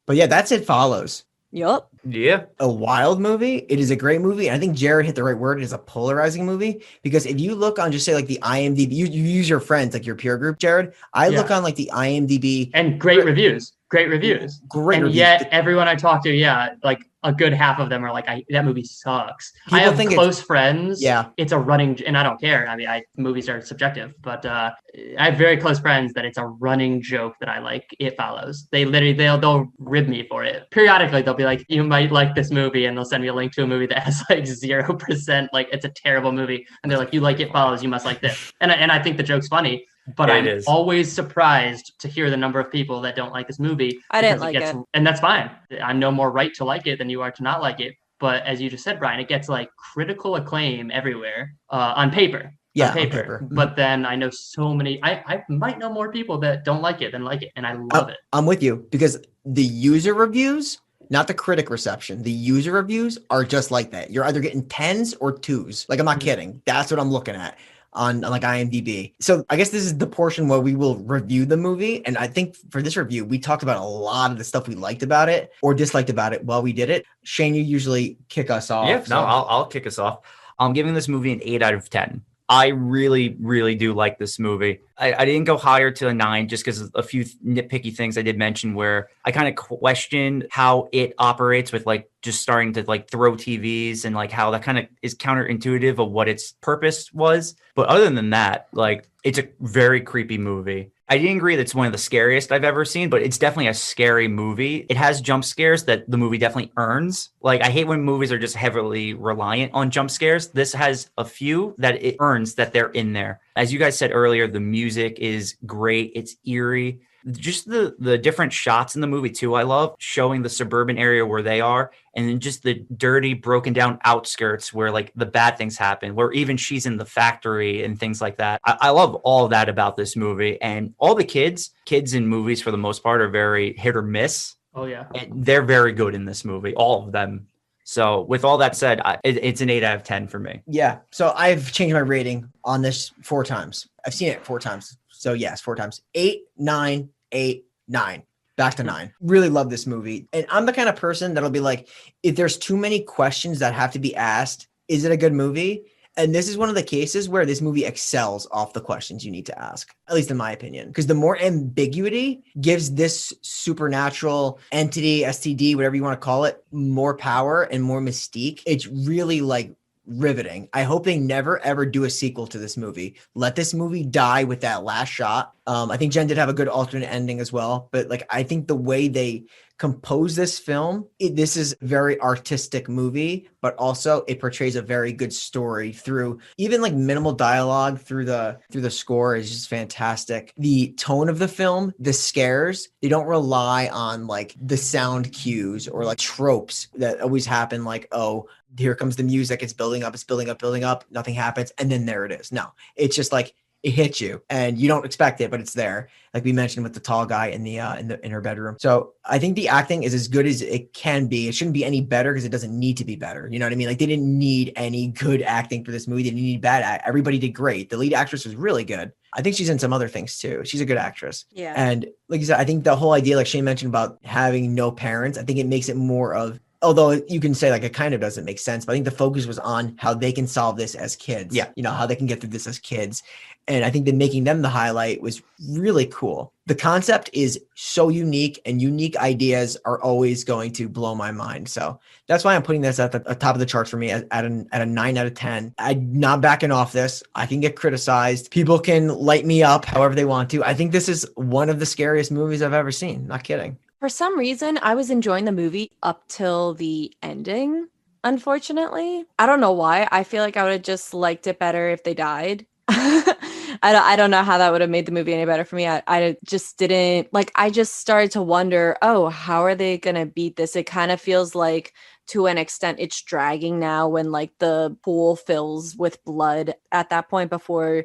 But yeah, that's It Follows. Yup. Yeah. A wild movie. It is a great movie. And I think Jared hit the right word. It is a polarizing movie, because if you look on just say like the IMDb, you use your friends, like your peer group, Jared. I look on like the IMDb and great reviews. great reviews. Great and reviews. yet everyone I talk to, yeah, like a good half of them are like, that movie sucks. I People have think close friends. Yeah. It's a running, and I don't care. I mean, movies are subjective, but I have very close friends that it's a running joke that I like It Follows. They literally, they'll rib me for it. Periodically, they'll be like, you might like this movie, and they'll send me a link to a movie that has like 0%, like it's a terrible movie. And they're like, you like It Follows, you must like this. And I think the joke's funny. But I'm always surprised to hear the number of people that don't like this movie. I didn't like it. And that's fine. I'm no more right to like it than you are to not like it. But as you just said, Brian, it gets like critical acclaim everywhere on paper. Yeah, on paper. But then I know so many, I might know more people that don't like it than like it. And I love it. I'm with you because the user reviews, not the critic reception, the user reviews are just like that. You're either getting 10s or 2s. Like, I'm not kidding. That's what I'm looking at on like IMDb. So I guess this is the portion where we will review the movie. And I think for this review, we talked about a lot of the stuff we liked about it or disliked about it while we did it. Shane, you usually kick us off. Yeah, no, I'll kick us off. I'm giving this movie an 8 out of 10. I really, really do like this movie. I didn't go higher to a 9 just because of a few nitpicky things I did mention where I kind of questioned how it operates with like just starting to like throw TVs and like how that kind of is counterintuitive of what its purpose was. But other than that, like it's a very creepy movie. I didn't agree that it's one of the scariest I've ever seen, but it's definitely a scary movie. It has jump scares that the movie definitely earns. Like, I hate when movies are just heavily reliant on jump scares. This has a few that it earns that they're in there. As you guys said earlier, the music is great. It's eerie. Just the different shots in the movie too, I love showing the suburban area where they are, and then just the dirty, broken down outskirts where like the bad things happen, where even she's in the factory and things like that. I love all of that about this movie, and all the kids in movies for the most part are very hit or miss. Oh yeah, and they're very good in this movie, all of them. So with all that said, it's an 8 out of 10 for me. Yeah. So I've changed my rating on this 4 times. I've seen it 4 times. So yes, 4 times. 8, 9, 8, 9. Back to 9. Really love this movie. And I'm the kind of person that'll be like, if there's too many questions that have to be asked, is it a good movie? And this is one of the cases where this movie excels off the questions you need to ask, at least in my opinion, because the more ambiguity gives this supernatural entity, STD, whatever you want to call it, more power and more mystique. It's really like riveting. I hope they never ever do a sequel to this movie. Let this movie die with that last shot. I think Jen did have a good alternate ending as well, but like I think the way they compose this film, this is a very artistic movie, but also it portrays a very good story through even like minimal dialogue through the score is just fantastic. The tone of the film, the scares, they don't rely on like the sound cues or like tropes that always happen, like, oh, here comes the music, it's building up, nothing happens, and then there it is. No, it's just like it hits you and you don't expect it, but it's there. Like we mentioned with the tall guy in her bedroom. So I think the acting is as good as it can be. It shouldn't be any better because it doesn't need to be better. You know what I mean? Like they didn't need any good acting for this movie. They didn't need bad. Everybody did great. The lead actress was really good. I think she's in some other things too. She's a good actress. Yeah. And like you said, I think the whole idea, like Shane mentioned about having no parents, I think it makes it more of, although you can say like it kind of doesn't make sense, but I think the focus was on how they can solve this as kids. Yeah. You know, how they can get through this as kids. And I think that making them the highlight was really cool. The concept is so unique, and unique ideas are always going to blow my mind. So that's why I'm putting this at the top of the charts for me at a 9 out of 10. I'm not backing off this. I can get criticized. People can light me up however they want to. I think this is one of the scariest movies I've ever seen. Not kidding. For some reason, I was enjoying the movie up till the ending, unfortunately. I don't know why. I feel like I would have just liked it better if they died. I don't know how that would have made the movie any better for me. I just didn't, like, I just started to wonder, oh, how are they going to beat this? It kind of feels like, to an extent, it's dragging now when, like, the pool fills with blood at that point before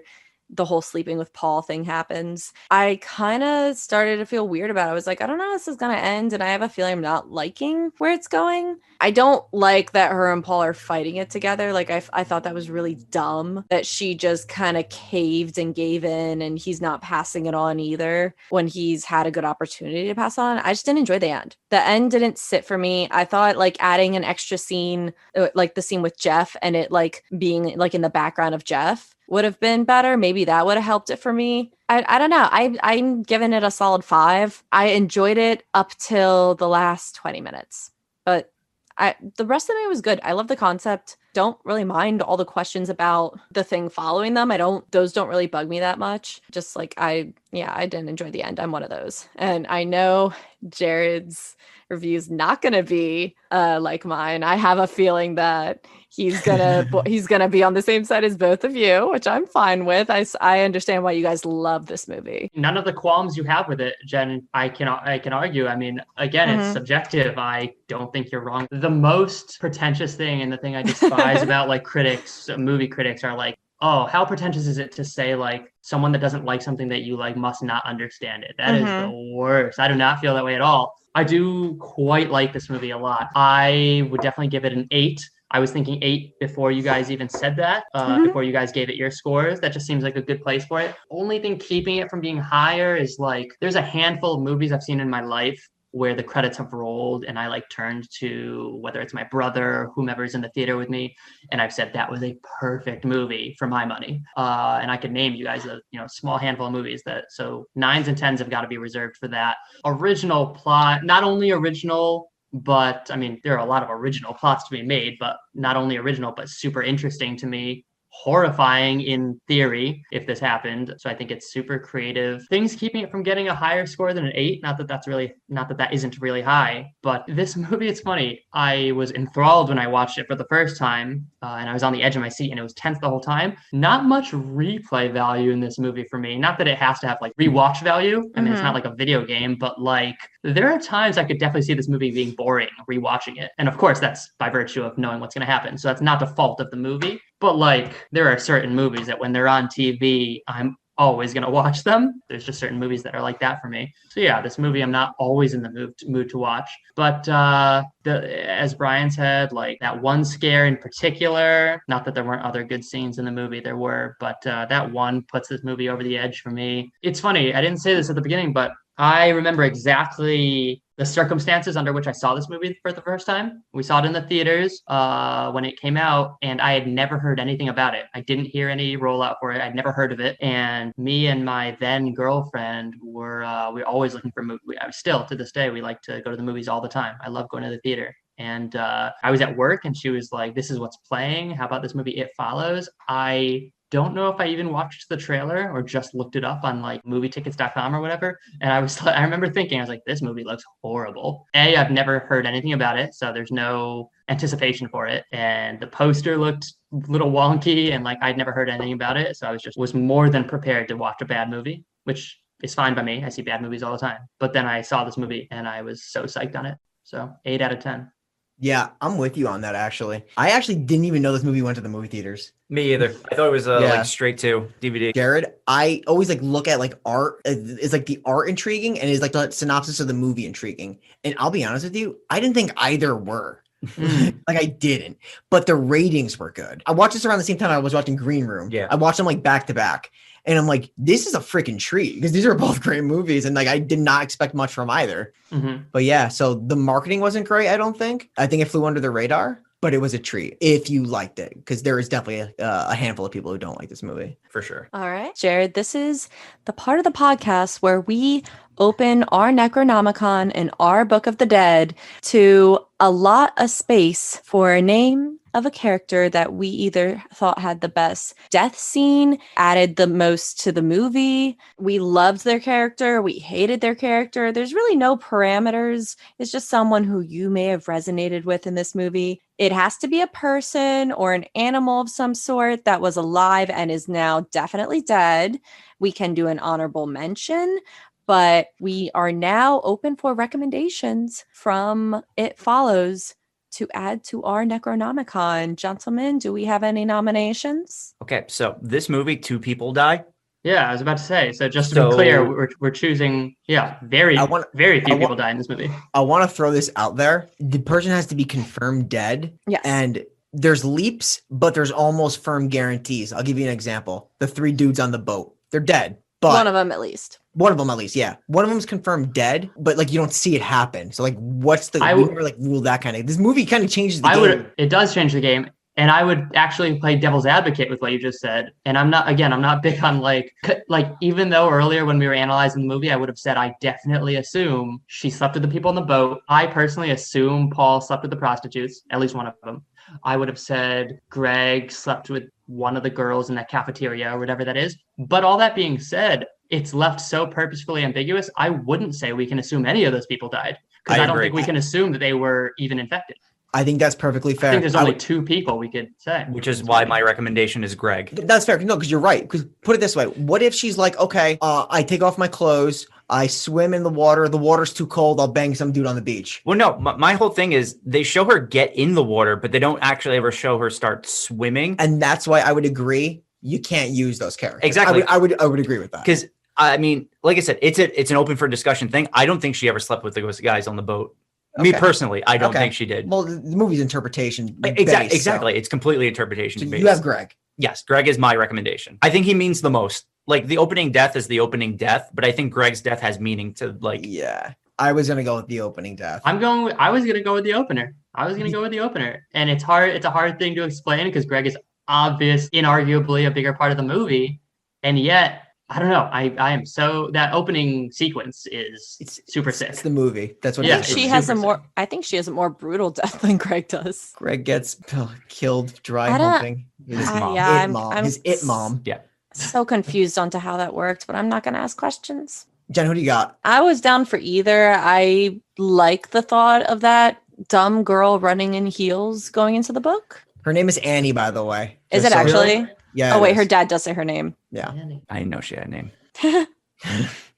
the whole sleeping with Paul thing happens. I kind of started to feel weird about it. I was like, I don't know how this is going to end, and I have a feeling I'm not liking where it's going. I don't like that her and Paul are fighting it together. Like, I thought that was really dumb, that she just kind of caved and gave in, and he's not passing it on either when he's had a good opportunity to pass on. I just didn't enjoy the end. The end didn't sit for me. I thought, like, adding an extra scene, like the scene with Jeff, and it, like, being, like, in the background of Jeff, would have been better. Maybe that would have helped it for me. I don't know. I'm giving it a solid 5. I enjoyed it up till the last 20 minutes, but the rest of it was good. I love the concept. Don't really mind all the questions about the thing following them. Those don't really bug me that much. Just like I didn't enjoy the end. I'm one of those. And I know Jared's review's not going to be like mine. I have a feeling that he's gonna be on the same side as both of you, which I'm fine with. I understand why you guys love this movie. None of the qualms you have with it, Jen, I can argue. I mean, again, it's subjective. I don't think you're wrong. The most pretentious thing and the thing I despise about like movie critics are like, oh, how pretentious is it to say like someone that doesn't like something that you like must not understand it? That is the worst. I do not feel that way at all. I do quite like this movie a lot. I would definitely give it an 8. I was thinking 8 before you guys even said that, before you guys gave it your scores. That just seems like a good place for it. Only thing keeping it from being higher is like, there's a handful of movies I've seen in my life where the credits have rolled and I like turned to whether it's my brother or whomever's in the theater with me, and I've said that was a perfect movie for my money. And I could name you guys a small handful of movies so 9s and 10s have got to be reserved for that. Original plot, not only original, but I mean, there are a lot of original plots to be made, but not only original, but super interesting to me. Horrifying in theory if this happened. So I think it's super creative. Things keeping it from getting a higher score than an 8. Not that that isn't really high, but this movie, it's funny. I was enthralled when I watched it for the first time, and I was on the edge of my seat, and it was tense the whole time. Not much replay value in this movie for me. Not that it has to have like rewatch value. I mean, it's not like a video game, but like there are times I could definitely see this movie being boring rewatching it. And of course, that's by virtue of knowing what's going to happen. So that's not the fault of the movie. But like, there are certain movies that when they're on TV, I'm always going to watch them. There's just certain movies that are like that for me. So yeah, this movie, I'm not always in the mood to watch. But as Brian said, like that one scare in particular, not that there weren't other good scenes in the movie, there were, but that one puts this movie over the edge for me. It's funny, I didn't say this at the beginning, but I remember exactly the circumstances under which I saw this movie for the first time. We saw it in the theaters when it came out, and I had never heard anything about it. I didn't hear any rollout for it. I'd never heard of it. And me and my then girlfriend were always looking for movies. Still, to this day, we like to go to the movies all the time. I love going to the theater. And I was at work, and she was like, "This is what's playing. How about this movie, It Follows?" I don't know if I even watched the trailer or just looked it up on like movietickets.com or whatever. And I remember thinking, I was like, this movie looks horrible. I've never heard anything about it, so there's no anticipation for it. And the poster looked a little wonky, and like I'd never heard anything about it. So I was more than prepared to watch a bad movie, which is fine by me. I see bad movies all the time. But then I saw this movie and I was so psyched on it. So 8 out of 10. Yeah, I'm with you on that, actually. I actually didn't even know this movie went to the movie theaters. Me either. I thought it was like straight to DVD. Jared, I always like look at like art. Is like the art intriguing and is like the synopsis of the movie intriguing. And I'll be honest with you, I didn't think either were. Like I didn't. But the ratings were good. I watched this around the same time I was watching Green Room. Yeah. I watched them like back to back. And I'm like, this is a freaking treat because these are both great movies. And like, I did not expect much from either. But yeah, so the marketing wasn't great, I don't think. I think it flew under the radar, but it was a treat if you liked it, because there is definitely a handful of people who don't like this movie. For sure. All right, Jared, this is the part of the podcast where we open our Necronomicon and our Book of the Dead to allot a space for a name of a character that we either thought had the best death scene, added the most to the movie. We loved their character. We hated their character. There's really no parameters. It's just someone who you may have resonated with in this movie. It has to be a person or an animal of some sort that was alive and is now definitely dead. We can do an honorable mention, but we are now open for recommendations from It Follows to add to our Necronomicon. Gentlemen, do we have any nominations? Okay, so this movie, 2 people die. Yeah, I was about to say. So just to be clear, we're choosing, very few people die in this movie. I want to throw this out there. The person has to be confirmed dead. Yes. And there's leaps, but there's almost firm guarantees. I'll give you an example. The 3 dudes on the boat, they're dead. But one of them at least, yeah. One of them's confirmed dead, but like you don't see it happen. So like, what's the? We never like rule that kind of. This movie kind of changes the game. It does change the game. And I would actually play devil's advocate with what you just said. And I'm not big on like, even though earlier when we were analyzing the movie, I would have said, I definitely assume she slept with the people on the boat. I personally assume Paul slept with the prostitutes, at least one of them. I would have said Greg slept with one of the girls in that cafeteria or whatever that is. But all that being said, it's left so purposefully ambiguous. I wouldn't say we can assume any of those people died, because I don't think we can assume that they were even infected. I think that's perfectly fair. I think there's only two people we could say. Which is why my recommendation is Greg. That's fair. No, because you're right. Because put it this way. What if she's like, okay, I take off my clothes, I swim in the water's too cold, I'll bang some dude on the beach. Well, no, my whole thing is they show her get in the water, but they don't actually ever show her start swimming. And that's why I would agree you can't use those characters. Exactly. I would agree with that. Because, I mean, like I said, it's an open for discussion thing. I don't think she ever slept with those guys on the boat. Okay. Me personally, I don't think she did. Well, the movie's interpretation. Exactly. So. It's completely interpretation based. You have Greg. Yes, Greg is my recommendation. I think he means the most. Like the opening death is the opening death, but I think Greg's death has meaning to like. Yeah, I was gonna go with the opening death. I was gonna go with the opener. And it's hard. It's a hard thing to explain because Greg is inarguably a bigger part of the movie, and yet. I don't know. I am so that opening sequence is super sick. It's the movie. That's what. I think she has a more brutal death than Greg does. Greg gets killed dry humping his mom. His mom. Yeah. So confused onto how that worked, but I'm not going to ask questions. Jen, who do you got? I was down for either. I like the thought of that dumb girl running in heels going into the book. Her name is Annie, by the way. Is it actually? Yeah. Oh wait, her dad does say her name. Yeah. I didn't know she had a name.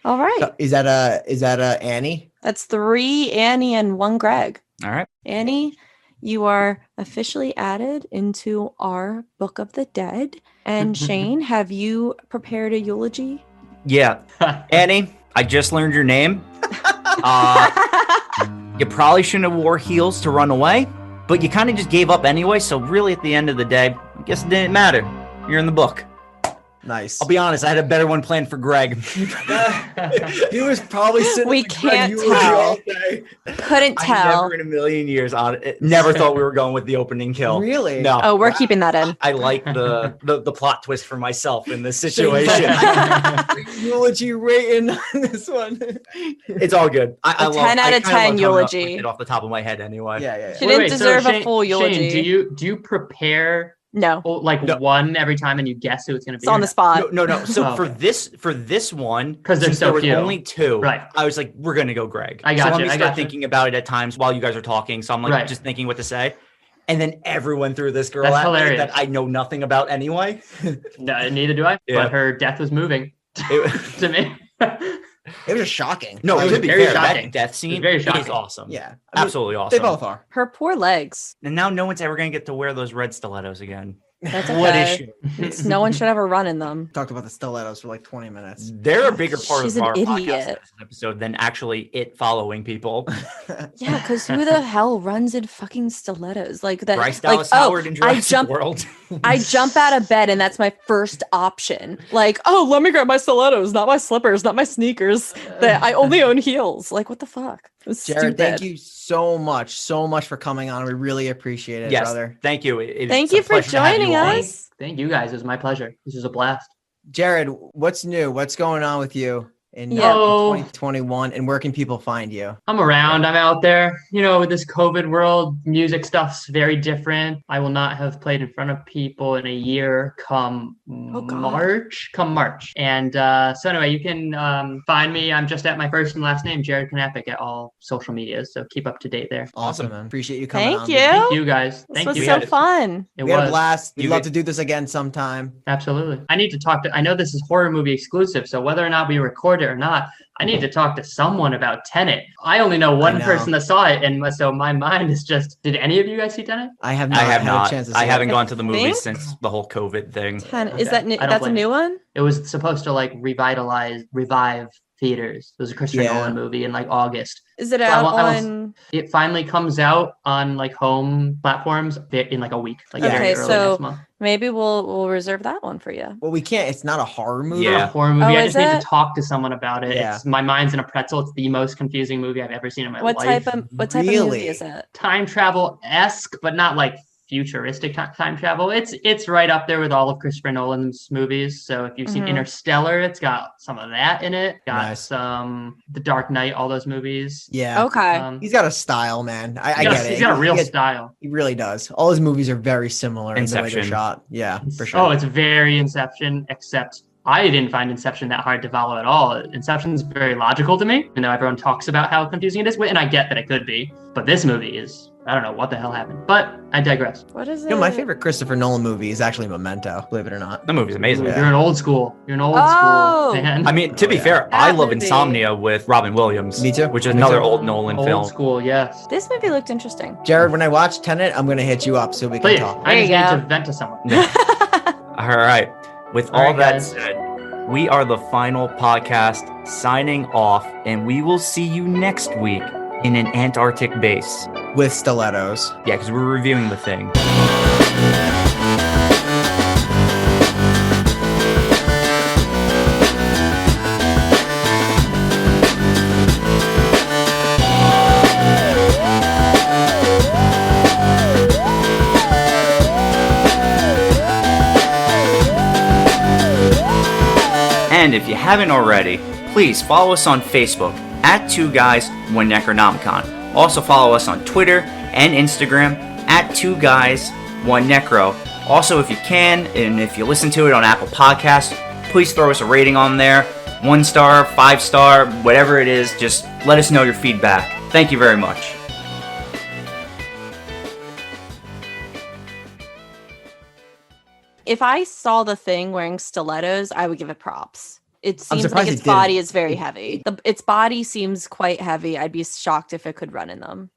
All right. So is that Annie? That's 3 Annie and 1 Greg. All right. Annie, you are officially added into our Book of the Dead. And Shane, have you prepared a eulogy? Yeah. Annie, I just learned your name. You probably shouldn't have wore heels to run away, but you kind of just gave up anyway. So really at the end of the day, I guess it didn't matter. You're in the book. Nice. I'll be honest, I had a better one planned for Greg. He was probably sitting. We can't tell. Couldn't tell. I never in a million years never thought we were going with the opening kill. Really? No. Oh, we're keeping that in. I like the plot twist for myself in this situation. Eulogy rating on this one. It's all good. I 10 out of 10 eulogy. It off the top of my head anyway. Yeah. She didn't deserve a full eulogy. Shane, do you prepare? No. One every time and you guess who it's going to be? It's on the spot. No. So for this one, because there's so few. Only 2. Right. I was like, we're going to go Greg. I got you. I start thinking about it at times while you guys are talking. So I'm like just thinking what to say. And then everyone threw this girl at me that I know nothing about anyway. No, neither do I. Yeah. But her death was moving to me. It was just shocking. No, it was very shocking. That death scene is awesome. Yeah. Absolutely awesome. They both are. Her poor legs. And now no one's ever going to get to wear those red stilettos again. That's okay. What issue? No one should ever run in them. Talked about the stilettos for like 20 minutes. They're a bigger part She's of our an podcast idiot. episode than actually it following people. Yeah, because who the hell runs in fucking stilettos like that? Bryce Dallas Howard in Jurassic World. I jump out of bed and that's my first option. Like, oh, let me grab my stilettos, not my slippers, not my sneakers. That I only own heels. Like, what the fuck? Jared, stupid. thank you so much for coming on. We really appreciate it, brother. Thank you. Thank you for joining us. Thank you guys. It was my pleasure. This was a blast. Jared, what's new? What's going on with you in 2021? And where can people find you? I'm around. I'm out there. With this COVID world, music stuff's very different. I will not have played in front of people in a year come March. And so anyway, you can find me. I'm just at my first and last name, Jared Knapik, at all social medias. So keep up to date there. Awesome, man. Appreciate you coming on. Thank you guys. This was so fun. We had a blast. We'd love to do this again sometime. Absolutely. I need to talk to, I know this is horror movie exclusive, so whether or not we record it or not, I need to talk to someone about Tenet. I only know one person that saw it, and so my mind is just. Did any of you guys see Tenet? I have not. Had a chance to see I haven't it. gone to the movies since the whole COVID thing. Is that that's a new one? It was supposed to revive theaters. It was a Christopher Nolan movie in August. Is it out on? It finally comes out on home platforms in a week. Okay, so next month. Maybe we'll reserve that one for you. Well, we can't. It's not a horror movie. Yeah, horror movie. Oh, I just need to talk to someone about it. Yeah. My mind's in a pretzel. It's the most confusing movie I've ever seen in my life. What type of movie is it? Time travel-esque, but not futuristic time travel. It's right up there with all of Christopher Nolan's movies. So if you've seen Interstellar, it's got some of that in it. Got some The Dark Knight, all those movies. Yeah. Okay. He's got a style, man. I get it. He's got a real style. He really does. All his movies are very similar in the way they're shot. Yeah, for sure. Oh, it's very Inception, except I didn't find Inception that hard to follow at all. Inception's very logical to me, even though everyone talks about how confusing it is, and I get that it could be. But this movie is, I don't know what the hell happened. But I digress. What is it? You know, my favorite Christopher Nolan movie is actually Memento, believe it or not. The movie's amazing. You're an old school. You're an old school fan. I mean, to be fair, I love Insomnia with Robin Williams. Me too. Which is another old Nolan film. Old school, yes. This movie looked interesting. Jared, when I watch Tenet, I'm going to hit you up so we can talk. I just need to vent to someone. All right. With all that said, we are the final podcast signing off, and we will see you next week in an Antarctic base. With stilettos. Yeah, because we're reviewing The Thing. And if you haven't already, please follow us on Facebook at 2 Guys 1 Necronomicon. Also follow us on Twitter and Instagram at 2 Guys 1 Necro. Also, if you can, and if you listen to it on Apple Podcasts, please throw us a rating on there. 1 star, 5 star, whatever it is, just let us know your feedback. Thank you very much. If I saw The Thing wearing stilettos, I would give it props. It seems like its body is very heavy. Its body seems quite heavy. I'd be shocked if it could run in them.